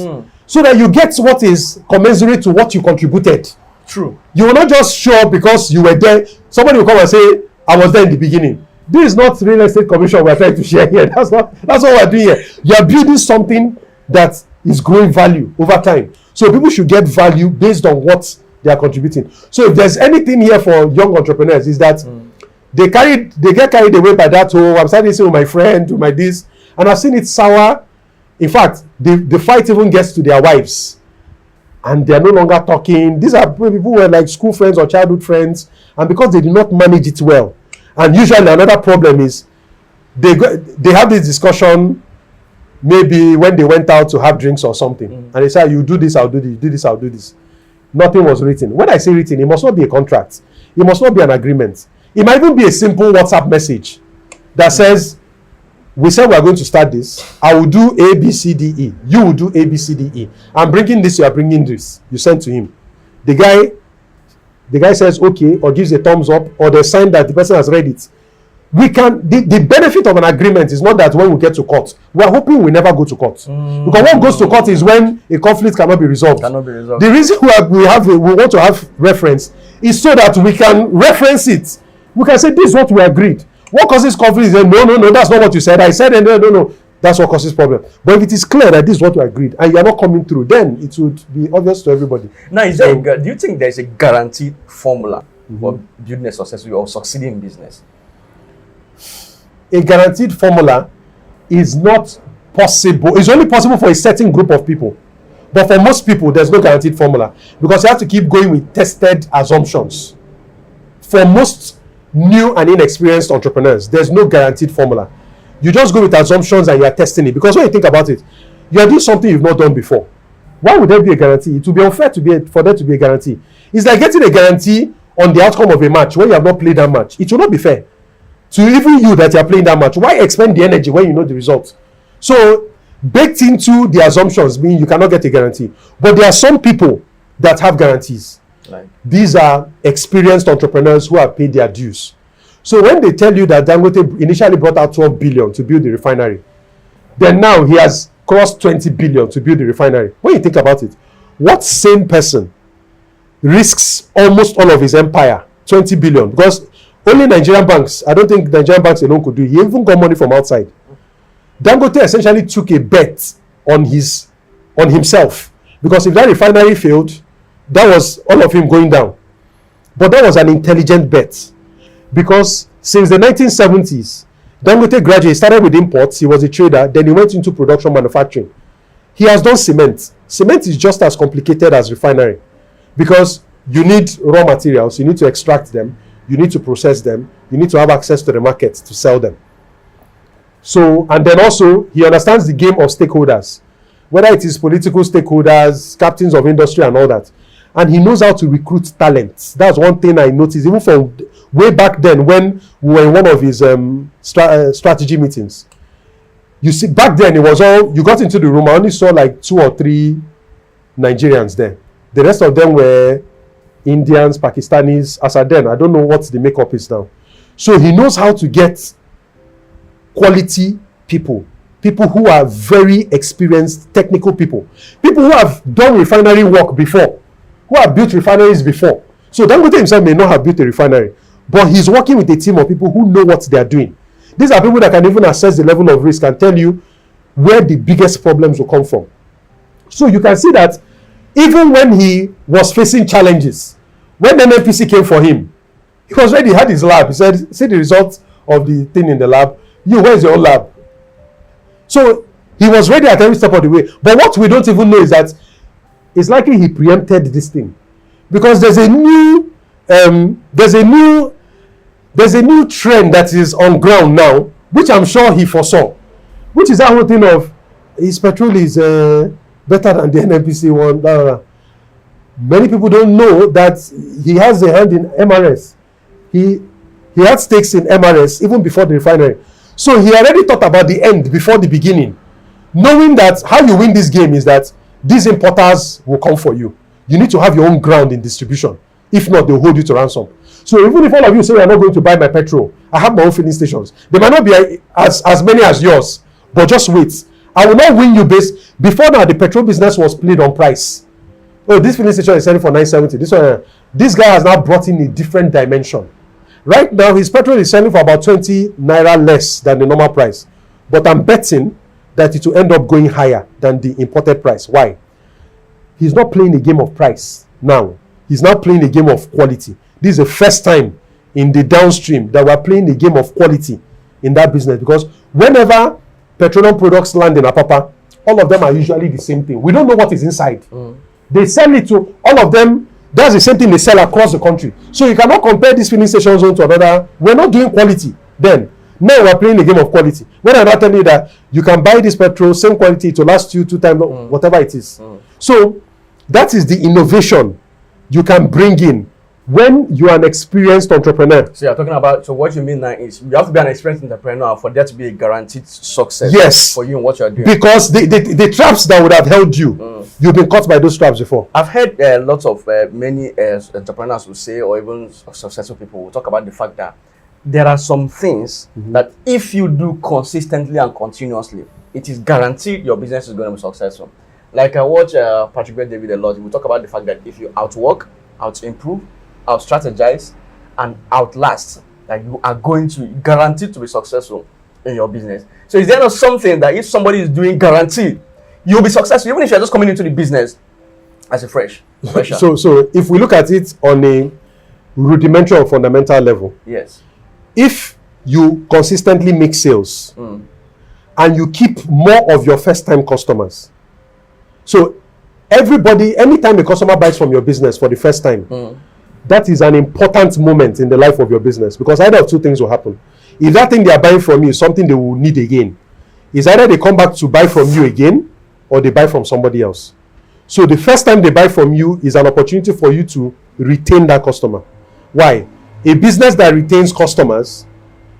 So that you get what is commensurate to what you contributed. True. You will not just show up because you were there. Somebody will come and say, I was there in the beginning. This is not real estate commission we are trying to share here. That's what we're doing here. You are building something that is growing value over time. So people should get value based on what they are contributing. So if there's anything here for young entrepreneurs, is that they get carried away by that. Oh, I'm starting to say with my friend, with my this, and I've seen it sour. In fact, the fight even gets to their wives, and they're no longer talking. These are people who were like school friends or childhood friends, and because they did not manage it well, and usually another problem is they have this discussion maybe when they went out to have drinks or something, and they say, you do this, I'll do this, you do this, I'll do this. Nothing was written. When I say written, it must not be a contract. It must not be an agreement. It might even be a simple WhatsApp message that says, we said we are going to start this. I will do A, B, C, D, E. You will do A, B, C, D, E. I'm bringing this, you are bringing this. You send to him. The guy says okay, or gives a thumbs up, or they sign that the person has read it. We can, the benefit of an agreement is not that when we get to court, we are hoping we never go to court. Because when goes to court is when a conflict cannot be resolved. The reason we want to have reference is so that we can reference it. We can say this is what we agreed. What causes conflict is no, that's not what you said. I said no. That's what causes problem. But if it is clear that this is what we agreed and you are not coming through, then it would be obvious to everybody. Now, do you think there is a guaranteed formula for building a successful or succeeding in business? A guaranteed formula is not possible. It's only possible for a certain group of people. But for most people, there's no guaranteed formula because you have to keep going with tested assumptions. For most new and inexperienced entrepreneurs, there's no guaranteed formula. You just go with assumptions and you are testing it. Because when you think about it, you are doing something you've not done before. Why would there be a guarantee? It would be unfair for there to be a guarantee. It's like getting a guarantee on the outcome of a match when you have not played that match. It will not be fair to even you that you are playing that match. Why expend the energy when you know the result? So baked into the assumptions mean you cannot get a guarantee. But there are some people that have guarantees. These are experienced entrepreneurs who have paid their dues. So when they tell you that Dangote initially brought out 12 billion to build the refinery, then now he has cost 20 billion to build the refinery. When you think about it, what sane person risks almost all of his empire, 20 billion? Because only Nigerian banks, I don't think Nigerian banks alone could do it. He even got money from outside. Dangote essentially took a bet on himself, because if that refinery failed, that was all of him going down. But that was an intelligent bet, because since the 1970s, Dangote gradually started with imports. He was a trader, then he went into production manufacturing. He has done cement. Cement is just as complicated as refinery, because you need raw materials, you need to extract them, you need to process them, you need to have access to the market to sell them. So, and then also, he understands the game of stakeholders, whether it is political stakeholders, captains of industry and all that. And he knows how to recruit talent. That's one thing I noticed, even from way back then when we were in one of his strategy meetings. You see, back then, it was all, you got into the room, I only saw like 2 or 3 Nigerians there. The rest of them were Indians, Pakistanis, as at then. I don't know what the makeup is now. So he knows how to get quality people who are very experienced technical people who have done refinery work before, who have built refineries before. So Dangote himself may not have built a refinery, but he's working with a team of people who know what they are doing. These are people that can even assess the level of risk and tell you where the biggest problems will come from. So you can see that even when he was facing challenges, when NNPC came for him, he was ready, he had his lab. He said, see the results of the thing in the lab. Where's your own lab? So he was ready at every step of the way. But what we don't even know is that it's likely he preempted this thing, because there's a new trend that is on ground now, which I'm sure he foresaw, which is that whole thing of his petrol is better than the NNPC one. Blah, blah, blah. Many people don't know that he has a hand in MRS. He had stakes in MRS even before the refinery. So he already thought about the end before the beginning, knowing that how you win this game is that these importers will come for you. You need to have your own ground in distribution. If not, they'll hold you to ransom. So even if all of you say you're not going to buy my petrol, I have my own filling stations. They might not be as many as yours, but just wait. I will not win you based. Before now, the petrol business was played on price. Oh, this filling station is selling for 970. This guy has now brought in a different dimension. Right now, his petrol is selling for about 20 naira less than the normal price. But I'm betting that it will end up going higher than the imported price. Why? He's not playing a game of price now. He's now playing a game of quality. This is the first time in the downstream that we're playing a game of quality in that business, because whenever petroleum products land in Apapa, all of them are usually the same thing. We don't know what is inside. They sell it to all of them. That's the same thing they sell across the country. So you cannot compare this filling station zone to another. We're not doing quality then. Now we're playing a game of quality. When I'm not telling you that you can buy this petrol, same quality, to last you 2 times, whatever it is. So that is the innovation you can bring in when you are an experienced entrepreneur. So you're talking about, so what you mean now is you have to be an experienced entrepreneur for there to be a guaranteed success. Yes. For you and what you're doing. Because the traps that would have held you, you've been caught by those traps before. I've heard lots of many entrepreneurs who say, or even successful people will talk about the fact that there are some things that if you do consistently and continuously, it is guaranteed your business is going to be successful. Like I watch Patrick David a lot. He will talk about the fact that if you outwork, out-improve, out-strategize, and outlast, that you are going to guaranteed to be successful in your business. So is there not something that if somebody is doing guaranteed, you'll be successful, even if you're just coming into the business as a fresher? So if we look at it on a rudimentary or fundamental level, yes, if you consistently make sales and you keep more of your first-time customers, so everybody, anytime a customer buys from your business for the first time, that is an important moment in the life of your business, because either of 2 things will happen. If that thing they are buying from you is something they will need again, it's either they come back to buy from you again or they buy from somebody else. So the first time they buy from you is an opportunity for you to retain that customer. Why? A business that retains customers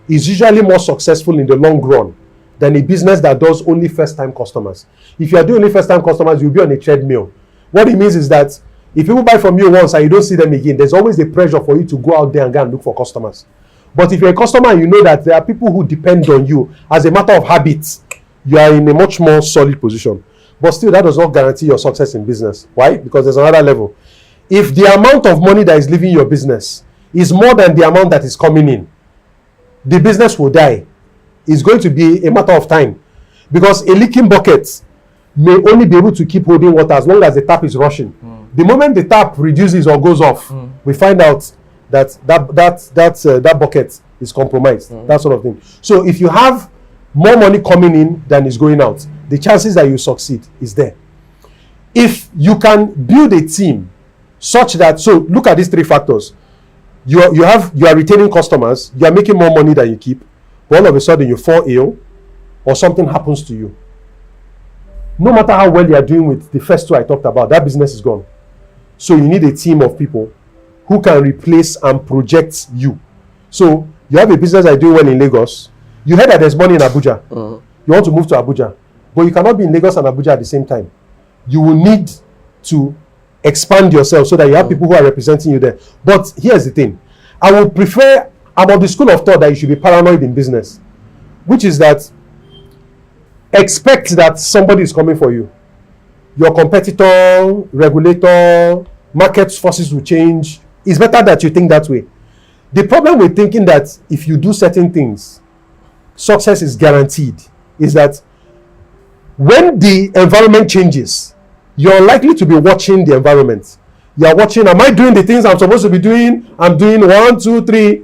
is usually more successful in the long run than a business that does only first-time customers. If you are doing only first-time customers, you'll be on a treadmill. What it means is that if people buy from you once and you don't see them again, there's always the pressure for you to go out there and go and look for customers. But if you're a customer and you know that there are people who depend on you as a matter of habit, you are in a much more solid position. But still, that does not guarantee your success in business. Why? Because there's another level. If the amount of money that is leaving your business is more than the amount that is coming in, the business will die. It's going to be a matter of time. Because a leaking bucket may only be able to keep holding water as long as the tap is rushing. The moment the tap reduces or goes off, we find out that bucket is compromised. That sort of thing. So if you have more money coming in than is going out, the chances that you succeed is there. If you can build a team such that, so look at these three factors. You are retaining customers, you are making more money than you keep, but all of a sudden you fall ill or something happens to you. No matter how well you are doing with the first two I talked about, that business is gone. So you need a team of people who can replace and project you. So you have a business that is doing well in Lagos. You heard that there's money in Abuja. You want to move to Abuja, but you cannot be in Lagos and Abuja at the same time. You will need to expand yourself so that you have people who are representing you there. But here's the thing. I'm of the school of thought that you should be paranoid in business, which is that expect that somebody is coming for you. Your competitor, regulator, market forces will change. It's better that you think that way. The problem with thinking that if you do certain things, success is guaranteed is that when the environment changes, you're likely to be watching the environment. You're watching, am I doing the things I'm supposed to be doing? I'm doing 1, 2, 3,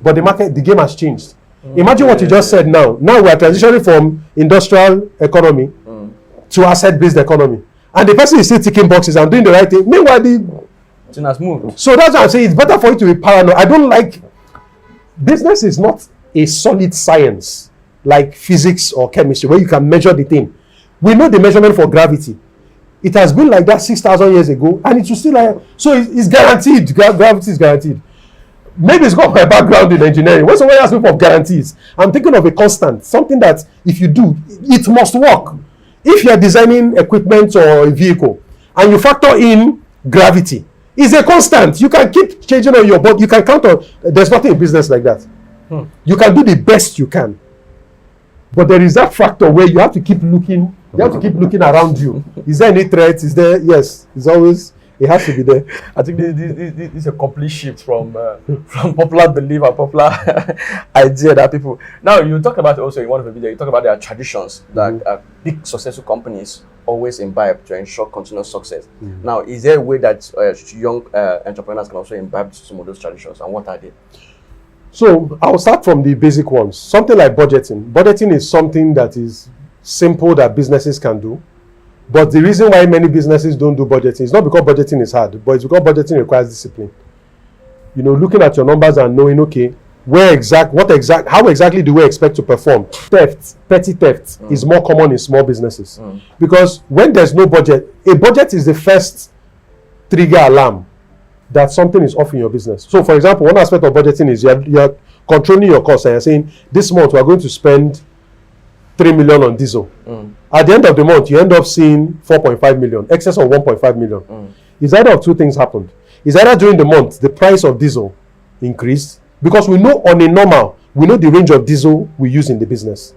but the game has changed. Imagine what you just said now. Now we are transitioning from industrial economy to asset-based economy. And the person is still ticking boxes and doing the right thing. Meanwhile, the thing has moved. So that's why I'm saying it's better for you to be paranoid. I don't like, business is not a solid science like physics or chemistry where you can measure the thing. We know the measurement for gravity. It has been like that 6,000 years ago, and it will still so it's guaranteed. Gravity is guaranteed. Maybe it's got my background in engineering. When somebody asks me for guarantees, I'm thinking of a constant, something that if you do, it must work. If you're designing equipment or a vehicle and you factor in gravity, it's a constant. You can keep changing on your board. You can count on. There's nothing in business like that. You can do the best you can, but there is that factor where you have to keep looking. You have to keep looking around you. Is there any threat? Is there? Yes. It's always. It has to be there. I think this is a complete shift from popular belief and popular idea that people. Now you talk about also in one of the videos. You talk about there are traditions that big successful companies always imbibe to ensure continuous success. Now, is there a way that young entrepreneurs can also imbibe some of those traditions, and what are they? So I'll start from the basic ones. Something like budgeting. Budgeting is something that is simple that businesses can do. But the reason why many businesses don't do budgeting is not because budgeting is hard, but it's because budgeting requires discipline. You know, looking at your numbers and knowing, okay, how exactly do we expect to perform? Petty theft is more common in small businesses. Because when there's no budget, a budget is the first trigger alarm that something is off in your business. So for example, one aspect of budgeting is you're controlling your costs and you're saying, this month we're going to spend 3 million on diesel. At the end of the month, you end up seeing 4.5 million, excess of 1.5 million. It's either of two things happened. It's either during the month, the price of diesel increased, because we know on a normal, we know the range of diesel we use in the business.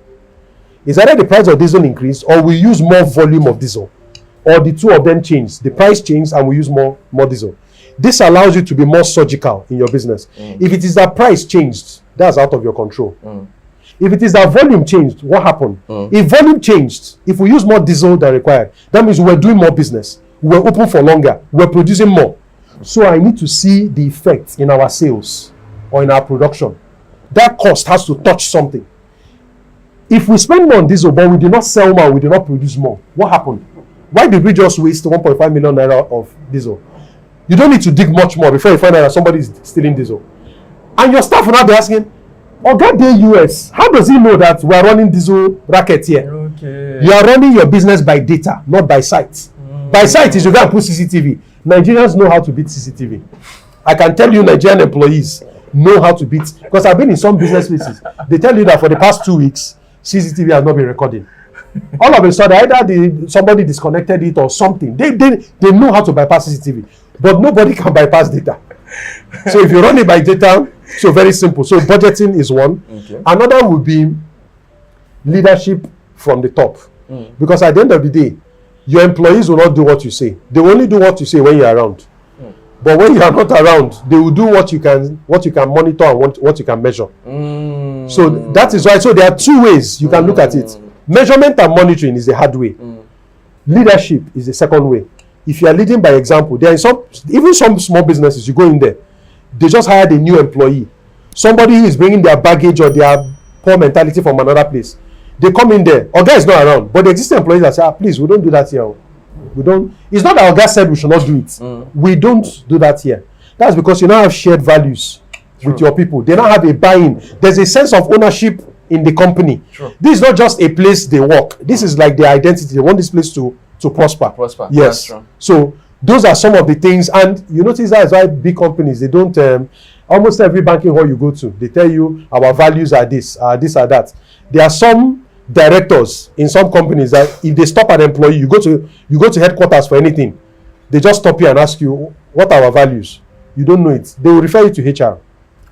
It's either the price of diesel increased or we use more volume of diesel, or the two of them changed. The price changed and we use more diesel. This allows you to be more surgical in your business. If it is that price changed, that's out of your control. If it is that volume changed, what happened? If volume changed, if we use more diesel than required, that means we're doing more business. We're open for longer. We're producing more. So I need to see the effect in our sales or in our production. That cost has to touch something. If we spend more on diesel, but we do not sell more, we do not produce more, what happened? Why did we just waste 1.5 million naira of diesel? You don't need to dig much more before you find out that somebody is stealing diesel. And your staff will now be asking, Oga Day US, how does he know that we are running diesel racket here? You are running your business by data, not by sight. By sight is you go and put CCTV. Nigerians know how to beat CCTV. I can tell you Nigerian employees know how to beat, because I've been in some business places. They tell you that for the past 2 weeks, CCTV has not been recording. All of a sudden, either somebody disconnected it or something. They know how to bypass CCTV, but nobody can bypass data. So if you run it by data, so very simple. So budgeting is one. Okay. Another would be leadership from the top. Because at the end of the day, your employees will not do what you say. They will only do what you say when you're around. But when you are not around, they will do what you can monitor and what you can measure. So that is why. So there are two ways you can look at it. Measurement and monitoring is the hard way. Leadership is the second way. If you are leading by example, there is even some small businesses, you go in there, they just hired a new employee. Somebody who is bringing their baggage or their poor mentality from another place. They come in there, Oga is not around, but the existing employees that say, please, we don't do that here. We don't. It's not that Oga said we should not do it. We don't do that here. That's because you now have shared values with your people. They now have a buy-in. There's a sense of ownership in the company. This is not just a place they work. This is like their identity. They want this place to prosper. Yes. So those are some of the things. And you notice that's why big companies, they don't, almost every banking hall you go to, they tell you our values are this or that. There are some directors in some companies that if they stop an employee, you go to headquarters for anything, they just stop you and ask you, what are our values? You don't know it. They will refer you to HR.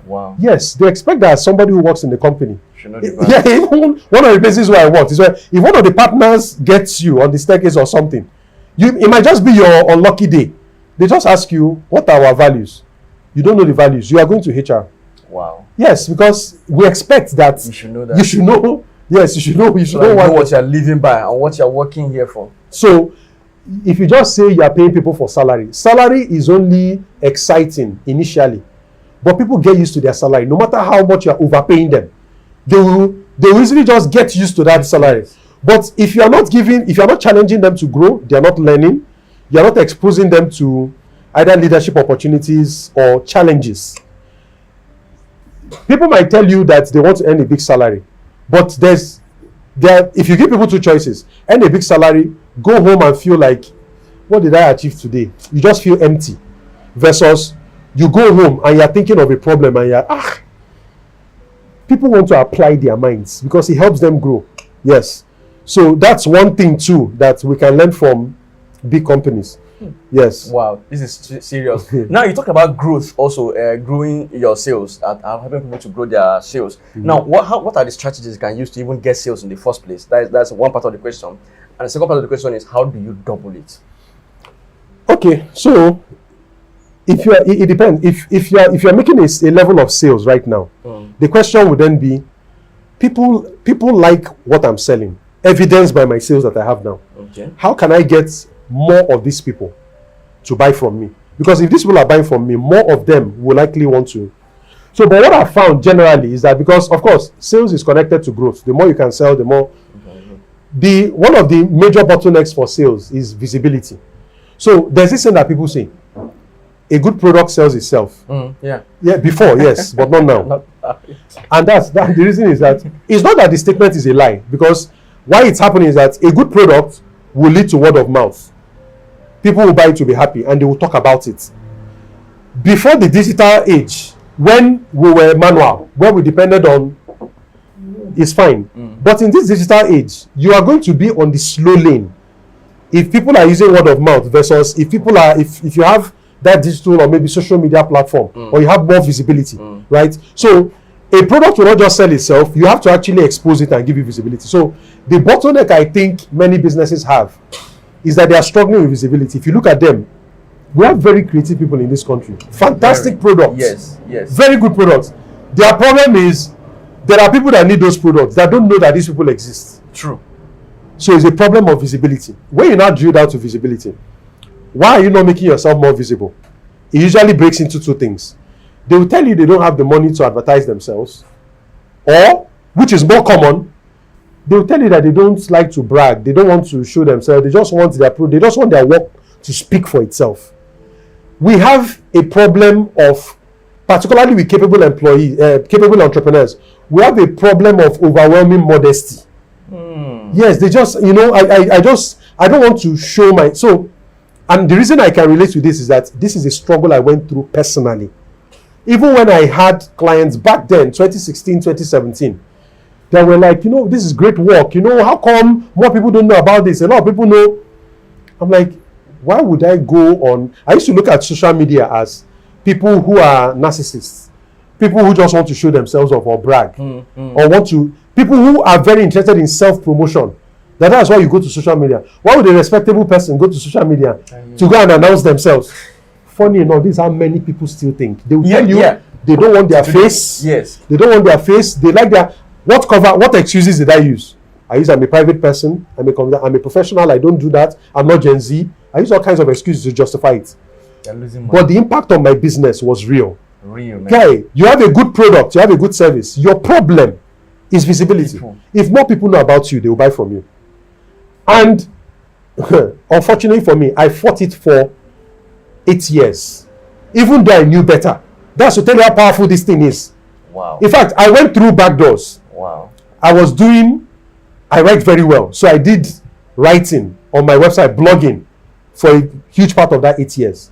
Wow. Yes, they expect that somebody who works in the company. Yeah, even one of the places where I work is where if one of the partners gets you on the staircase or something, it might just be your unlucky day. They just ask you, what are our values? You don't know the values. You are going to HR. Wow. Yes, because we expect that you should know that. You should know. Yes, you should know. You should know what you're living by and what you're working here for. So, if you just say you are paying people for salary is only exciting initially, but people get used to their salary. No matter how much you are overpaying them, they will easily just get used to that salary. But if you are not challenging them to grow, they are not learning. You are not exposing them to either leadership opportunities or challenges. People might tell you that they want to earn a big salary, but if you give people two choices, earn a big salary, go home and feel like, what did I achieve today? You just feel empty. Versus you go home and you're thinking of a problem and you're, people want to apply their minds because it helps them grow. Yes. So that's one thing too that we can learn from big companies. Yes. Wow, this is serious. Now you talk about growth, also growing your sales, helping people to grow their sales. Now, what are the strategies you can use to even get sales in the first place? That's one part of the question. And the second part of the question is, how do you double it? Okay, so it depends. If you are making a level of sales right now, the question would then be, people like what I'm selling, evidenced by my sales that I have now. Okay. How can I get more of these people to buy from me? Because if these people are buying from me, more of them will likely want to. So, but what I found generally is that, because of course sales is connected to growth. The more you can sell, the more. One of the major bottlenecks for sales is visibility. So there's this thing that people say, a good product sells itself. Yeah, before, yes, but not now. And the reason is that it's not that the statement is a lie, because why it's happening is that a good product will lead to word of mouth. People will buy it to be happy and they will talk about it. Before the digital age, when we were manual, where we depended on, it's fine. But in this digital age, you are going to be on the slow lane. If people are using word of mouth versus if you have that digital or maybe social media platform, or you have more visibility, right? So a product will not just sell itself. You have to actually expose it and give you visibility. So the bottleneck I think many businesses have is that they are struggling with visibility. If you look at them, we have very creative people in this country. Fantastic products. Yes. Very good products. Their problem is there are people that need those products that don't know that these people exist. True. So it's a problem of visibility. When you now drill down to visibility, why are you not making yourself more visible? It usually breaks into two things. They will tell you they don't have the money to advertise themselves, or, which is more common, they will tell you that they don't like to brag. They don't want to show themselves. They just want their work to speak for itself. We have a problem of, particularly with capable entrepreneurs, we have a problem of overwhelming modesty. Yes, they just, I don't want to show and the reason I can relate to this is that this is a struggle I went through personally. Even when I had clients back then, 2016, 2017, they were like, this is great work. How come more people don't know about this? A lot of people know. I'm like, why would I go on? I used to look at social media as people who are narcissists, people who just want to show themselves off or brag, or people who are very interested in self-promotion. That's why you go to social media. Why would a respectable person go to social media to go and announce themselves? Funny enough, this is how many people still think. They will tell you they don't want their face. Yes. They don't want their face. They like their what excuses did I use? I'm a private person. I'm a professional. I don't do that. I'm not Gen Z. I use all kinds of excuses to justify it. But the impact on my business was real. Man. Okay, you have a good product. You have a good service. Your problem is visibility. If more people know about you, they will buy from you. And unfortunately for me, I fought it for 8 years, even though I knew better. That's to tell you how powerful this thing is. Wow. In fact, I went through back doors. Wow. I write very well. So I did writing on my website, blogging, for a huge part of that 8 years.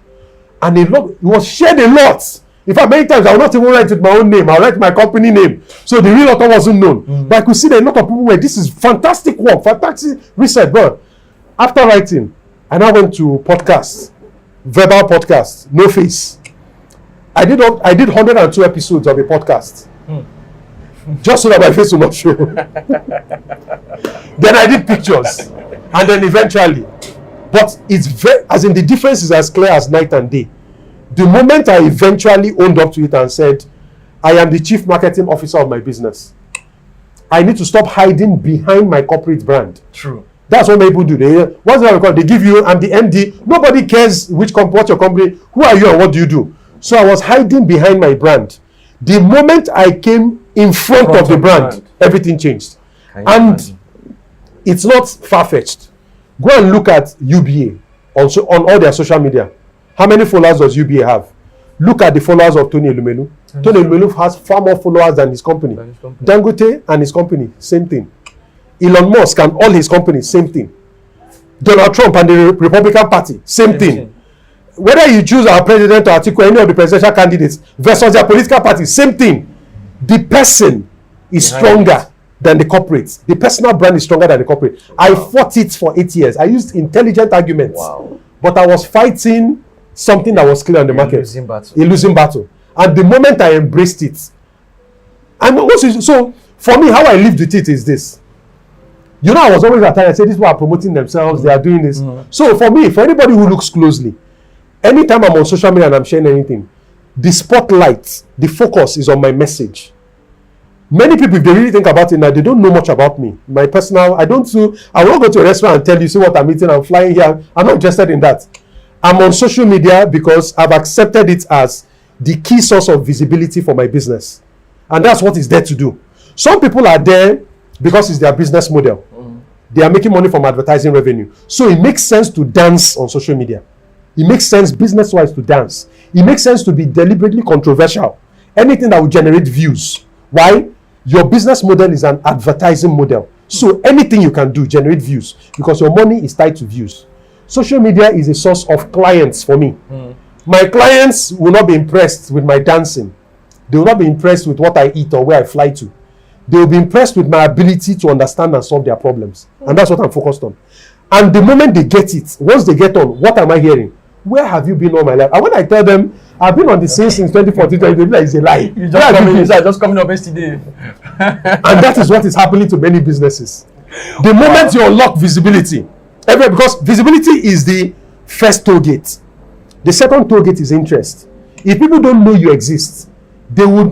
And it was shared a lot. In fact, many times I will not even write with my own name. I'll write my company name. So the real author wasn't known. But I could see that a lot of people were, this is fantastic work, fantastic research. But after writing, I now went to podcasts, verbal podcasts, no face. I did 102 episodes of a podcast. Just so that my face will not show. Then I did pictures. And then eventually. But it's the difference is as clear as night and day. The moment I eventually owned up to it and said, I am the chief marketing officer of my business, I need to stop hiding behind my corporate brand. True. That's what people do. They give you, I'm the MD. Nobody cares what your company, who are you and what do you do? So I was hiding behind my brand. The moment I came in front of the brand, everything changed. And it's not far-fetched. Go and look at UBA on all their social media. How many followers does UBA have? Look at the followers of Tony Elumelu. Tony Elumelu has far more followers than his company. Dangote and his company, same thing. Elon Musk and all his companies, same thing. Donald Trump and the Republican Party, same thing. Whether you choose our president or Atiku, any of the presidential candidates versus their political party, same thing. The person is stronger than the corporate. The personal brand is stronger than the corporate. Wow. I fought it for 8 years. I used intelligent arguments. Wow. But I was fighting something that was clear on the market. A losing battle. And the moment I embraced it, so for me, how I lived with it is this. You know, I was always at times, I say, these people are promoting themselves, they are doing this. So for me, for anybody who looks closely, anytime I'm on social media and I'm sharing anything, the spotlight, the focus is on my message. Many people, if they really think about it now, they don't know much about me. My personal, I will not go to a restaurant and tell you, see what I'm eating, I'm flying here. I'm not interested in that. I'm on social media because I've accepted it as the key source of visibility for my business. And that's what it's there to do. Some people are there because it's their business model. They are making money from advertising revenue. So it makes sense to dance on social media. It makes sense business-wise to dance. It makes sense to be deliberately controversial. Anything that will generate views. Why? Your business model is an advertising model. So anything you can do, generate views. Because your money is tied to views. Social media is a source of clients for me. My clients will not be impressed with my dancing. They will not be impressed with what I eat or where I fly to. They will be impressed with my ability to understand and solve their problems. And that's what I'm focused on. And the moment they get it, once they get on, what am I hearing? Where have you been all my life? And when I tell them, I've been on the scene since 2014, they'll be like, it's a lie. Just coming up yesterday. And that is what is happening to many businesses. The moment you unlock visibility, because visibility is the first toll gate. The second toll gate is interest. If people don't know you exist, you will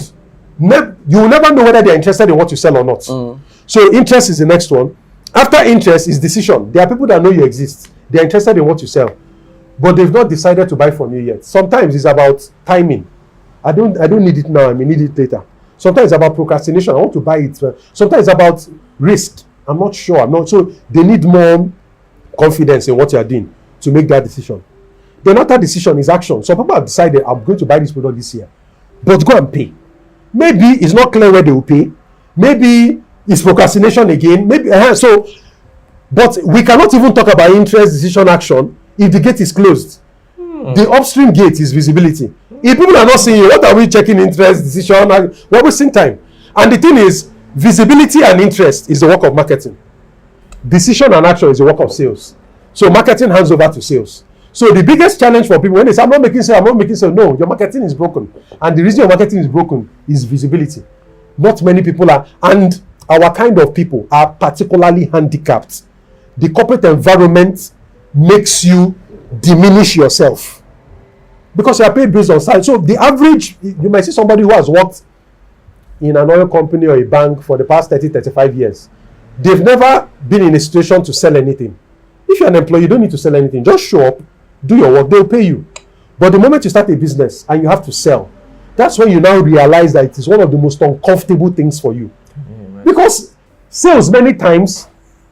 never know whether they're interested in what you sell or not. So interest is the next one. After interest is decision. There are people that know you exist. They're interested in what you sell, but they've not decided to buy from you yet. Sometimes it's about timing. I don't need it now. I may need it later. Sometimes it's about procrastination. I want to buy it. Sometimes it's about risk. I'm not sure. So they need more confidence in what you are doing to make that decision. Then after decision is action. Some people have decided, I'm going to buy this product this year, but go and pay. Maybe it's not clear where they will pay. Maybe it's procrastination again. But we cannot even talk about interest, decision, action if the gate is closed. The upstream gate is visibility. If people are not seeing you, what are we checking? Interest, decision, we're wasting time. And the thing is, visibility and interest is the work of marketing. Decision and action is the work of sales. So marketing hands over to sales. So the biggest challenge for people when they say, I'm not making sale, no, your marketing is broken. And the reason your marketing is broken is visibility. Not many people are, and our kind of people are particularly handicapped. The corporate environment makes you diminish yourself because you are paid based on size. So the average, you might see somebody who has worked in an oil company or a bank for the past 30-35 years. They've never been in a situation to sell anything. If you're an employee, you don't need to sell anything. Just show up, do your work, they'll pay you. But the moment you start a business and you have to sell, that's when you now realize that it is one of the most uncomfortable things for you. Because sales many times,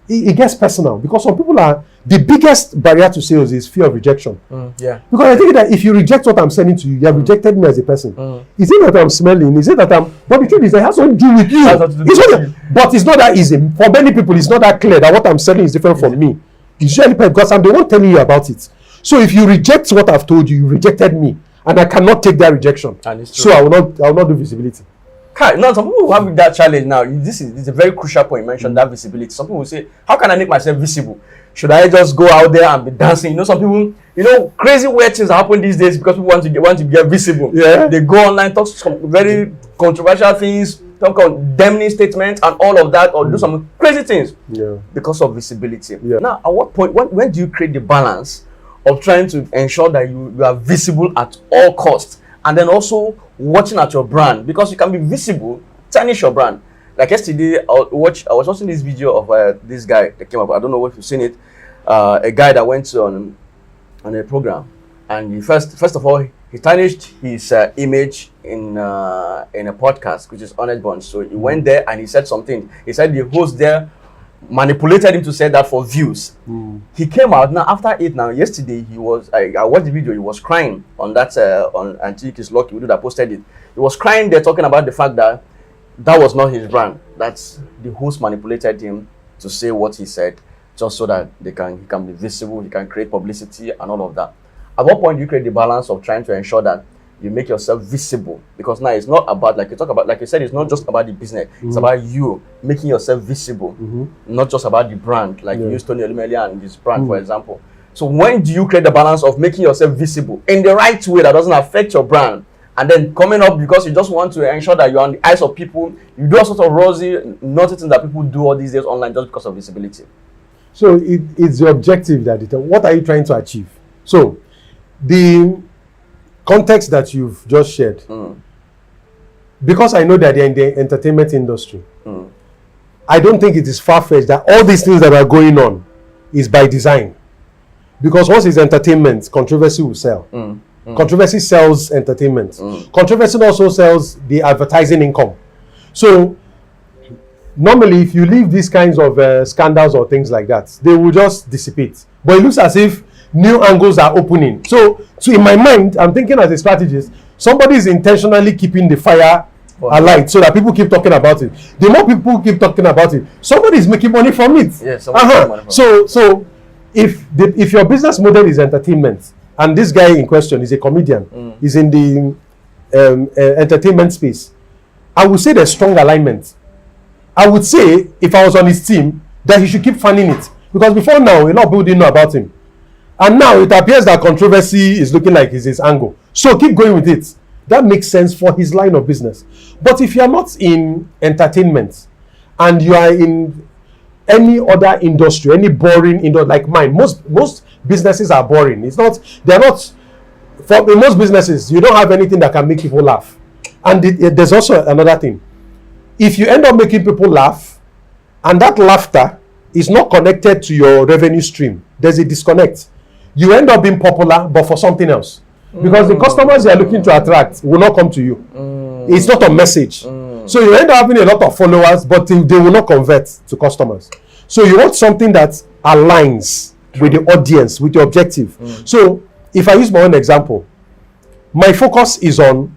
it gets personal. Because some people are, the biggest barrier to sales is fear of rejection. Yeah. Because I think that if you reject what I'm selling to you, you have rejected me as a person. Is it that I'm smelling? Is it that I'm... But the truth is, it has nothing to do with you. But it's not that easy. For many people, it's not that clear that what I'm selling is different from me. It's usually because I'm the one telling you about it. So if you reject what I've told you, you rejected me. And I cannot take that rejection. So I will not do visibility. Now, some people have that challenge now. This is a very crucial point. You mentioned that visibility. Some people will say, how can I make myself visible? Should I just go out there and be dancing? You know, some people, crazy weird things happen these days because people want to get visible. Yeah. They go online, talk some very controversial things, talk condemning statements and all of that, or do some crazy things because of visibility. Yeah. Now, at what point, when do you create the balance of trying to ensure that you are visible at all costs, and then also watching at your brand? Because you can be visible, tarnish your brand. Like yesterday, I was watching this video of this guy that came up. I don't know if you've seen it. A guy that went on a program, and he first of all he tarnished his image in a podcast, which is Honest Bunch. So he went there and he said something. He said the host there manipulated him to say that for views. He came out now after it. Now yesterday he was. I watched the video. He was crying on that on Antique is Lucky. We do that posted it. He was crying there talking about the fact that was not his brand. That's the host manipulated him to say what he said, just so that he can be visible, he can create publicity and all of that. At what point do you create the balance of trying to ensure that you make yourself visible? Because now it's not about, like you said, it's not just about the business. It's about you making yourself visible, not just about the brand. Like you used Tony Olumide and his brand, for example. So when do you create the balance of making yourself visible in the right way that doesn't affect your brand? And then coming up because you just want to ensure that you're on the eyes of people, you do all sorts of rosy, naughty things that people do all these days online just because of visibility. So it's the objective that what are you trying to achieve? So the context that you've just shared, because I know that they're in the entertainment industry, I don't think it is far-fetched that all these things that are going on is by design. Because once it's entertainment, controversy will sell. Controversy sells entertainment. Controversy also sells the advertising income. So normally, if you leave these kinds of scandals or things like that, they will just dissipate. But it looks as if new angles are opening. So in my mind, I'm thinking as a strategist, somebody is intentionally keeping the fire alight so that people keep talking about it. The more people keep talking about it, somebody is making money from it. Yes. So if your business model is entertainment, and this guy in question is a comedian, is in the entertainment space, I would say there's strong alignment. I would say, if I was on his team, that he should keep funding it. Because before now, a lot of people didn't know about him. And now it appears that controversy is looking like it's his angle. So keep going with it. That makes sense for his line of business. But if you're not in entertainment, and you are in any other industry, any boring industry like mine, most businesses are boring. In most businesses, you don't have anything that can make people laugh. And there's also another thing. If you end up making people laugh, and that laughter is not connected to your revenue stream, there's a disconnect. You end up being popular, but for something else. Because the customers you are looking to attract will not come to you. It's not a message. So you end up having a lot of followers, but they will not convert to customers. So you want something that aligns with the audience, with the objective. So if I use my own example, my focus is on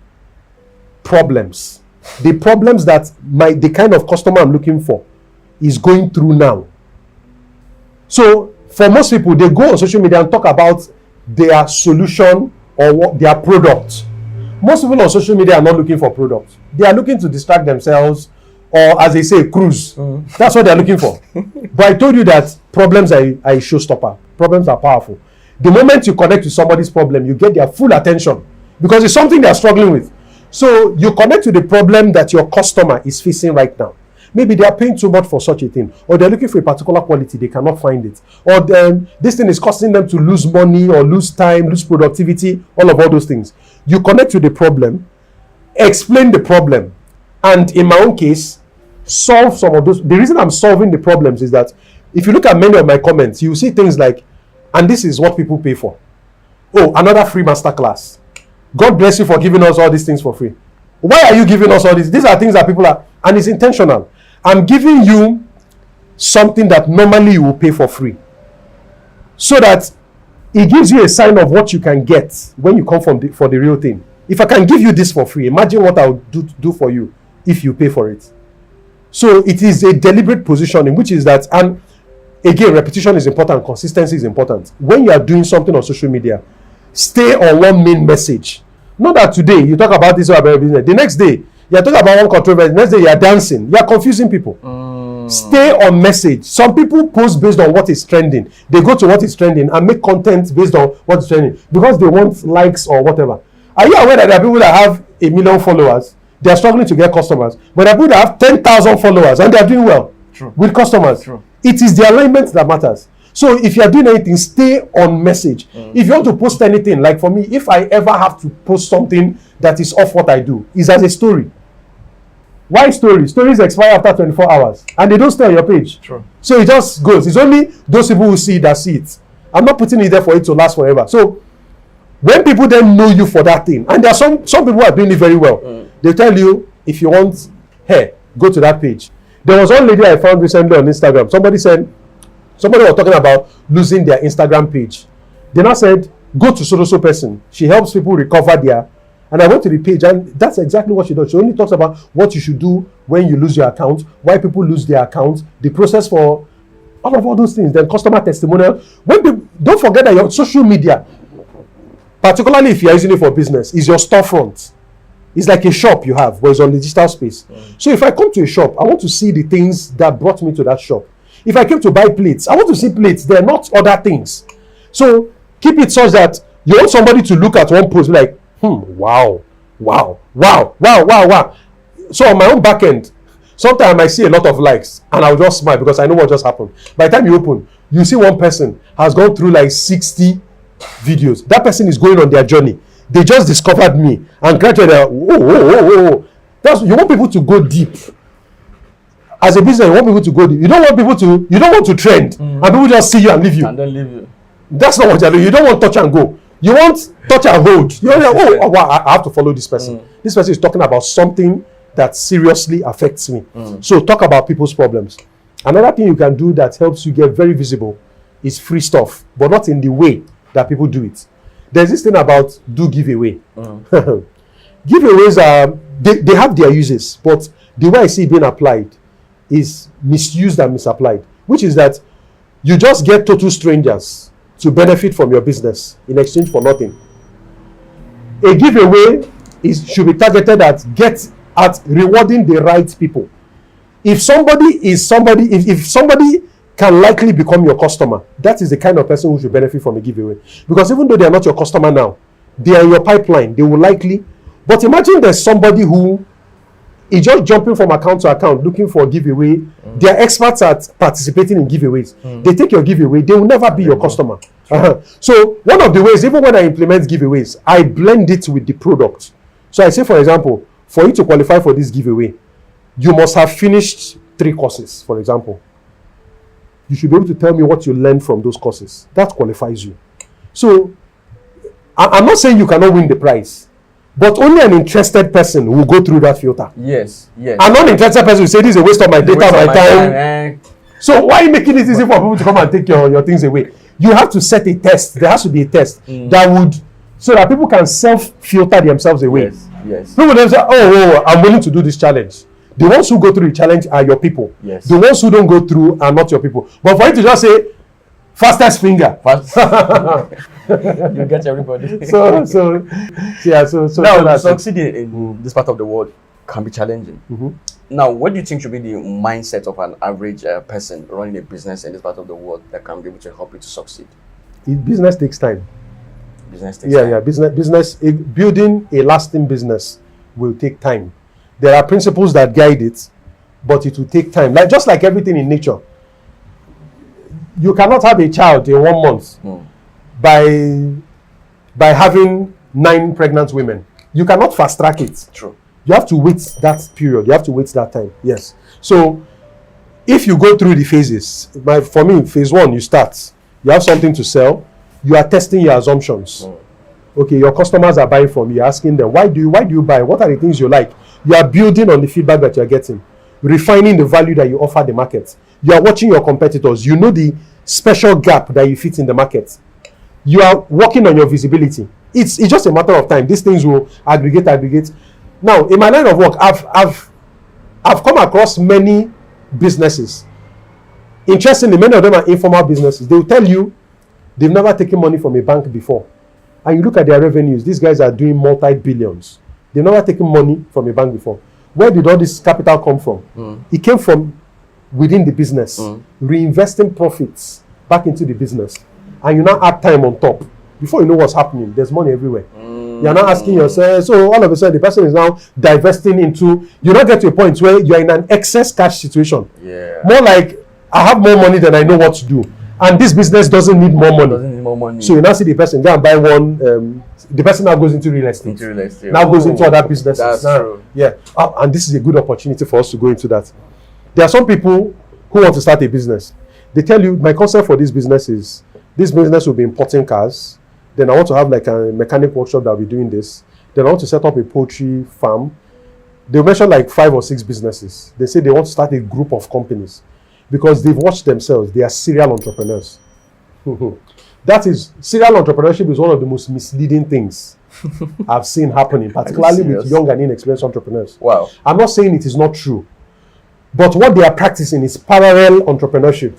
problems. The problems that the kind of customer I'm looking for is going through now. So for most people, they go on social media and talk about their solution or their product. Most people on social media are not looking for products. They are looking to distract themselves, or as they say, cruise. That's what they're looking for. But I told you that problems are a showstopper. Problems are powerful. The moment you connect with somebody's problem, you get their full attention because it's something they're struggling with. So you connect to the problem that your customer is facing right now. Maybe they are paying too much for such a thing, or they're looking for a particular quality, they cannot find it, or then this thing is causing them to lose money or lose time, lose productivity, all those things. You connect to the problem, explain the problem, and in my own case, solve some of those. The reason I'm solving the problems is that if you look at many of my comments, you see things like, and this is what people pay for. Oh, another free masterclass. God bless you for giving us all these things for free. Why are you giving us all this? These are things that people are, and it's intentional. I'm giving you something that normally you will pay for free, so that it gives you a sign of what you can get when you come for the real thing. If I can give you this for free, imagine what I'll do for you if you pay for it. So it is a deliberate positioning, which is that, and again, repetition is important, consistency is important. When you are doing something on social media, stay on one main message. Not that today you talk about this or about business, the next day you are talking about one controversy, the next day you are dancing, you are confusing people. Stay on message. Some people post based on what is trending. They go to what is trending and make content based on what is trending because they want likes or whatever. Are you aware that there are people that have 1 million followers, they are struggling to get customers, but there are people that have 10,000 followers and they are doing well with customers? It is the alignment that matters. So if you are doing anything, stay on message. If you want to post anything, like for me, if I ever have to post something that is off what I do, is as a story. Why story? Stories expire after 24 hours and they don't stay on your page. So it just goes. It's only those people who see it that see it. I'm not putting it there for it to last forever. So when people then know you for that thing, and there are some people who are doing it very well, they tell you, if you want hair, go to that page. There was one lady I found recently on Instagram. Somebody was talking about losing their Instagram page. They now said, go to so person. She helps people recover their. And I went to the page, and that's exactly what she does. She only talks about what you should do when you lose your account, why people lose their account, the process for all those things, then customer testimonial. Don't forget that your social media, particularly if you're using it for business, is your storefront. It's like a shop you have, where it's on the digital space. So if I come to a shop, I want to see the things that brought me to that shop. If I came to buy plates, I want to see plates. They're not other things. So keep it such that you want somebody to look at one post like, wow. So on my own back end, sometimes I see a lot of likes and I'll just smile because I know what just happened. By the time you open, you see one person has gone through like 60 videos. That person is going on their journey. They just discovered me and gradually, you want people to go deep. As a business, you want people to go deep. You don't want to trend and people just see you and leave you. And then leave you. That's not what you're doing. You don't want touch and go. You want touch and hold. You're like, wow, I have to follow this person. This person is talking about something that seriously affects me. So talk about people's problems. Another thing you can do that helps you get very visible is free stuff, but not in the way that people do it. There's this thing about do giveaway. Giveaways they have their uses, but the way I see it being applied is misused and misapplied, which is that you just get total strangers to benefit from your business in exchange for nothing. A giveaway should be targeted at rewarding the right people. If somebody can likely become your customer, that is the kind of person who should benefit from a giveaway. Because even though they are not your customer now, they are in your pipeline, they will likely. But imagine there's somebody who is just jumping from account to account looking for a giveaway. They are experts at participating in giveaways. They take your giveaway, they will never be your customer. So one of the ways, even when I implement giveaways, I blend it with the product. So I say, for example, for you to qualify for this giveaway, you must have finished 3 courses, for example. You should be able to tell me what you learned from those courses. That qualifies you. So I'm not saying you cannot win the prize, but only an interested person will go through that filter. Yes. An uninterested person will say, this is a waste of my data, my time. So why making it easy for people to come and take your things away? You have to set a test. There has to be a test so that people can self-filter themselves away. Yes. People then say, I'm willing to do this challenge. The ones who go through the challenge are your people. Yes. The ones who don't go through are not your people. But for you to just say, fastest finger. You get everybody. So now, succeeding in this part of the world can be challenging. Now, what do you think should be the mindset of an average person running a business in this part of the world that can be able to help you to succeed? Business takes time. Business takes time. Building a lasting business will take time. There are principles that guide it, but it will take time. Just like everything in nature. You cannot have a child in 1 month by having 9 pregnant women. You cannot fast track it. True. You have to wait that period. You have to wait that time. Yes. So if you go through the phases, for me, phase 1, you start. You have something to sell. You are testing your assumptions. Okay, your customers are buying from you. You're asking them, why do you buy? What are the things you like? You are building on the feedback that you're getting, refining the value that you offer the market. You are watching your competitors. You know the special gap that you fit in the market. You are working on your visibility. It's just a matter of time. These things will aggregate. Now, in my line of work, I've come across many businesses. Interestingly, many of them are informal businesses. They will tell you they've never taken money from a bank before. And you look at their revenues, these guys are doing multi-billions. They've never taken money from a bank before. Where did all this capital come from? It came from within the business, reinvesting profits back into the business. And you now add time on top. Before you know what's happening, there's money everywhere. You're now asking yourself, so all of a sudden the person is now divesting into, you don't get to a point where you're in an excess cash situation. Yeah. More like, I have more money than I know what to do. And this business doesn't need more money. So you now see the person go and buy one, the person now goes into real estate. Now goes into other businesses. That's true. Yeah. And this is a good opportunity for us to go into that. There are some people who want to start a business. They tell you, my concept for this business is, this business will be importing cars. Then I want to have like a mechanic workshop that will be doing this. Then I want to set up a poultry farm. They mention like 5 or 6 businesses. They say they want to start a group of companies because they've watched themselves. They are serial entrepreneurs. That is, serial entrepreneurship is one of the most misleading things I've seen happening, particularly with young and inexperienced entrepreneurs. Wow. I'm not saying it is not true, but what they are practicing is parallel entrepreneurship.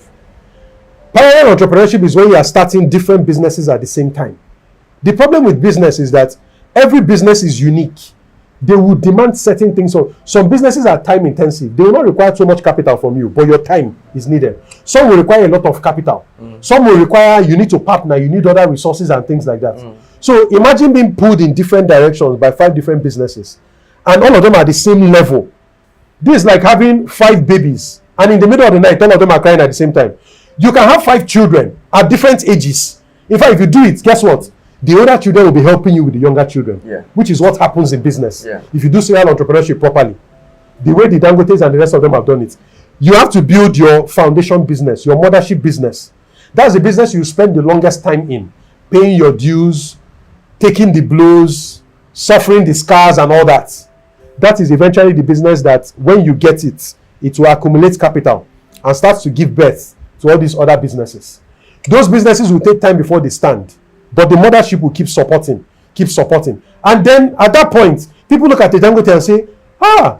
Parallel entrepreneurship is when you are starting different businesses at the same time. The problem with business is that every business is unique. They will demand certain things. So some businesses are time intensive. They will not require too much capital from you, but your time is needed. Some will require a lot of capital. Some will require, you need to partner, you need other resources and things like that. So imagine being pulled in different directions by 5 different businesses, and all of them are the same level. This is like having 5 babies, and in the middle of the night, all of them are crying at the same time. You can have 5 children at different ages. In fact, if you do it, guess what? The older children will be helping you with the younger children, which is what happens in business. If you do serial entrepreneurship properly, the way the Dangotes and the rest of them have done it, you have to build your foundation business, your mothership business. That's the business you spend the longest time in, paying your dues, taking the blows, suffering the scars and all that. That is eventually the business that when you get it, it will accumulate capital and start to give birth to all these other businesses. Those businesses will take time before they stand, but the mothership will keep supporting. And then at that point, people look at the Dangote and say,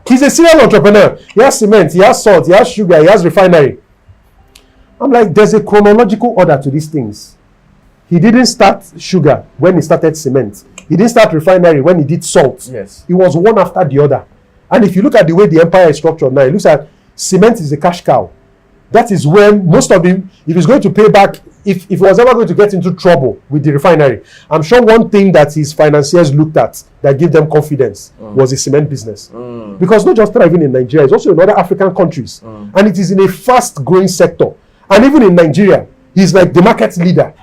he's a serial entrepreneur. He has cement, he has salt, he has sugar, he has refinery. I'm like, there's a chronological order to these things. He didn't start sugar when he started cement. He didn't start refinery when he did salt. Yes. It was one after the other. And if you look at the way the empire is structured now, it looks like cement is a cash cow. That is when most of him, if he's going to pay back, if he was ever going to get into trouble with the refinery, I'm sure one thing that his financiers looked at that gave them confidence was the cement business. Because not just thriving in Nigeria, it's also in other African countries. And it is in a fast-growing sector. And even in Nigeria, he's like the market leader.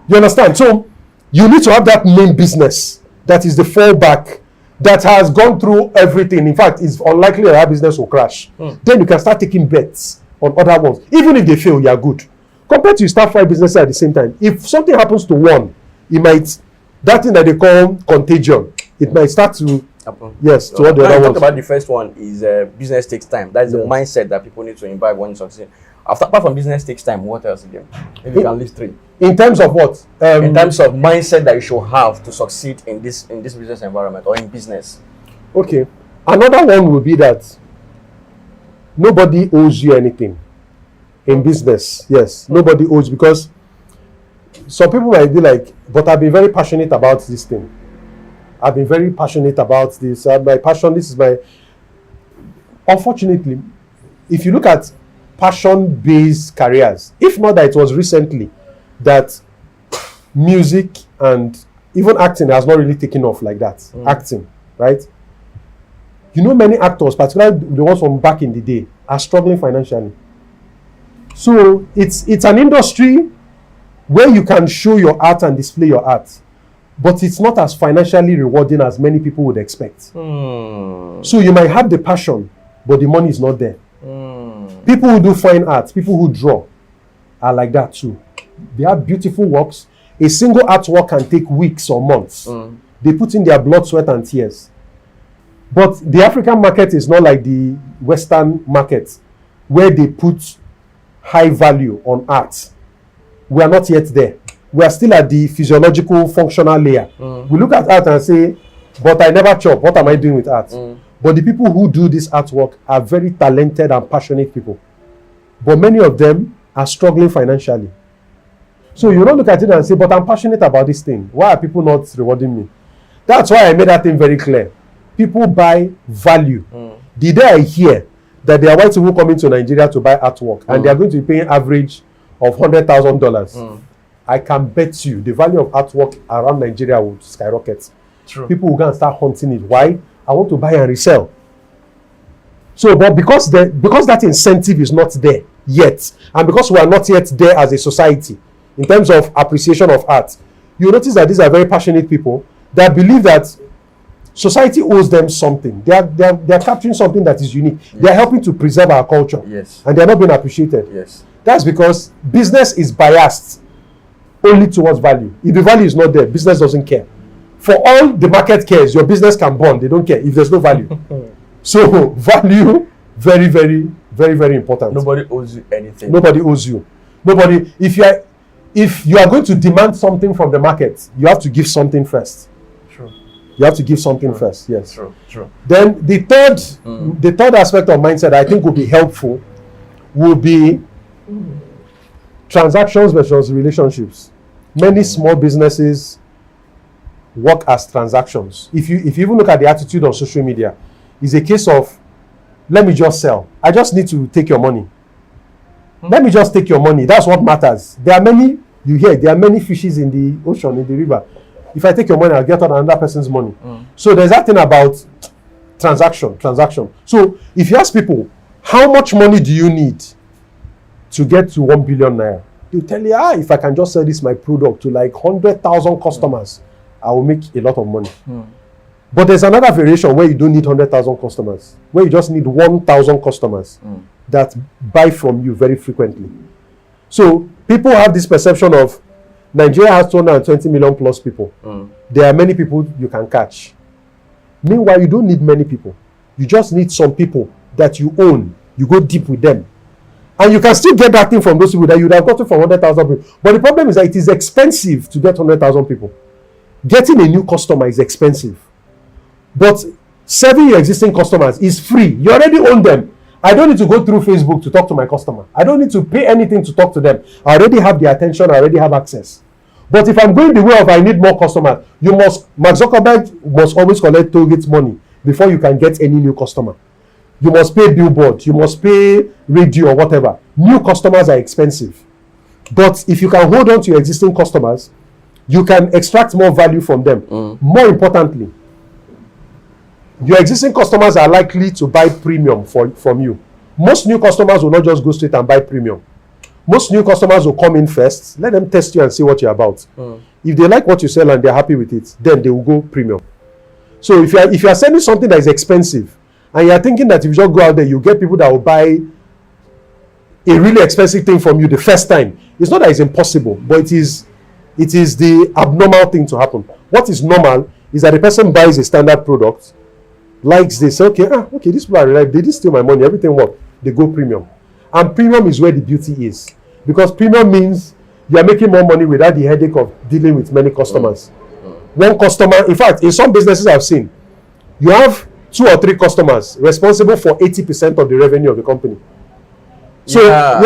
You understand? So you need to have that main business that is the fallback, that has gone through everything. In fact, it's unlikely that business will crash. Then you can start taking bets on other ones. Even if they fail, you are good. Compared to you start 5 businesses at the same time. If something happens to one, it might, that thing that they call contagion, it might start to happen. Yes, to all the other ones. Talk about the first one is business takes time. That's the mindset that people need to imbibe when you succeed. Apart from business takes time, what else again? Maybe you can list 3. In terms of what? In terms of mindset that you should have to succeed in this business environment or in business. Okay. Another one will be that nobody owes you anything in business. Yes, nobody owes, because some people might be like, but I've been very passionate about this thing. I've been very passionate about this. My passion, this is my... Unfortunately, if you look at passion-based careers, if not that it was recently that music and even acting has not really taken off like that. Acting, right? You know, many actors, particularly the ones from back in the day, are struggling financially. So it's an industry where you can show your art and display your art, but it's not as financially rewarding as many people would expect. So you might have the passion, but the money is not there. People who do fine art, people who draw, are like that too. They have beautiful works. A single artwork can take weeks or months. They put in their blood, sweat, and tears. But the African market is not like the Western market, where they put high value on art. We are not yet there. We are still at the physiological, functional layer. We look at art and say, but I never chop. What am I doing with art? But the people who do this artwork are very talented and passionate people. But many of them are struggling financially. So you don't look at it and say, but I'm passionate about this thing. Why are people not rewarding me? That's why I made that thing very clear. People buy value. The day I hear that there are white people coming to Nigeria to buy artwork and they are going to be paying average of $100,000, I can bet you the value of artwork around Nigeria will skyrocket. True. People will go and start hunting it. Why? I want to buy and resell. So, but because that incentive is not there yet, and because we are not yet there as a society in terms of appreciation of art, you notice that these are very passionate people that believe that society owes them something. They are capturing something that is unique. Yes. They are helping to preserve our culture. Yes. And they are not being appreciated. Yes. That's because business is biased only towards value. If the value is not there, business doesn't care. For all the market cares, your business can burn. They don't care if there's no value. So value, very, very, very, very important. Nobody owes you anything. Nobody owes you. Nobody. If you are going to demand something from the market, you have to give something first. True. You have to give something first. Yes. True. Then the third aspect of mindset I think will be helpful will be transactions versus relationships. Many small businesses work as transactions. If you even look at the attitude on social media, it's a case of, let me just sell. I just need to take your money. Let me just take your money. That's what matters. There are many fishes in the ocean, in the river. If I take your money, I'll get on another person's money. So there's that thing about transaction. So if you ask people, how much money do you need to get to 1 billion naira? They'll tell you, if I can just sell this my product to like 100,000 customers, I will make a lot of money. But there's another variation where you don't need 100,000 customers, where you just need 1,000 customers that buy from you very frequently. So people have this perception of Nigeria has 220 million plus people. There are many people you can catch. Meanwhile, you don't need many people. You just need some people that you own. You go deep with them. And you can still get that thing from those people that you would have gotten from 100,000 people. But the problem is that it is expensive to get 100,000 people. Getting a new customer is expensive. But serving your existing customers is free. You already own them. I don't need to go through Facebook to talk to my customer. I don't need to pay anything to talk to them. I already have the attention. I already have access. But if I'm going the way of I need more customers, Mark Zuckerberg must always collect target money before you can get any new customer. You must pay billboard. You must pay radio or whatever. New customers are expensive. But if you can hold on to your existing customers, you can extract more value from them. More importantly, your existing customers are likely to buy premium from you. Most new customers will not just go straight and buy premium. Most new customers will come in first. Let them test you and see what you're about. If they like what you sell and they're happy with it, then they will go premium. So if you are selling something that is expensive and you're thinking that if you just go out there, you get people that will buy a really expensive thing from you the first time, it's not that it's impossible, but it is the abnormal thing to happen. What is normal is that the person buys a standard product, likes this, okay, this people are reliable, they didn't steal my money, everything worked, they go premium. And premium is where the beauty is. Because premium means you are making more money without the headache of dealing with many customers. One customer, in fact, in some businesses I've seen, you have 2 or 3 customers responsible for 80% of the revenue of the company. So, a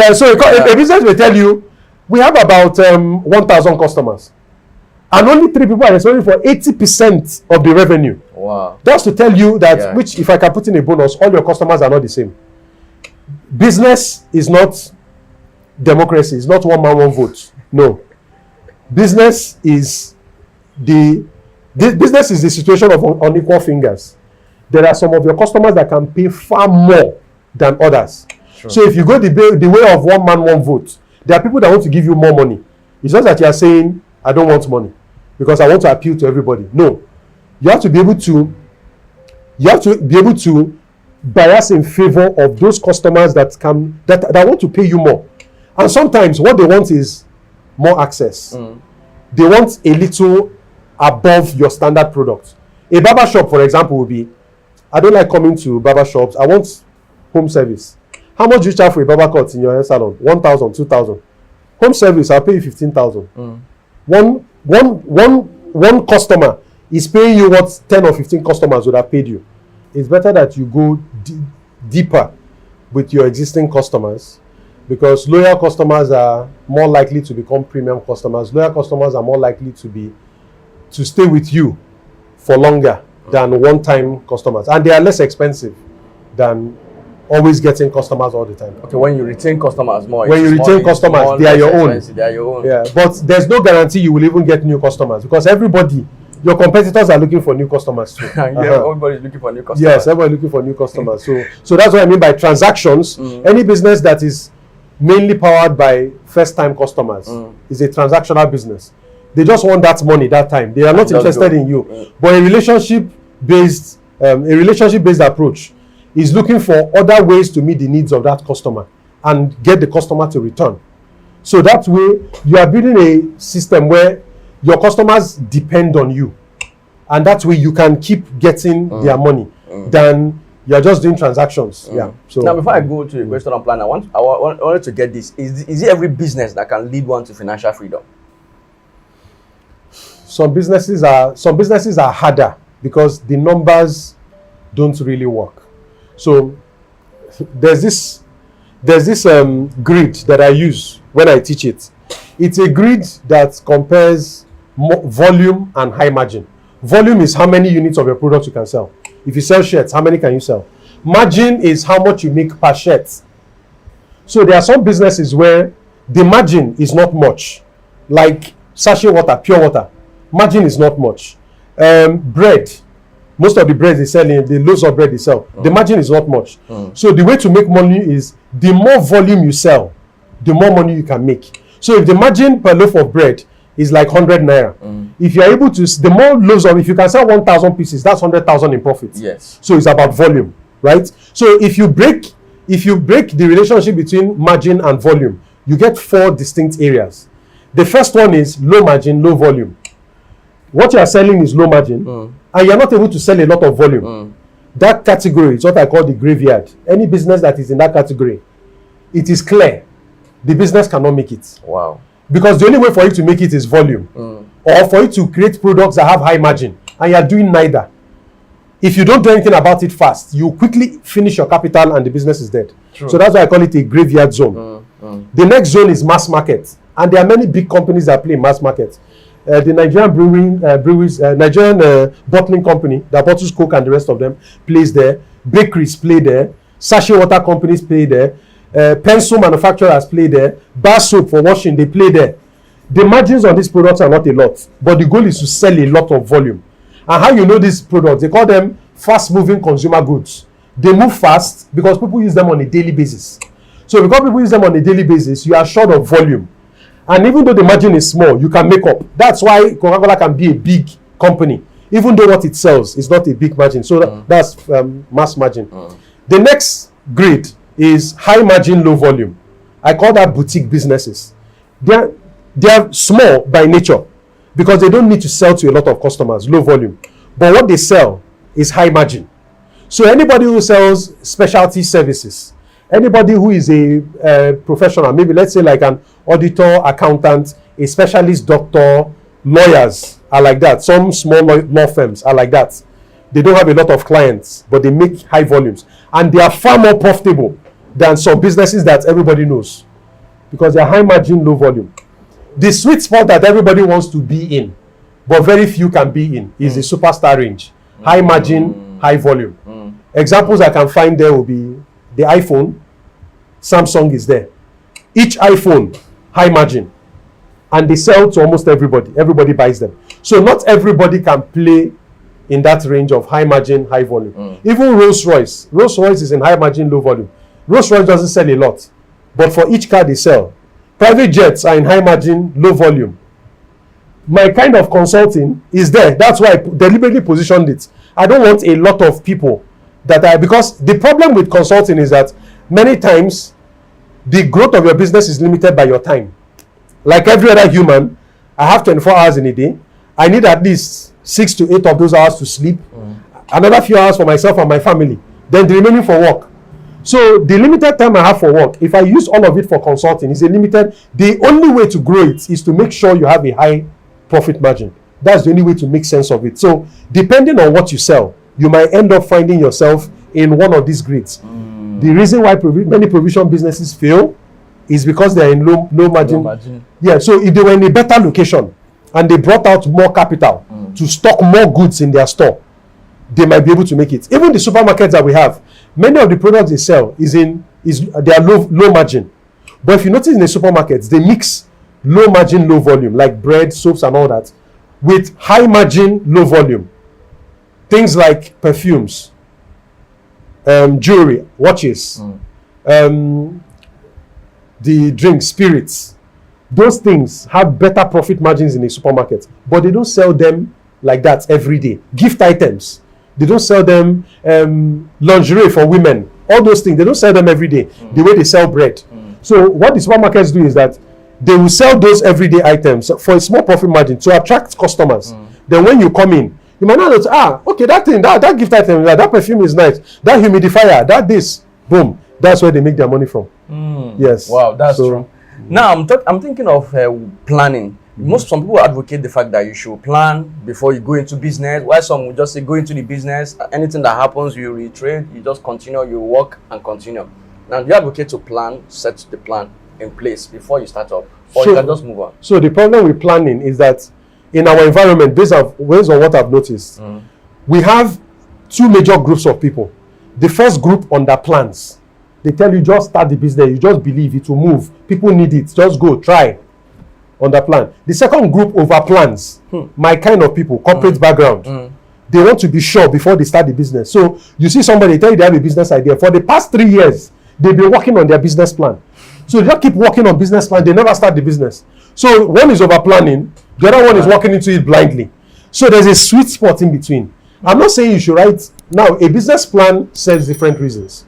business will tell you, we have about 1,000 customers. And only 3 people are responsible for 80% of the revenue. Wow. That's to tell you that, which if I can put in a bonus, all your customers are not the same. Business is not democracy. It's not one man, one vote. No. business is the business is the situation of unequal fingers. There are some of your customers that can pay far more than others. Sure. So if you go the way of one man, one vote, there are people that want to give you more money. It's not that you are saying, I don't want money because I want to appeal to everybody. No. You have to be able to bias in favor of those customers that want to pay you more. And sometimes what they want is more access. They want a little above your standard product. A barber shop, for example, will be, I don't like coming to barber shops. I want home service. How much do you charge for a barber cut in your hair salon? 1,000, 2,000. Home service, I'll pay you 15,000. One customer is paying you what 10 or 15 customers would have paid you. It's better that you go deeper with your existing customers, because loyal customers are more likely to become premium customers. Loyal customers are more likely to stay with you for longer than one-time customers, and they are less expensive than always getting customers all the time. Okay, when you retain customers more, they are your own. They are your own. Yeah, but there's no guarantee you will even get new customers, because your competitors are looking for new customers too. Everybody's looking for new customers. Yes, everybody's looking for new customers. So that's what I mean by transactions. Any business that is mainly powered by first-time customers is a transactional business. They just want that money that time. They are not interested in you. But a relationship-based approach is looking for other ways to meet the needs of that customer and get the customer to return. So that way, you are building a system where your customers depend on you, and that way you can keep getting their money than you're just doing transactions. Yeah. So now, before I go to the question and plan, I wanted to get this: is it every business that can lead one to financial freedom? Some businesses are harder because the numbers don't really work. So there's this grid that I use when I teach it. It's a grid that compares volume and high margin. Volume is how many units of your product you can sell. If you sell shirts, how many can you sell? Margin is how much you make per shirt. So there are some businesses where the margin is not much, like sachet water, pure water. Margin is not much. Bread, most of the bread they sell, the loaves of bread they sell, the margin is not much. So the way to make money is the more volume you sell, the more money you can make. So if the margin per loaf of bread is like 100 naira, if you are able to, the more loaves of, if you can sell 1,000 pieces, that's 100,000 in profit. Yes. So it's about volume, right? So if you break the relationship between margin and volume, you get 4 distinct areas. The first one is low margin, low volume. What you are selling is low margin, and you are not able to sell a lot of volume. That category is what I call the graveyard. Any business that is in that category, it is clear the business cannot make it. Wow. Because the only way for you to make it is volume, or for you to create products that have high margin, and you are doing neither. If you don't do anything about it fast, you quickly finish your capital and the business is dead. True. So that's why I call it a graveyard zone. The next zone is mass market, and there are many big companies that play in mass market. The Nigerian Nigerian bottling company that bottles Coke and the rest of them plays there. Bakeries play there. Sachet water companies play there. Pencil manufacturers play there. Bar soap for washing, they play there. The margins on these products are not a lot, but the goal is to sell a lot of volume. And how you know these products? They call them fast-moving consumer goods. They move fast because people use them on a daily basis. So because people use them on a daily basis, you are short of volume. And even though the margin is small, you can make up. That's why Coca-Cola can be a big company, even though what it sells is not a big margin. So that's mass margin. The next grade is high margin, low volume. I call that boutique businesses. They are small by nature because they don't need to sell to a lot of customers, low volume. But what they sell is high margin. So anybody who sells specialty services, anybody who is a professional, maybe let's say like an auditor, accountant, a specialist doctor, lawyers are like that. Some small law firms are like that. They don't have a lot of clients, but they make high volumes. And they are far more profitable than some businesses that everybody knows because they are high margin, low volume. The sweet spot that everybody wants to be in, but very few can be in, is the superstar range. High margin, high volume. Examples I can find there will be the iPhone. Samsung is there. Each iPhone, high margin. and they sell to almost everybody. Everybody buys them. So not everybody can play in that range of high margin, high volume. Even Rolls-Royce is in high margin, low volume. Rolls-Royce doesn't sell a lot, but for each car they sell. Private jets are in high margin, low volume. My kind of consulting is there. That's why I deliberately positioned it. I don't want a lot of people because the problem with consulting is that many times the growth of your business is limited by your time. Like every other human, I have 24 hours in a day. I need at least 6 to 8 of those hours to sleep. Another few hours for myself and my family. Then the remaining for work. So the limited time I have for work, if I use all of it for consulting, is a limited. The only way to grow it is to make sure you have a high profit margin. That's the only way to make sense of it. So depending on what you sell, you might end up finding yourself in one of these grids. The reason why many provision businesses fail is because they're in low margin. Yeah, so if they were in a better location and they brought out more capital to stock more goods in their store, they might be able to make it. Even the supermarkets that we have, many of the products they sell they are low margin. But if you notice in the supermarkets, they mix low margin, low volume, like bread, soaps and all that, with high margin, low volume. Things like perfumes, jewelry, watches, the drinks, spirits. Those things have better profit margins in the supermarket, but they don't sell them like that every day. Gift items, they don't sell them. Lingerie for women, all those things, they don't sell them every day the way they sell bread. So what the supermarkets do is that they will sell those everyday items for a small profit margin to attract customers. Then when you come in, you might not know, okay, that thing, that gift item, that perfume is nice, that humidifier, that this, boom. That's where they make their money from. Yes. Wow, that's true. Now I'm thinking of planning. Some people advocate the fact that you should plan before you go into business. While some will just say go into the business. Anything that happens, you reiterate. You just continue. You work and continue. Now you advocate to plan, set the plan in place before you start up, or you can just move on. So the problem with planning is that in our environment, based on what I've noticed, we have two major groups of people. The first group under plans. They tell you just start the business, you just believe it will move. People need it, just go, try. Under plan. The second group over plans. My kind of people, corporate background. They want to be sure before they start the business. So you see somebody tell you they have a business idea. For the past 3 years, they've been working on their business plan. So they just keep working on business plan, they never start the business. So one is over planning, the other one is walking into it blindly. So there's a sweet spot in between. I'm not saying you should write. Now, a business plan serves different reasons.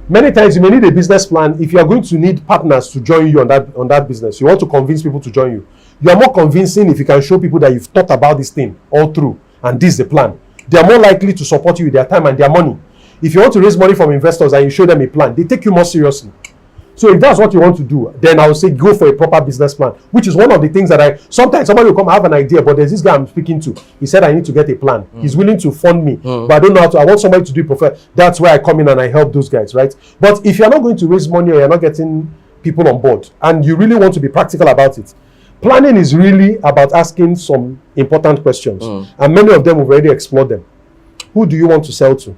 Many times you may need a business plan if you are going to need partners to join you on that business. You want to convince people to join you. You are more convincing if you can show people that you've thought about this thing all through and this is the plan. They are more likely to support you with their time and their money. If you want to raise money from investors and you show them a plan, they take you more seriously. So if that's what you want to do, then I would say go for a proper business plan, which is one of the things that sometimes somebody will come have an idea, but there's this guy I'm speaking to. He said I need to get a plan. He's willing to fund me, but I don't know how to. I want somebody to do it. That's where I come in and I help those guys, right? But if you're not going to raise money or you're not getting people on board and you really want to be practical about it, planning is really about asking some important questions. And many of them we've already explored them. Who do you want to sell to?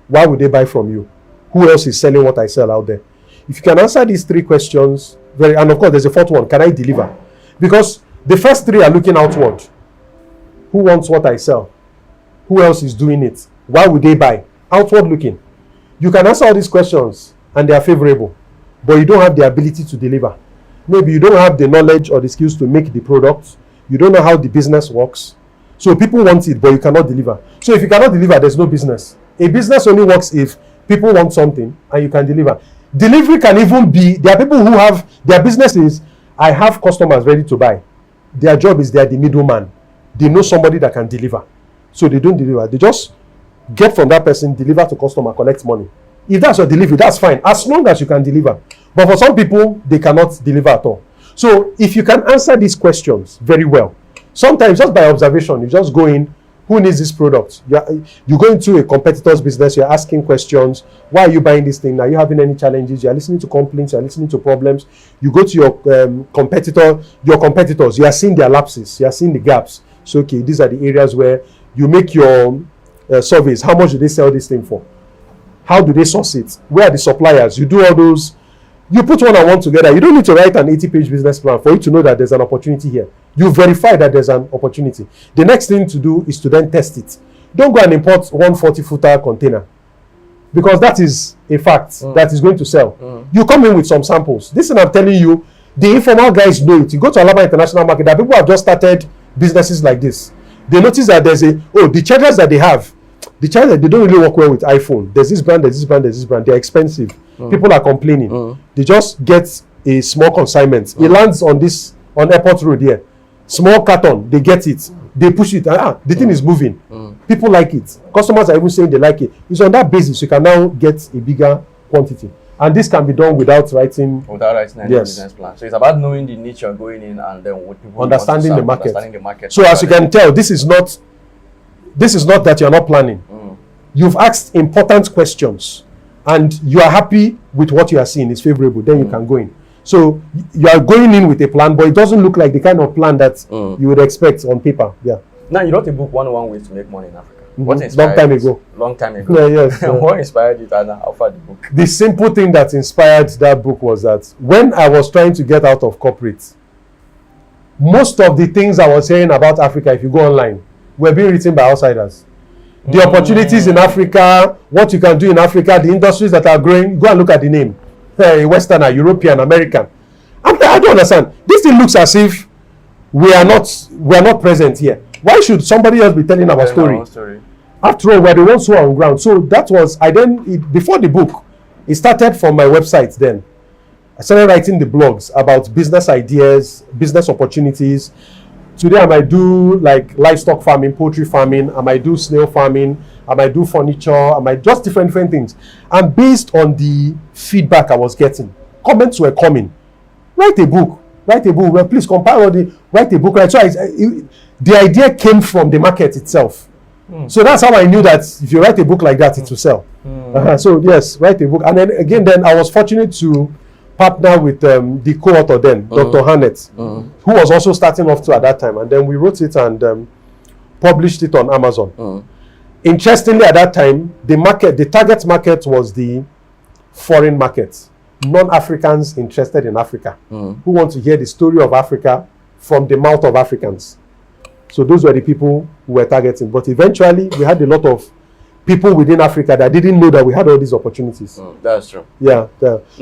Why would they buy from you? Who else is selling what I sell out there? If you can answer these 3 questions, and of course there's a 4th one, can I deliver? Because the first 3 are looking outward. Who wants what I sell? Who else is doing it? Why would they buy? Outward looking. You can answer all these questions and they are favorable, but you don't have the ability to deliver. Maybe you don't have the knowledge or the skills to make the product. You don't know how the business works. So people want it, but you cannot deliver. So if you cannot deliver, there's no business. A business only works if people want something and you can deliver. Delivery can even be, there are people who have, their business is, I have customers ready to buy. Their job is they are the middleman. They know somebody that can deliver. So they don't deliver. They just get from that person, deliver to customer, collect money. If that's your delivery, that's fine, as long as you can deliver. But for some people, they cannot deliver at all. So if you can answer these questions very well, sometimes just by observation, you just go in, who needs this product? You go into a competitor's business, you're asking questions. Why are you buying this thing? Are you having any challenges? You're listening to complaints, you're listening to problems. You go to your competitors, you are seeing their lapses, you are seeing the gaps. So, okay, these are the areas where you make your surveys. How much do they sell this thing for? How do they source it? Where are the suppliers? You do all those. You put one and one together. You don't need to write an 80-page business plan for you to know that there's an opportunity here. You verify that there's an opportunity. The next thing to do is to then test it. Don't go and import 140-footer container, because that is a fact that is going to sell. You come in with some samples. This thing I'm telling you, the informal guys know it. You go to Alaba International Market, that people have just started businesses like this. They notice that there's the chargers that they have, the chargers, they don't really work well with iPhone. There's this brand, there's this brand, there's this brand. They're expensive. People are complaining. They just get a small consignment. It lands on Airport Road here. Small carton, they get it. They push it. The thing is moving. People like it. Customers are even saying they like it. It's on that basis you can now get a bigger quantity. And this can be done without writing any business plan. So it's about knowing the niche you're going in, and then what people understanding the market. So as you can tell, this is not that you're not planning. You've asked important questions, and you are happy with what you are seeing is favorable. Then you can go in. So you are going in with a plan, but it doesn't look like the kind of plan that you would expect on paper. Yeah. Now, you wrote a book, 101 Ways to Make Money in Africa. What inspired Long time ago. Yeah, yes. What inspired you to offer the book? The simple thing that inspired that book was that when I was trying to get out of corporate, most of the things I was saying about Africa, if you go online, were being written by outsiders. The opportunities in Africa, what you can do in Africa, the industries that are growing, go and look at the name. Westerner, European, American. I don't understand. This thing looks as if we are not present here. Why should somebody else be telling our story? After all, we're the ones who are on ground. So that was, before the book, it started from my website then. I started writing the blogs about business ideas, business opportunities. Today I might do like livestock farming, poultry farming, I might do snail farming, I might do furniture, I might just different things. And based on the feedback I was getting, comments were coming. Write a book. Well, please compile write a book. Right? So the idea came from the market itself. So that's how I knew that if you write a book like that, it will sell. So yes, write a book. And then I was fortunate to partner with the co-author then, Dr. Hannett, who was also starting off too at that time. And then we wrote it and published it on Amazon. Interestingly, at that time, the target market was the foreign market. Non-Africans interested in Africa, who want to hear the story of Africa from the mouth of Africans. So those were the people who were targeting. But eventually, we had a lot of people within Africa that didn't know that we had all these opportunities. That's true. Yeah.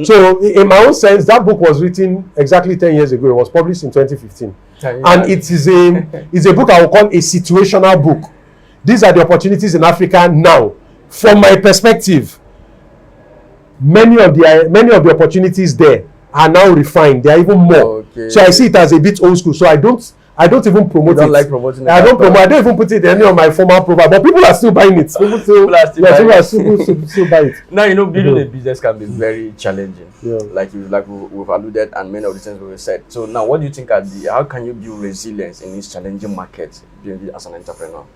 So in my own sense, that book was written exactly 10 years ago. It was published in 2015. And it is a book I will call a situational book. These are the opportunities in Africa now. From my perspective, many of the opportunities there are now refined. They are even more. So I see it as a bit old school. So I don't even promote it. Like promoting it. I don't even put it in any of my former profile, but people are still buying it. People still buy it. Now, building a business can be very challenging. Like we've alluded, and many of the things we've said. So now, what do you think how can you build resilience in this challenging market as an entrepreneur?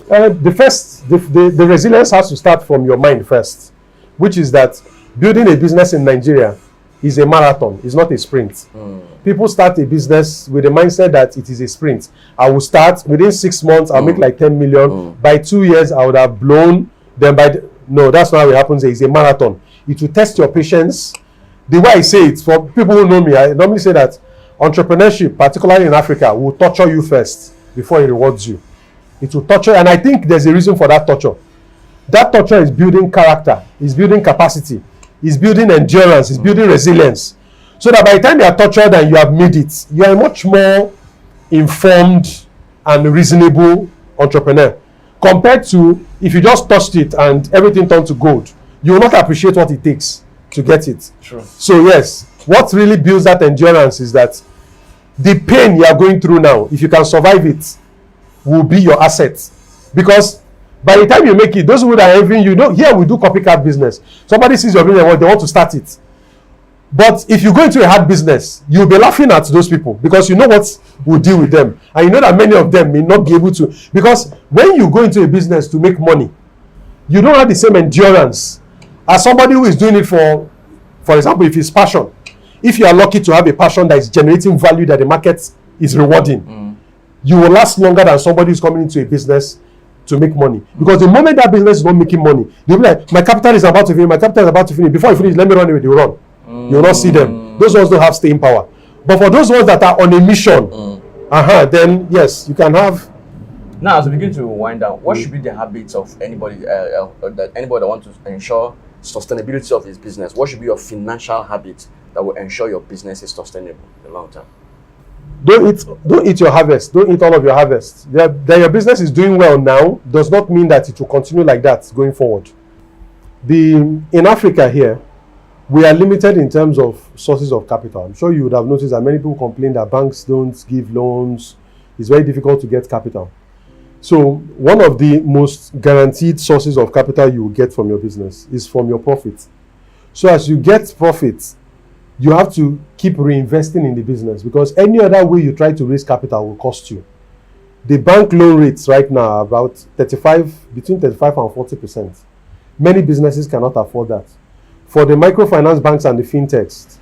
The resilience has to start from your mind first, which is that building a business in Nigeria is a marathon. It's not a sprint. People start a business with the mindset that it is a sprint. I will start within 6 months. I'll make like 10 million. By 2 years, I would have blown. Then no, that's not how it happens. It's a marathon. It will test your patience. The way I say it, for people who know me, I normally say that entrepreneurship, particularly in Africa, will torture you first before it rewards you. It will torture, and I think there's a reason for that torture. That torture is building character, is building capacity, is building endurance, is building resilience. So that by the time you are tortured and you have made it, you are a much more informed and reasonable entrepreneur. Compared to if you just touched it and everything turned to gold, you will not appreciate what it takes to get it. True. So yes, what really builds that endurance is that the pain you are going through now, if you can survive it, will be your asset. Because by the time you make it, those who are having here we do copycat business. Somebody sees your business, they want to start it. But if you go into a hard business, you'll be laughing at those people because you know what will deal with them. And you know that many of them may not be able to. Because when you go into a business to make money, you don't have the same endurance as somebody who is doing it for example, if it's passion. If you are lucky to have a passion that is generating value that the market is rewarding, you will last longer than somebody who's coming into a business to make money. Because the moment that business is not making money, they'll be like, my capital is about to finish, before I finish, let me run away, they'll run. You will not see them. Those ones don't have staying power. But for those ones that are on a mission, then yes, you can have. Now, as we begin to wind down, what should be the habits of anybody that wants to ensure sustainability of his business? What should be your financial habits that will ensure your business is sustainable in the long term? Don't eat your harvest. Don't eat all of your harvest. That your business is doing well now does not mean that it will continue like that going forward. In Africa here, we are limited in terms of sources of capital. I'm sure you would have noticed that many people complain that banks don't give loans. It's very difficult to get capital. So one of the most guaranteed sources of capital you will get from your business is from your profit. So as you get profit, you have to keep reinvesting in the business, because any other way you try to raise capital will cost you. The bank loan rates right now are about between 35 and 40%. Many businesses cannot afford that. For the microfinance banks and the fintechs,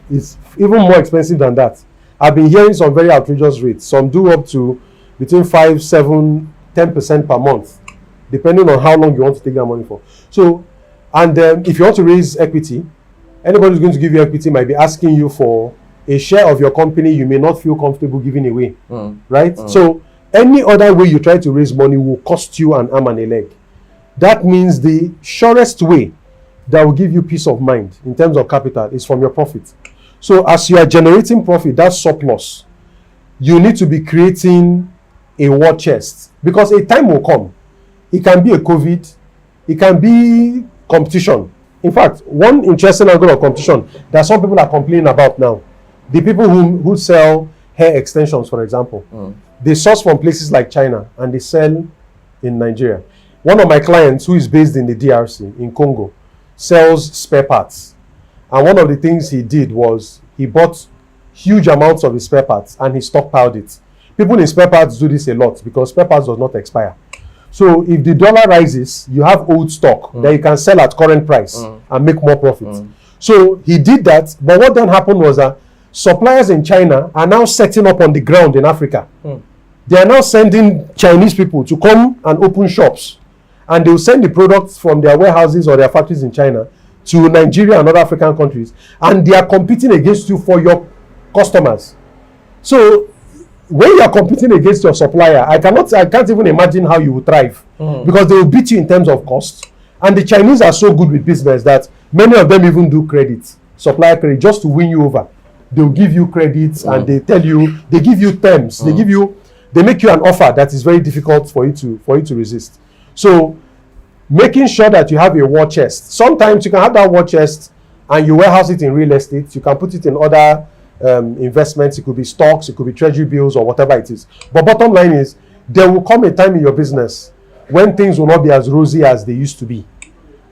it's even more expensive than that. I've been hearing some very outrageous rates. Some do up to between 5, 7, 10% per month, depending on how long you want to take that money for. So, and if you want to raise equity, anybody who's going to give you equity might be asking you for a share of your company you may not feel comfortable giving away, right? So, any other way you try to raise money will cost you an arm and a leg. That means the surest way that will give you peace of mind in terms of capital is from your profit. So, as you are generating profit, that surplus, you need to be creating a war chest, because a time will come. It can be a COVID, it can be competition. In fact, one interesting angle of competition that some people are complaining about now, the people who sell hair extensions, for example, they source from places like China and they sell in Nigeria. One of my clients, who is based in the DRC, in Congo, sells spare parts. And one of the things he did was he bought huge amounts of his spare parts and he stockpiled it. People in spare parts do this a lot because spare parts does not expire. So if the dollar rises, you have old stock that you can sell at current price and make more profit. So he did that, but what then happened was that suppliers in China are now setting up on the ground in Africa. They are now sending Chinese people to come and open shops, and they will send the products from their warehouses or their factories in China to Nigeria and other African countries, and they are competing against you for your customers. So when you are competing against your supplier, I can't even imagine how you will thrive, because they will beat you in terms of cost. And the Chinese are so good with business that many of them even do credit, supplier credit, just to win you over. They will give you credits and they tell you, they give you terms, they make you an offer that is very difficult for you to resist. So making sure that you have a war chest. Sometimes you can have that war chest and you warehouse it in real estate. You can put it in other investments. It could be stocks, it could be treasury bills, or whatever it is. But bottom line is, there will come a time in your business when things will not be as rosy as they used to be,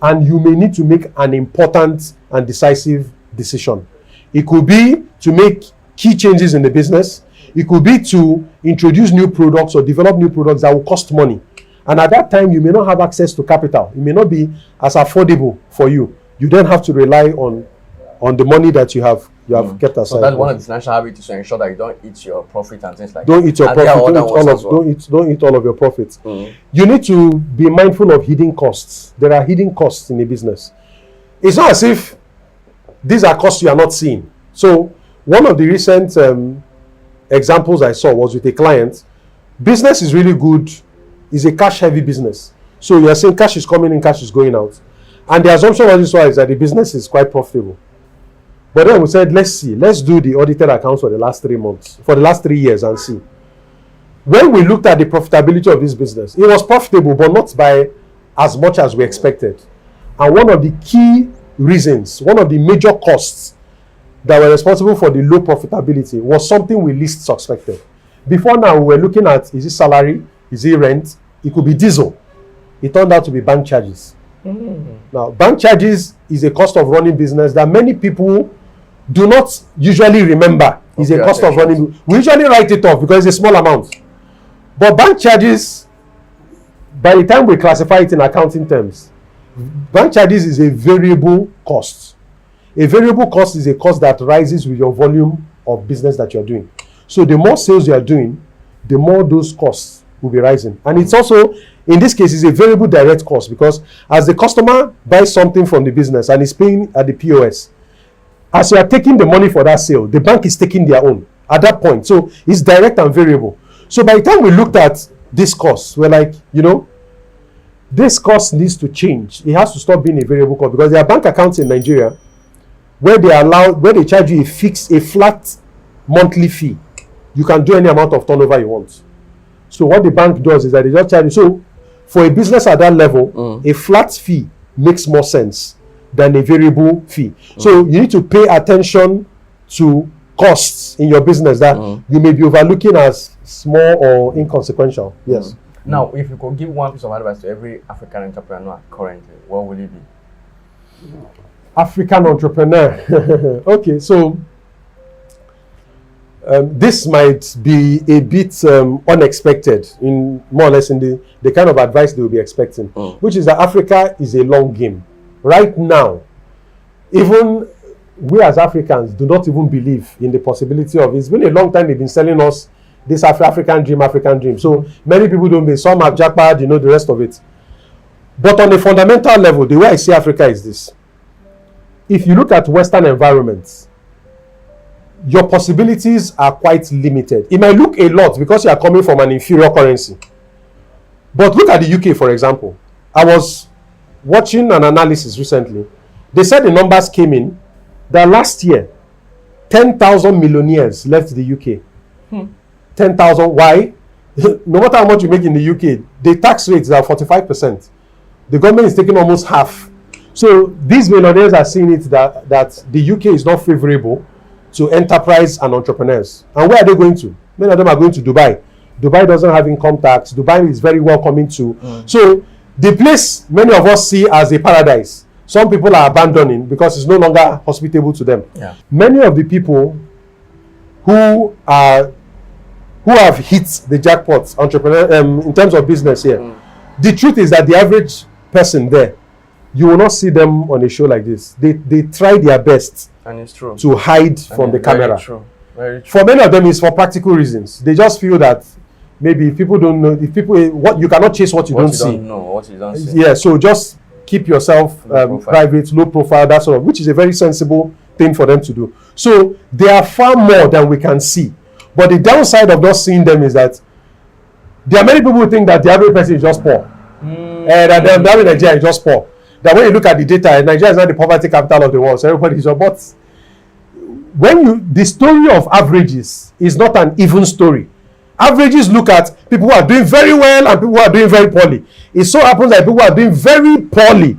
and you may need to make an important and decisive decision. It could be to make key changes in the business. It could be to introduce new products or develop new products that will cost money. And at that time, you may not have access to capital. It may not be as affordable for you. You then have to rely on the money that you have kept aside. So that's one of the financial habits, to ensure that you don't eat your profit and things like that. Don't eat your profit. Don't eat all of your profits. You need to be mindful of hidden costs. There are hidden costs in a business. It's not as if these are costs you are not seeing. So one of the recent examples I saw was with a client. Business is really good. It's a cash-heavy business. So you are saying cash is coming in, cash is going out. And the assumption of this one is that the business is quite profitable. But then we said, let's do the audited accounts for the last 3 years and see. When we looked at the profitability of this business, it was profitable, but not by as much as we expected. And one of the key reasons, one of the major costs that were responsible for the low profitability was something we least suspected. Before now, we were looking at, is it salary? Is it rent? It could be diesel. It turned out to be bank charges. Now, bank charges is a cost of running business that many people do not usually remember. It's a cost of running. We usually write it off because it's a small amount. But bank charges, by the time we classify it in accounting terms, bank charges is a variable cost. A variable cost is a cost that rises with your volume of business that you're doing. So the more sales you are doing, the more those costs will be rising. And it's also, in this case, it's a variable direct cost, because as the customer buys something from the business and is paying at the POS, as you are taking the money for that sale, the bank is taking their own at that point. So it's direct and variable. So by the time we looked at this cost, we're like, this cost needs to change. It has to stop being a variable cost, because there are bank accounts in Nigeria where they charge you a flat monthly fee. You can do any amount of turnover you want. So what the bank does is that they just charge you. So for a business at that level, a flat fee makes more sense than a variable fee. So you need to pay attention to costs in your business that you may be overlooking as small or inconsequential. Yes. Now, if you could give one piece of advice to every African entrepreneur currently, what would it be? African entrepreneur. Okay, so this might be a bit unexpected, in more or less in the kind of advice they will be expecting, which is that Africa is a long game. Right now, even we as Africans do not even believe in the possibility of it. It's been a long time they've been selling us this African dream. So many people don't believe. Some have jackpot, the rest of it. But on a fundamental level, the way I see Africa is this. If you look at Western environments, your possibilities are quite limited. It might look a lot because you are coming from an inferior currency. But look at the UK, for example. I was watching an analysis recently. They said the numbers came in that last year, 10,000 millionaires left the UK. 10,000. Why? No matter how much you make in the UK, the tax rates are 45%. The government is taking almost half. So these millionaires are seeing it that the UK is not favorable to enterprise and entrepreneurs. And where are they going to? Many of them are going to Dubai. Dubai doesn't have income tax. Dubai is very welcoming too. So the place many of us see as a paradise, some people are abandoning because it's no longer hospitable to them. Yeah. Many of the people who have hit the jackpot entrepreneur in terms of business here, the truth is that the average person there, you will not see them on a show like this. They try their best, and it's true, to hide from the camera. Very true. Very true. For many of them, it's for practical reasons. They just feel that maybe if people don't know, what you cannot chase what you don't see. What you don't see. Yeah, so just keep yourself private, low profile, that sort of, which is a very sensible thing for them to do. So they are far more than we can see. But the downside of not seeing them is that there are many people who think that the average person is just poor. And that the average Nigeria is just poor. That when you look at the data, Nigeria is not the poverty capital of the world, so everybody is just. But the story of averages is not an even story. Averages look at people who are doing very well and people who are doing very poorly. It so happens that people who are doing very poorly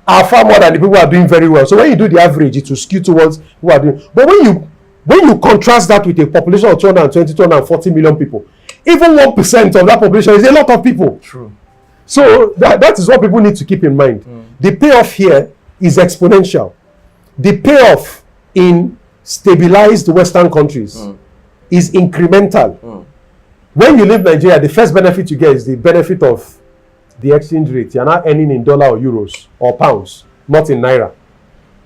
are far more than the people who are doing very well. So when you do the average, it will skew towards who are doing. But when you contrast that with a population of 220, 240 million people, even 1% of that population is a lot of people. True. So that is what people need to keep in mind. The payoff here is exponential. The payoff in stabilized Western countries is incremental. When you leave Nigeria, the first benefit you get is the benefit of the exchange rate. You're not earning in dollar or euros or pounds, not in naira.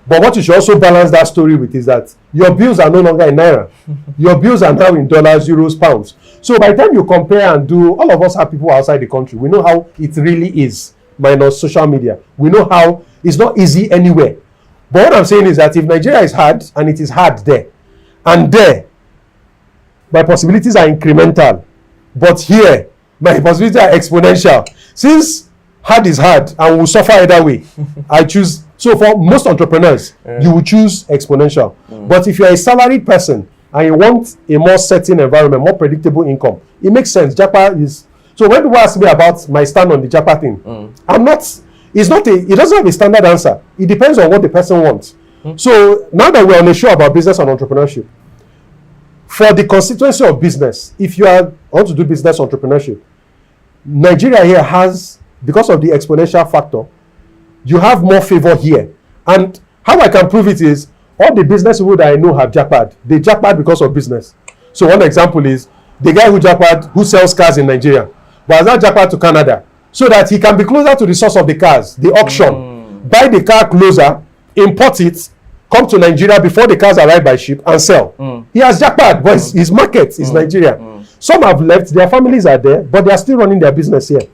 But what you should also balance that story with is that your bills are no longer in naira. Your bills are now in dollars, euros, pounds. So by the time you compare and do, all of us have people outside the country. We know how it really is, minus social media. We know how it's not easy anywhere. But what I'm saying is that if Nigeria is hard, and it is hard there, and there, my possibilities are incremental. But here, my possibilities are exponential. Since hard is hard and we'll suffer either way, I choose. So for most entrepreneurs, you will choose exponential. But if you're a salaried person and you want a more certain environment, more predictable income, it makes sense. Japa is. So when people ask me about my stand on the Japa thing, it doesn't have a standard answer. It depends on what the person wants. So now that we're on a show about business and entrepreneurship, for the constituency of business, if you want to do business entrepreneurship, Nigeria here has, because of the exponential factor, you have more favor here. And how I can prove it is, all the business people that I know have jackpot. They jackpot because of business. So one example is the guy who sells cars in Nigeria, but has now jackpot to Canada, so that he can be closer to the source of the cars, the auction, buy the car closer, import it, come to Nigeria before the cars arrive by ship and sell. He has jackpot, but his market is Nigeria. Some have left, their families are there, but they are still running their business here.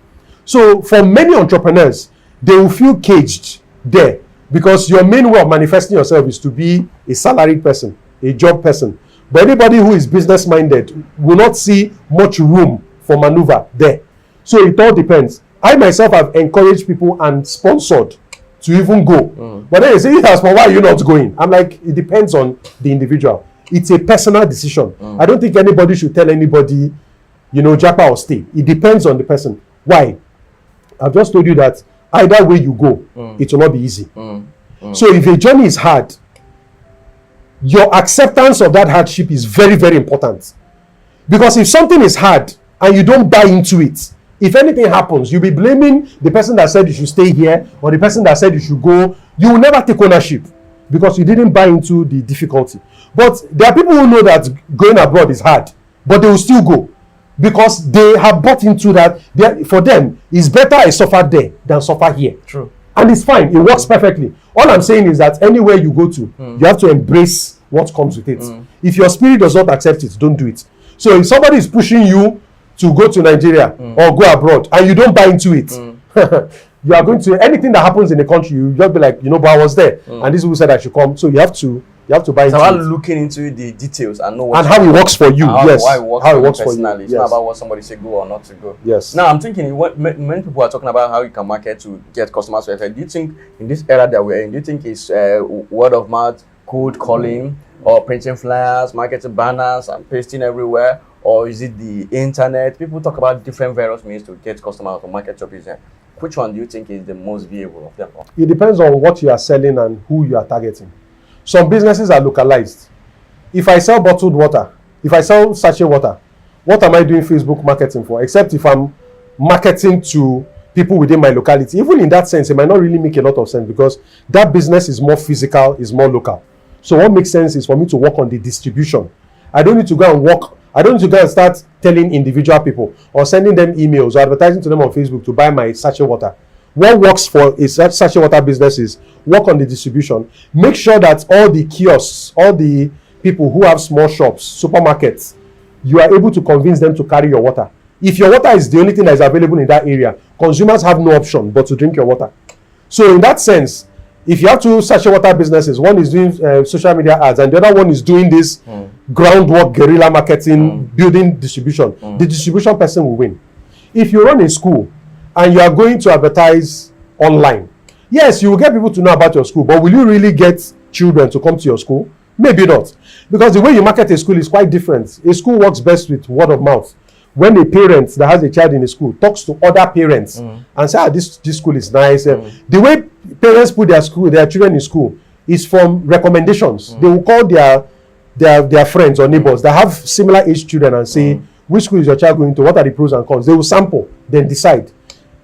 So for many entrepreneurs, they will feel caged there. Because your main way of manifesting yourself is to be a salaried person, a job person. But anybody who is business minded will not see much room for maneuver there. So it all depends. I myself have encouraged people and sponsored to even go. But then they say, why are you not going? I'm like, it depends on the individual. It's a personal decision. I don't think anybody should tell anybody, japa or stay. It depends on the person. Why? I've just told you that either way you go, it will not be easy. So if a journey is hard, your acceptance of that hardship is very, very important. Because if something is hard and you don't buy into it, if anything happens, you'll be blaming the person that said you should stay here or the person that said you should go. You will never take ownership because you didn't buy into the difficulty. But there are people who know that going abroad is hard, but they will still go because they have bought into that. For them, it's better I suffer there than suffer here. True. And it's fine. It works perfectly. All I'm saying is that anywhere you go to, you have to embrace what comes with it. If your spirit does not accept it, don't do it. So if somebody is pushing you to go to Nigeria or go abroad and you don't buy into it, you are going to, anything that happens in the country, you just be like, but I was there and this people said I should come. So you have to buy into it. So looking into the details and know what and how it works for you. Yes. How it works for you. It's not about what somebody say go or not to go. Yes. Now I'm thinking many people are talking about how you can market to get customers. Do you think in this era that we're in, do you think it's word of mouth, cold calling, or printing flyers, marketing banners and pasting everywhere? Or is it the internet? People talk about different various means to get customers to market your business. Which one do you think is the most viable of them all? It depends on what you are selling and who you are targeting. Some businesses are localized. If I sell bottled water, if I sell sachet water, what am I doing Facebook marketing for? Except if I'm marketing to people within my locality. Even in that sense, it might not really make a lot of sense because that business is more physical, is more local. So what makes sense is for me to work on the distribution. I don't need to go and start telling individual people or sending them emails or advertising to them on Facebook to buy my sachet water. What works for a sachet water business is work on the distribution. Make sure that all the kiosks, all the people who have small shops, supermarkets, you are able to convince them to carry your water. If your water is the only thing that is available in that area, consumers have no option but to drink your water. So in that sense, if you have two sachet water businesses, one is doing social media ads and the other one is doing this groundwork, guerrilla marketing, building distribution, the distribution person will win. If you run a school and you are going to advertise online, yes, you will get people to know about your school, but will you really get children to come to your school? Maybe not. Because the way you market a school is quite different. A school works best with word of mouth. When a parent that has a child in a school talks to other parents and say, this school is nice. The way parents put their children in school is from recommendations. They will call their friends or neighbors that have similar age children and say, which school is your child going to? What are the pros and cons? They will sample, then decide.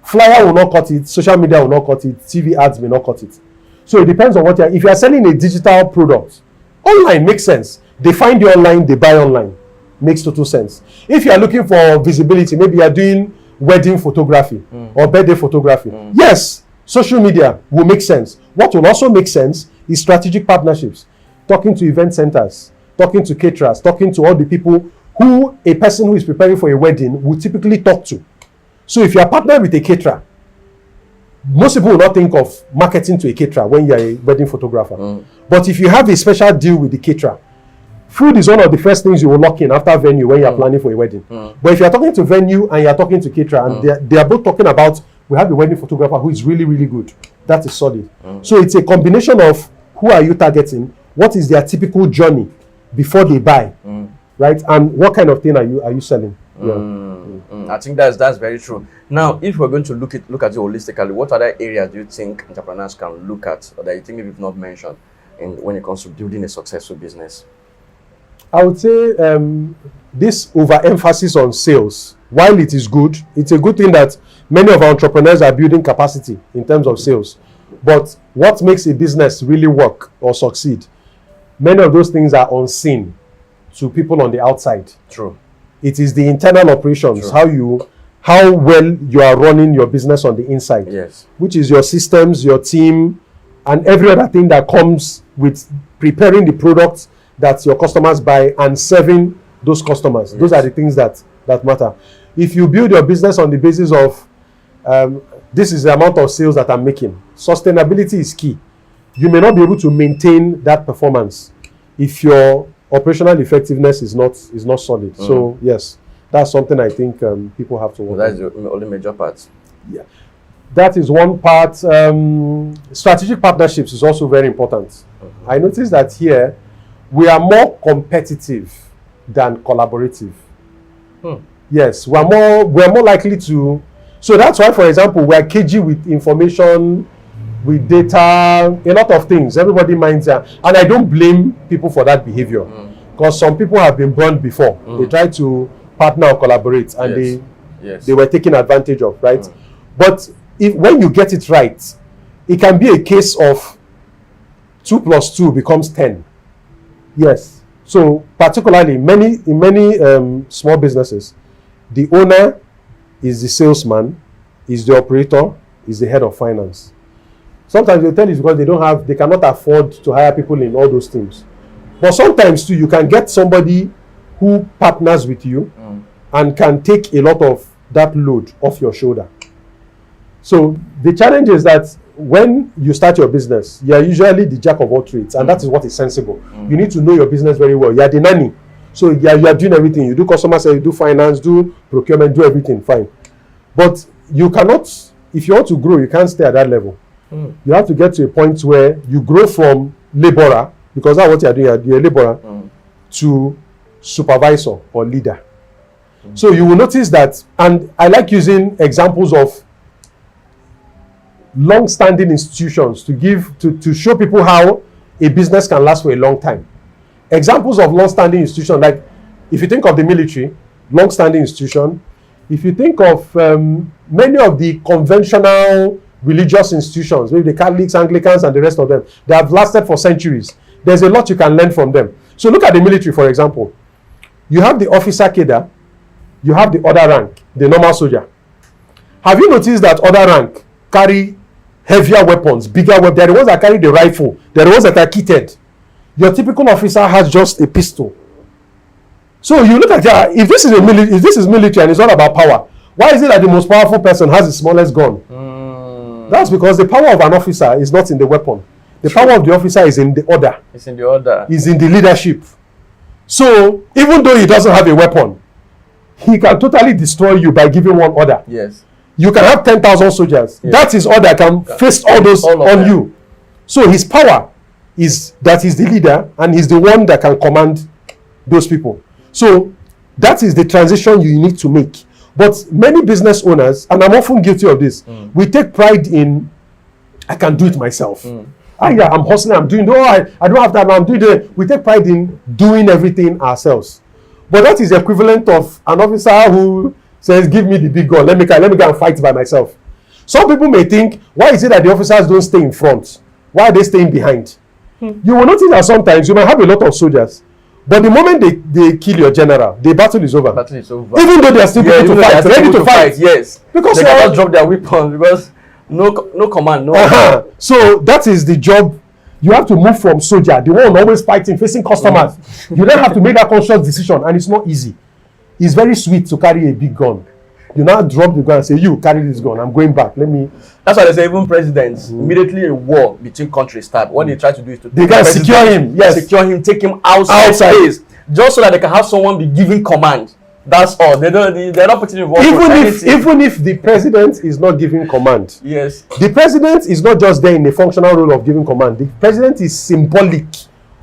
Flyer will not cut it. Social media will not cut it. TV ads may not cut it. So it depends on what if you are selling a digital product, online makes sense. They find you online, they buy online. Makes total sense. If you are looking for visibility, maybe you are doing wedding photography or birthday photography. Yes, social media will make sense. What will also make sense is strategic partnerships. Talking to event centers, talking to caterers, talking to all the people who a person who is preparing for a wedding will typically talk to. So if you are partnered with a caterer, most people will not think of marketing to a caterer when you are a wedding photographer. But if you have a special deal with the caterer, food is one of the first things you will lock in after venue when you are planning for a wedding. But if you are talking to venue and you are talking to caterer and they are both talking about, we have a wedding photographer who is really, really good. That is solid. So it's a combination of who are you targeting, what is their typical journey before they buy, right? And what kind of thing are you selling? I think that's very true. Now, if we're going to look at it holistically, what other areas do you think entrepreneurs can look at or that you think we've not mentioned when it comes to building a successful business? I would say this overemphasis on sales, while it is good, it's a good thing that many of our entrepreneurs are building capacity in terms of sales. But what makes a business really work or succeed, many of those things are unseen to people on the outside. True. It is the internal operations, how well you are running your business on the inside. Yes. Which is your systems, your team, and every other thing that comes with preparing the products that your customers buy and serving those customers. Yes. Those are the things that matter. If you build your business on the basis of this is the amount of sales that I'm making, sustainability is key. you may not be able to maintain that performance if your operational effectiveness is not solid. So yes, that's something I think people have to work on. That's the only major part. Yeah, that is one part. Strategic partnerships is also very important. I noticed that here we are more competitive than collaborative. Yes, we're more likely to. So that's why, for example, we're cagey with information, with data, a lot of things. Everybody minds that, and I don't blame people for that behavior, because some people have been burned before. They try to partner or collaborate, and they were taken advantage of, right? But when you get it right, it can be a case of 2 + 2 becomes 10. Yes. So particularly in many small businesses, the owner is the salesman, is the operator, is the head of finance. Sometimes they tell you because they cannot afford to hire people in all those teams. But sometimes too, you can get somebody who partners with you and can take a lot of that load off your shoulder. So the challenge is that when you start your business, you are usually the jack of all trades, and that is what is sensible. You need to know your business very well. You are the nanny. So you are doing everything. You do customer service, you do finance, do procurement, do everything, fine. But you cannot, if you want to grow, you can't stay at that level. You have to get to a point where you grow from laborer, because that's what you are doing, you're a laborer, to supervisor or leader. So you will notice that, and I like using examples of long-standing institutions to show people how a business can last for a long time. Examples of long-standing institutions, like if you think of the military, long-standing institution. If you think of many of the conventional religious institutions, maybe the Catholics, Anglicans, and the rest of them, they have lasted for centuries. There's a lot you can learn from them. So look at the military, for example. You have the officer cadre, you have the other rank, the normal soldier. Have you noticed that other rank carry heavier weapons, bigger weapons? They're the ones that carry the rifle. They're the ones that are kitted. Your typical officer has just a pistol. So you look at if this is military and it's all about power, why is it that the most powerful person has the smallest gun? That's because the power of an officer is not in the weapon. The power of the officer is in the order. It's in the order. Is in the leadership. So even though he doesn't have a weapon, he can totally destroy you by giving one order. Yes. You can have 10,000 soldiers. Yes. That is order can face all those on you. So his power is that he's the leader and he's the one that can command those people. So that is the transition you need to make. But many business owners, and I'm often guilty of this, we take pride in, I can do it myself. I'm hustling, I'm doing, I don't have time, I'm doing it. We take pride in doing everything ourselves. But that is the equivalent of an officer who says, give me the big gun, let me go and fight by myself. Some people may think, why is it that the officers don't stay in front? Why are they staying behind? You will notice that sometimes you might have a lot of soldiers, but the moment they kill your general, the battle is over. Even though they are still people to fight, ready to fight. Yes. Because they cannot drop their weapons because no command, no. So that is the job. You have to move from soldier, the one always fighting, facing customers. You then have to make that conscious decision, and it's not easy. It's very sweet to carry a big gun. You now drop the gun and say, you carry this gun, I'm going back. That's why they say even presidents, immediately a war between countries start. What they try to do is to they can secure him. Yes. Secure him, take him outside space, just so that they can have someone be giving command. That's all. They're not putting involved. Even if the president is not giving command. Yes. The president is not just there in the functional role of giving command. The president is symbolic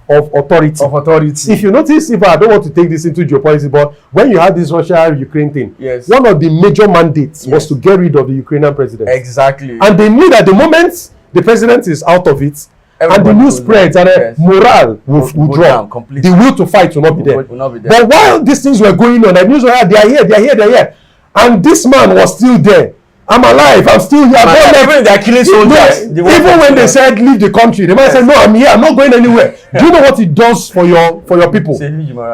of authority. If you notice, I don't want to take this into geopolitics, but when you had this Russia-Ukraine thing, one of the major mandates was to get rid of the Ukrainian president. Exactly. And they knew that the moment the president is out of it, and the news spreads, and morale will drop. The will to fight will not be there. But while these things were going on, the news were they are here. And this man was still there. I'm alive. I'm still here. Even if they are killing soldiers. Even when they said leave the country, the man said, no, I'm here. I'm not going anywhere. Do you know what it does for your people?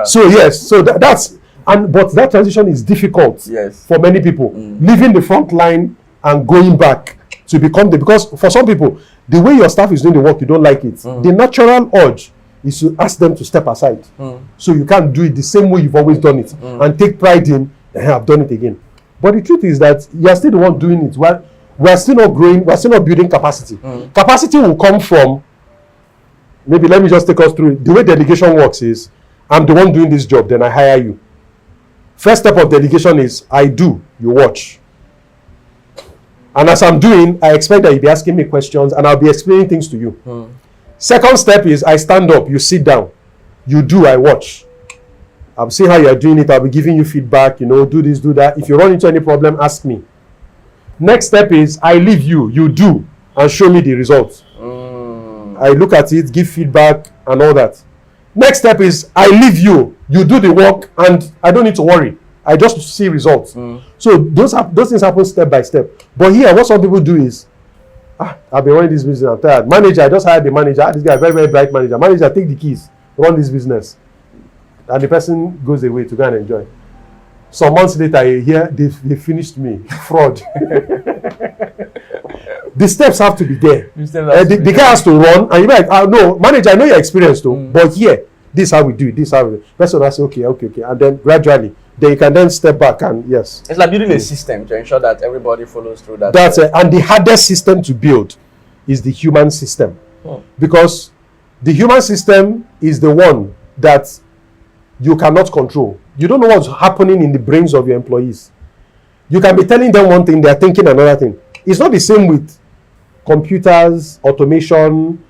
So yes. So but that transition is difficult for many people. Leaving the front line and going back to become because for some people, the way your staff is doing the work, you don't like it. The natural urge is to ask them to step aside. So you can't do it the same way you've always done it and take pride in, I've done it again. But the truth is that you're still the one doing it. We're still not growing. We're still not building capacity. Capacity will come from maybe let me just take us through it. The way delegation works is, I'm the one doing this job, then I hire you. First step of delegation is, I do, you watch. And as I'm doing, I expect that you'll be asking me questions and I'll be explaining things to you. Second step is, I stand up, you sit down. You do, I watch. I'll see how you're doing it. I'll be giving you feedback, do this, do that. If you run into any problem, ask me. Next step is, I leave you, you do, and show me the results. I look at it, give feedback, and all that. Next step is, I leave you, you do the work, and I don't need to worry. I just see results. So those things happen step by step. But here, what some people do is, I've been running this business, I'm tired. Manager, I just hired the manager. This guy, very, very bright manager. Manager, take the keys, run this business. And the person goes away to go and enjoy. Some months later, you hear, they finished me. Fraud. The steps have to be there. The guy has to run, and you're like, no, manager, I know you're experienced too, but here, this is how we do it, this is how we do it. Person will say, okay. And then gradually, then you can then step back and yes. It's like building a system to ensure that everybody follows through that. That's it. And the hardest system to build is the human system. Because the human system is the one that you cannot control. You don't know what's happening in the brains of your employees. You can be telling them one thing, they're thinking another thing. It's not the same with computers, automation,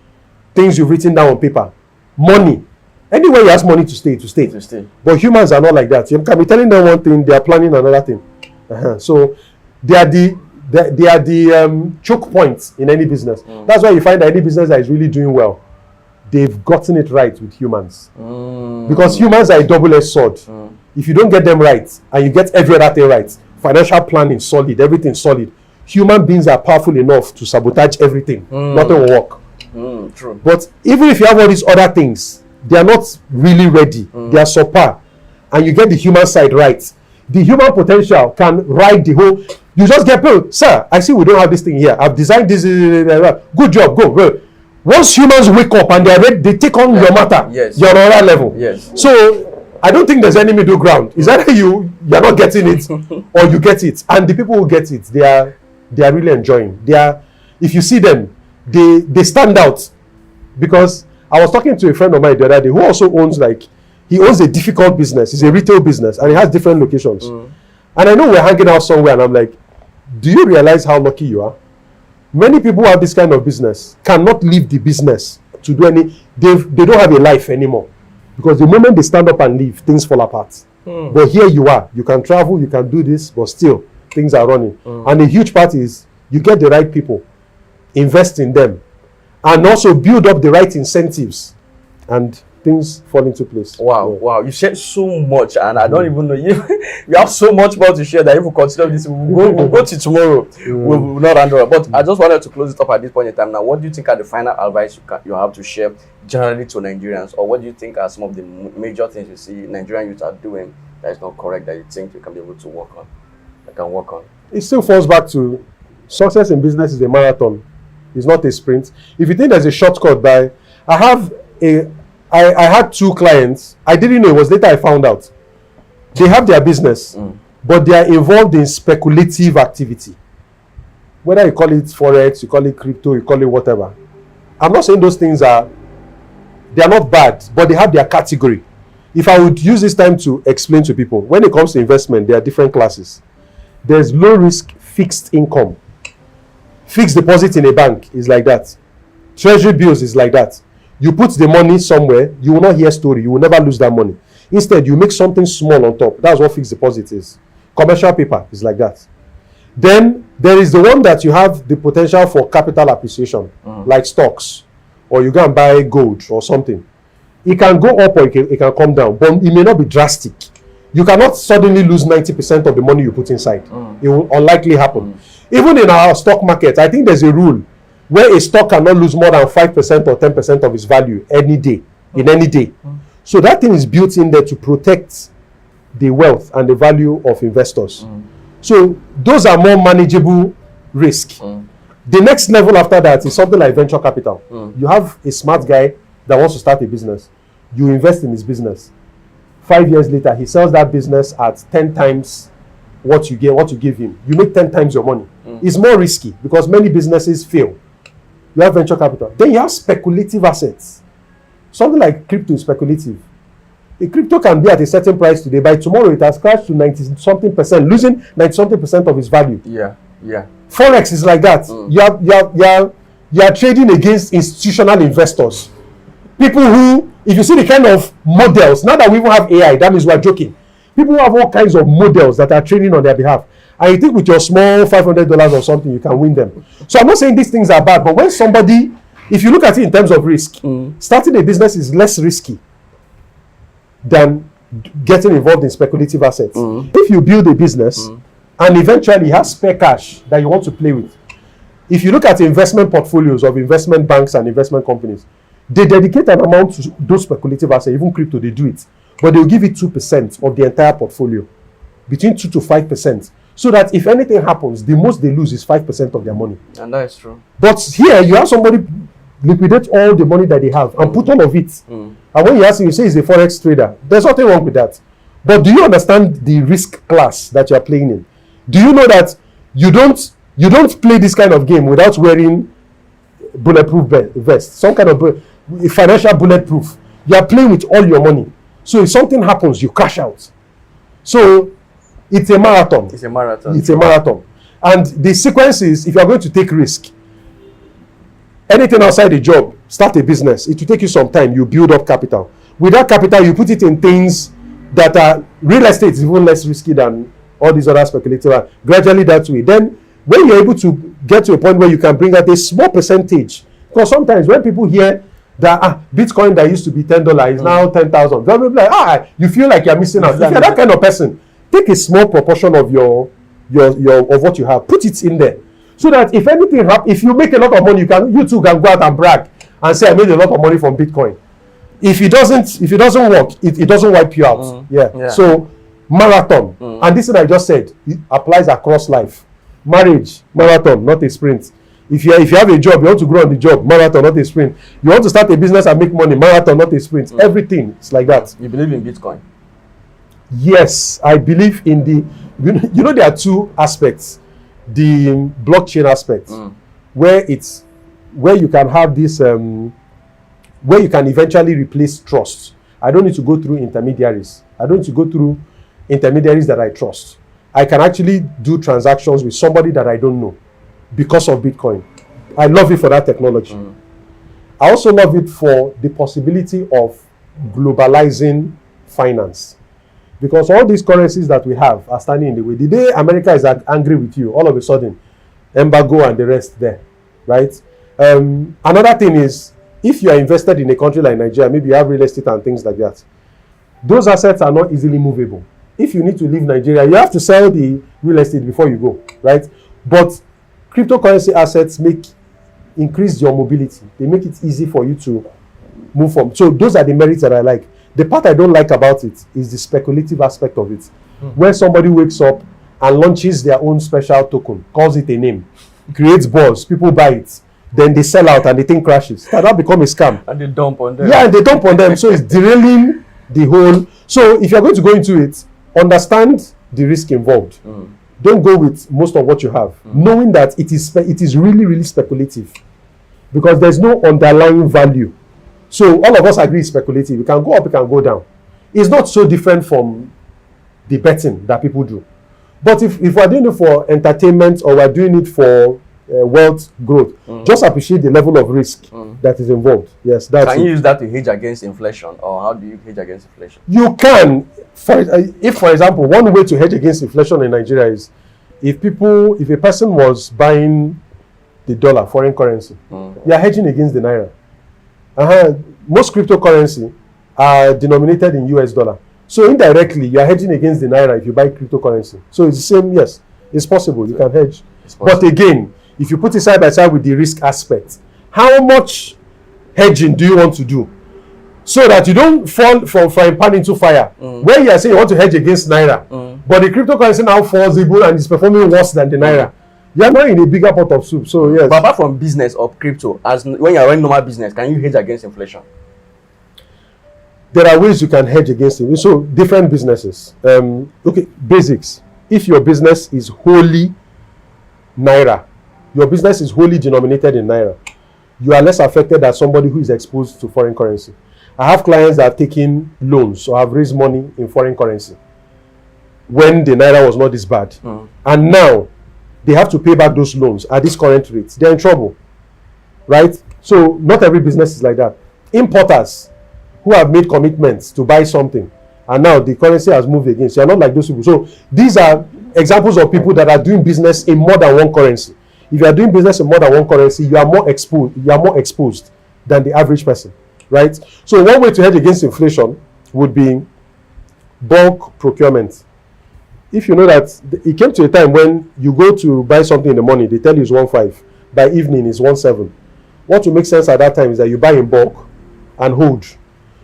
things you've written down on paper. Money. Anywhere you ask money to stay. But humans are not like that. You can be telling them one thing, they are planning another thing. So they are the choke points in any business. That's why you find that any business that is really doing well, they've gotten it right with humans. Because humans are a double-edged sword. If you don't get them right, and you get every other thing right, financial planning solid, everything solid, human beings are powerful enough to sabotage everything. Nothing will work. True. But even if you have all these other things, they are not really ready. They are subpar. And you get the human side right. The human potential can ride the whole. You just get, sir, I see we don't have this thing here. I've designed this. Good job, go. Once humans wake up and they are ready, they take on your matter. Yes. You're on another level. Yes. So I don't think there's any middle ground. Is either you're not getting it or you get it. And the people who get it, they are really enjoying. If you see them, they stand out. Because I was talking to a friend of mine the other day who also owns he owns a difficult business. It's a retail business and he has different locations. And I know we're hanging out somewhere and I'm like, do you realize how lucky you are? Many people who have this kind of business cannot leave the business to do they don't have a life anymore. Because the moment they stand up and leave, things fall apart. But here you are. You can travel, you can do this, but still, things are running. And a huge part is you get the right people, invest in them, and also build up the right incentives, and things fall into place. Wow. You shared so much, and I don't even know. You have so much more to share that if we continue this, we'll go to tomorrow. We'll not handle it. But I just wanted to close it up at this point in time. Now, what do you think are the final advice you have to share generally to Nigerians, or what do you think are some of the major things you see Nigerian youth are doing that is not correct that you think you can be able to work on? It still falls back to success in business is a marathon. It's not a sprint. If you think there's a shortcut I had two clients. I didn't know. It was later I found out. They have their business, but they are involved in speculative activity. Whether you call it forex, you call it crypto, you call it whatever. I'm not saying those things they are not bad, but they have their category. If I would use this time to explain to people, when it comes to investment, there are different classes. There's low risk fixed income. Fixed deposit in a bank is like that. Treasury bills is like that. You put the money somewhere, you will not hear story. You will never lose that money. Instead, you make something small on top. That's what fixed deposit is. Commercial paper is like that. Then there is the one that you have the potential for capital appreciation, like stocks, or you go and buy gold or something. It can go up or it can come down, but it may not be drastic. You cannot suddenly lose 90% of the money you put inside. It will unlikely happen. Even in our stock market, I think there's a rule where a stock cannot lose more than 5% or 10% of its value any day, in any day. So that thing is built in there to protect the wealth and the value of investors. So those are more manageable risk. The next level after that is something like venture capital. You have a smart guy that wants to start a business. You invest in his business. 5 years later, he sells that business at 10 times what you give him. You make 10 times your money. It's more risky because many businesses fail. You have venture capital. Then you have speculative assets. something like crypto is speculative. A crypto can be at a certain price today. By tomorrow, it has crashed to 90-something%, losing 90-something% of its value. Yeah. Forex is like that. You are trading against institutional investors. People who, if you see the kind of models, now that we even have AI, that means we're joking. People who have all kinds of models that are training on their behalf. And you think with your small $500 or something, you can win them. So I'm not saying these things are bad, but when somebody, if you look at it in terms of risk, starting a business is less risky than getting involved in speculative assets. If you build a business and eventually you have spare cash that you want to play with, if you look at investment portfolios of investment banks and investment companies, they dedicate an amount to those speculative assets, even crypto, they do it. But they'll give it 2% of the entire portfolio, between 2 to 5%. So that if anything happens, the most they lose is 5% of their money. And that is true. But here, you have somebody liquidate all the money that they have and put all of it. And when you ask him, you say he's a forex trader. There's nothing wrong with that. But do you understand the risk class that you're playing in? Do you know that you don't play this kind of game without wearing bulletproof vest, some kind of financial bulletproof? You are playing with all your money. So if something happens, you crash out. So it's a marathon. It's a marathon. And the sequence is, if you are going to take risk, anything outside a job, start a business, it will take you some time. You build up capital. With that capital, you put it in things that are, real estate is even less risky than all these other speculative. Gradually that way. Then when you're able to get to a point where you can bring out a small percentage, because sometimes when people hear that Bitcoin that used to be $10 is now 10,000, they'll be like, you feel like you're missing out. If you're that kind of person, take a small proportion of your of what you have, put it in there, so that if anything happens, if you make a lot of money, you too can go out and brag and say I made a lot of money from Bitcoin. If it doesn't work, it doesn't wipe you out. So marathon, and this thing I just said, it applies across life. Marriage, marathon, not a sprint. If you have a job, you want to grow on the job, marathon, not a sprint. You want to start a business and make money, marathon, not a sprint. Everything is like that. You believe in Bitcoin? Yes, I believe in the, there are two aspects. The blockchain aspect, where you can have this, where you can eventually replace trust. I don't need to go through intermediaries. I don't need to go through intermediaries that I trust. I can actually do transactions with somebody that I don't know because of Bitcoin. I love it for that technology. I also love it for the possibility of globalizing finance. Because all these currencies that we have are standing in the way. The day America is angry with you, all of a sudden, embargo and the rest there, right? Another thing is, if you are invested in a country like Nigeria, maybe you have real estate and things like that, those assets are not easily movable. If you need to leave Nigeria, you have to sell the real estate before you go, right? But cryptocurrency assets increase your mobility. They make it easy for you to move from. So those are the merits that I like. The part I don't like about it is the speculative aspect of it. When somebody wakes up and launches their own special token, calls it a name, creates buzz, people buy it, then they sell out and the thing crashes. That becomes a scam. And they dump on them. Yeah, and they dump on them. So it's derailing the whole. So if you're going to go into it, understand the risk involved. Don't go with most of what you have, knowing that it is really, really speculative, because there's no underlying value. So all of us agree it's speculative. It can go up, it can go down. It's not so different from the betting that people do. But if we're doing it for entertainment or we're doing it for wealth growth, just appreciate the level of risk that is involved. Yes, that's Can you use that to hedge against inflation, or how do you hedge against inflation? You can. If, for example, one way to hedge against inflation in Nigeria is if a person was buying the dollar, foreign currency, they are hedging against the naira. Most cryptocurrency are denominated in US dollar. So indirectly, you are hedging against the naira if you buy cryptocurrency. So it's the same, yes, it's possible. You can hedge. But again, if you put it side by side with the risk aspect, how much hedging do you want to do? So that you don't fall from frying pan into fire. Where you are saying you want to hedge against naira, but the cryptocurrency now falls able and is performing worse than the naira. You are not in a bigger pot of soup. So yes. But apart from business or crypto, as when you are running normal business, can you hedge against inflation? There are ways you can hedge against it. So different businesses. Okay, basics. If your business is wholly naira, your business is wholly denominated in naira, you are less affected than somebody who is exposed to foreign currency. I have clients that have taken loans or have raised money in foreign currency when the naira was not this bad. And now they have to pay back those loans at this current rate. They're in trouble, right? So not every business is like that. Importers who have made commitments to buy something and now the currency has moved against you are not like those people. So these are examples of people that are doing business in more than one currency. If you are doing business in more than one currency, you are more exposed than the average person, right? So one way to hedge against inflation would be bulk procurement. If you know that it came to a time when you go to buy something in the morning, they tell you it's 1.5, by evening it's 1.7. What will make sense at that time is that you buy in bulk and hold,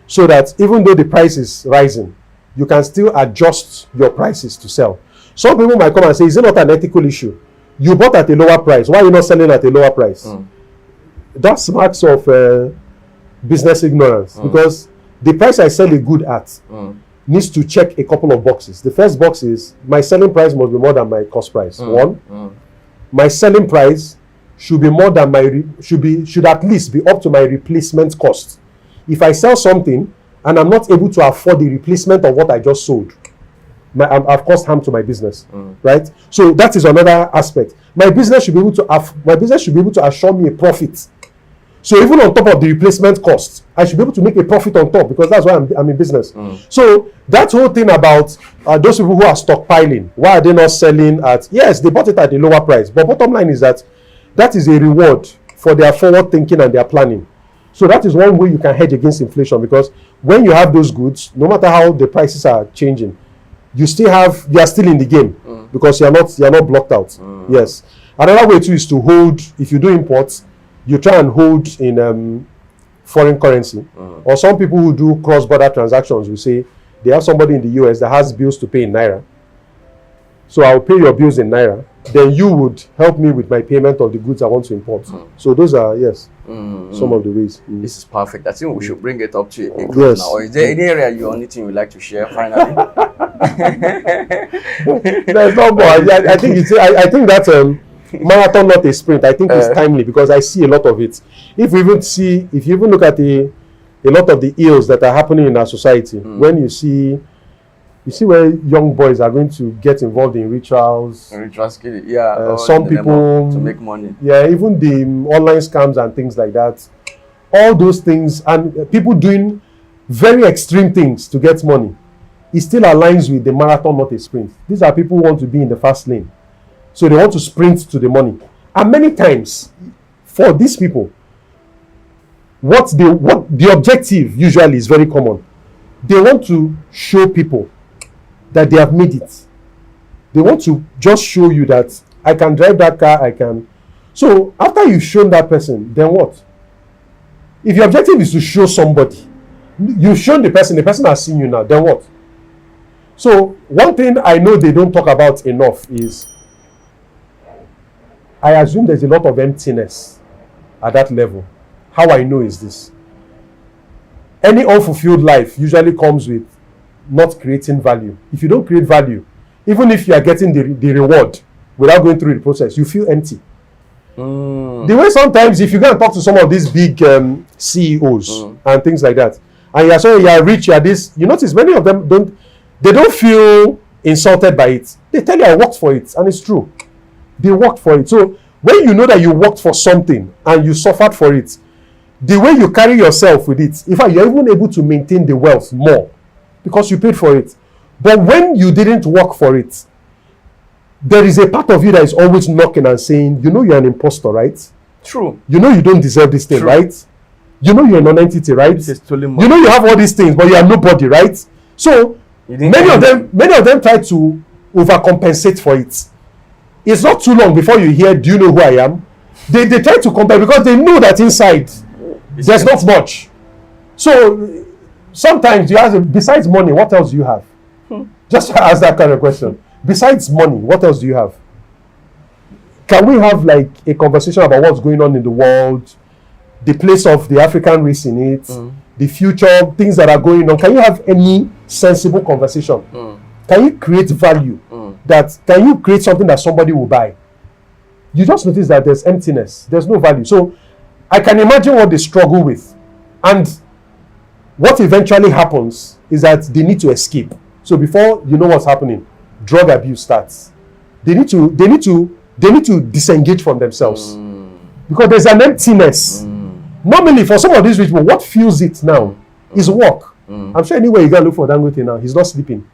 so that even though the price is rising, you can still adjust your prices to sell. Some people might come and say, is it not an ethical issue? You bought at a lower price. Why are you not selling at a lower price? That's marks of business ignorance, because the price I sell a good at needs to check a couple of boxes. The first box is my selling price must be more than my cost price. My selling price should be more than my should at least be up to my replacement cost. If I sell something and I'm not able to afford the replacement of what I just sold, I've caused harm to my business, right? So that is another aspect. My business should be able to assure me a profit. So even on top of the replacement cost, I should be able to make a profit on top, because that's why I'm in business. So that whole thing about those people who are stockpiling, why are they not selling at? Yes, they bought it at a lower price, but bottom line is that is a reward for their forward thinking and their planning. So that is one way you can hedge against inflation, because when you have those goods, no matter how the prices are changing, you are still in the game, because you're not blocked out. Yes. Another way too is to hold. If you do imports, you try and hold in foreign currency. Or some people who do cross-border transactions will say they have somebody in the US that has bills to pay in naira, so I'll pay your bills in naira, then you would help me with my payment of the goods I want to import. So those are some of the ways. This is perfect. I think we should bring it up to a close now. Or is there any area anything you'd like to share finally? There's no more. I think that marathon, not a sprint. I think it's timely, because I see a lot of it. If you even look at a lot of the ills that are happening in our society, when you see where young boys are going to get involved in rituals. Some people to make money. Yeah, even the online scams and things like that. All those things, and people doing very extreme things to get money, it still aligns with the marathon, not a sprint. These are people who want to be in the fast lane, so they want to sprint to the money. And many times, for these people, what the objective usually is very common. They want to show people that they have made it. They want to just show you that I can drive that car, I can. So after you've shown that person, then what? If your objective is to show somebody, you've shown the person has seen you now, then what? So one thing I know they don't talk about enough is, I assume there's a lot of emptiness at that level. How I know is this: any unfulfilled life usually comes with not creating value. If you don't create value, even if you are getting the reward without going through the process, you feel empty. The way sometimes if you go and talk to some of these big CEOs and things like that, and you are rich, you are this, you notice many of them don't feel insulted by it. They tell you, I worked for it, and it's true. They worked for it. So when you know that you worked for something and you suffered for it, the way you carry yourself with it, in fact, you're even able to maintain the wealth more because you paid for it. But when you didn't work for it, there is a part of you that is always knocking and saying, you know, you're an imposter, right? True. You know you don't deserve this thing, right? You know you're a non-entity, right? This is totally you know you have all these things, but you are nobody, right? So many of them try to overcompensate for it. It's not too long before you hear, do you know who I am? They try to compare because they know that inside there's not much. So sometimes you ask, besides money, what else do you have? Just ask that kind of question. Besides money, what else do you have? Can we have like a conversation about what's going on in the world, the place of the African race in it, the future, things that are going on? Can you have any sensible conversation? Can you create value? Can you create something that somebody will buy? You just notice that there's emptiness. There's no value. So I can imagine what they struggle with. And what eventually happens is that they need to escape. So before you know what's happening, drug abuse starts. They need to disengage from themselves because there's an emptiness. Normally, for some of these rich people, what fuels it now is work. I'm sure anywhere you go look for Dangote now, he's not sleeping.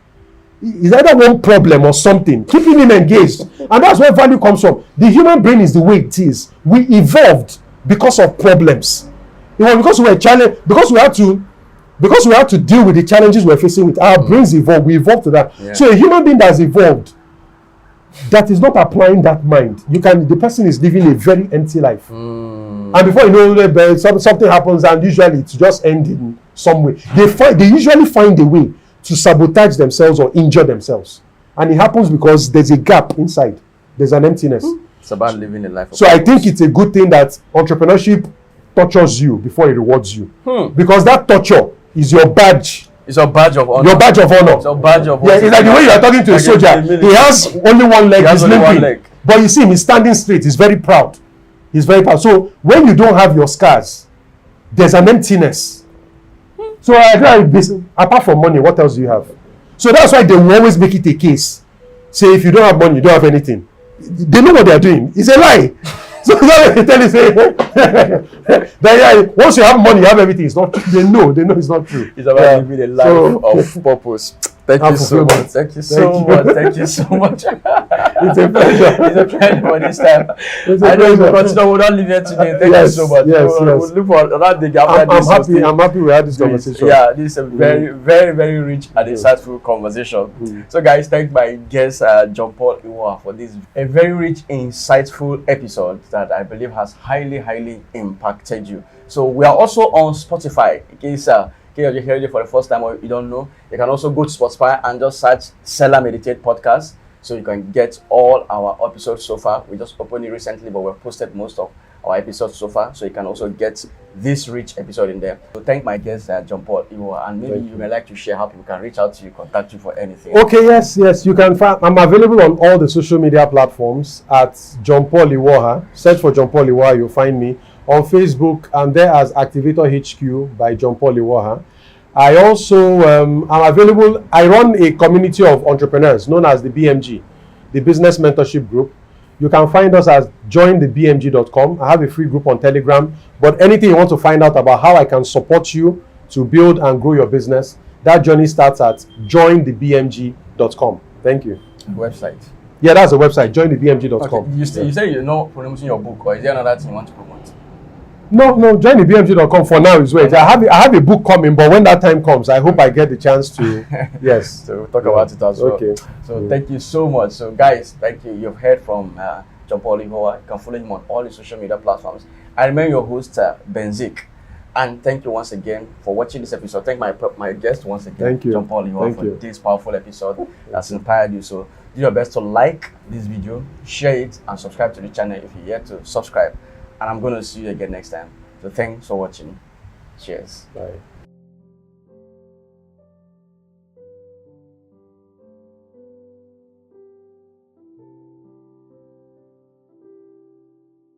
It's either one problem or something keeping him engaged, and that's where value comes from. The human brain is the way it is. We evolved because of problems. It was because we were challenged, because we had to deal with the challenges we're facing with. Our brains evolved. We evolved to that. Yeah. So a human being that's evolved, that is not applying that mind, the person is living a very empty life. And before you know, something happens, and usually it's just ending some way. They usually find a way to sabotage themselves or injure themselves, and it happens because there's a gap inside. There's an emptiness. It's about living a life of so purpose. I think it's a good thing that entrepreneurship tortures you before it rewards you, because that torture is your badge. It's a badge of honor. Your badge of honor. It's a badge of honor. Yeah, it's like the way you are talking to a soldier. He has only one leg. He's limping. But you see him, he's standing straight. He's very proud. He's very proud. So when you don't have your scars, there's an emptiness. So apart from money, what else do you have? So that's why they will always make it a case. Say if you don't have money, you don't have anything. They know what they are doing. It's a lie. So they tell you, say, that once you have money, you have everything. It's not true. They know it's not true. It's about living a life of purpose. Thank you so much. Thank you so much. Thank you so much. It's a pleasure. It's a pleasure for this time. I know we continue. We'll not leave here today. Thank you so much. We'll look for another day after this. I'm happy we had this conversation. Yeah, this is a very, very, very rich and insightful conversation. So, guys, thank my guest John-Paul Iwuoha for this a very rich, insightful episode that I believe has highly, highly impacted you. So, we are also on Spotify. In case you're hearing it for the first time or you don't know, you can also go to Spotify and just search Selahmeditate Podcast, so you can get all our episodes so far. We just opened it recently, but we've posted most of our episodes so far, so you can also get this rich episode in there. So thank my guest John-Paul Iwuoha, and maybe you may like to share how people can reach out to you, contact you for anything. Okay, yes, you can find. I'm available on all the social media platforms at John-Paul Iwuoha. Search for John-Paul Iwuoha, you'll find me. On Facebook, I'm there as Activator HQ by John-Paul Iwuoha. I also am available. I run a community of entrepreneurs known as the BMG, the Business Mentorship Group. You can find us at jointhebmg.com. I have a free group on Telegram. But anything you want to find out about how I can support you to build and grow your business, that journey starts at jointhebmg.com. Thank you. Website. Yeah, that's the website, jointhebmg.com. Okay. You say you're not promoting your book, or is there another thing you want to promote? No, jointhebmg.com for now is wait. I have a book coming, but when that time comes, I hope I get the chance to. Yes. So we'll talk about it as well. Okay. So thank you so much. So guys, thank you. You've heard from John-Paul Iwuoha. You can follow him on all the social media platforms. I remain your host, Benzik. And thank you once again for watching this episode. Thank my guest once again, thank you. John-Paul Iwuoha, for this powerful episode that's inspired you. So do your best to like this video, share it, and subscribe to the channel if you're yet to subscribe. And I'm going to see you again next time. So thanks for watching. Cheers. Bye.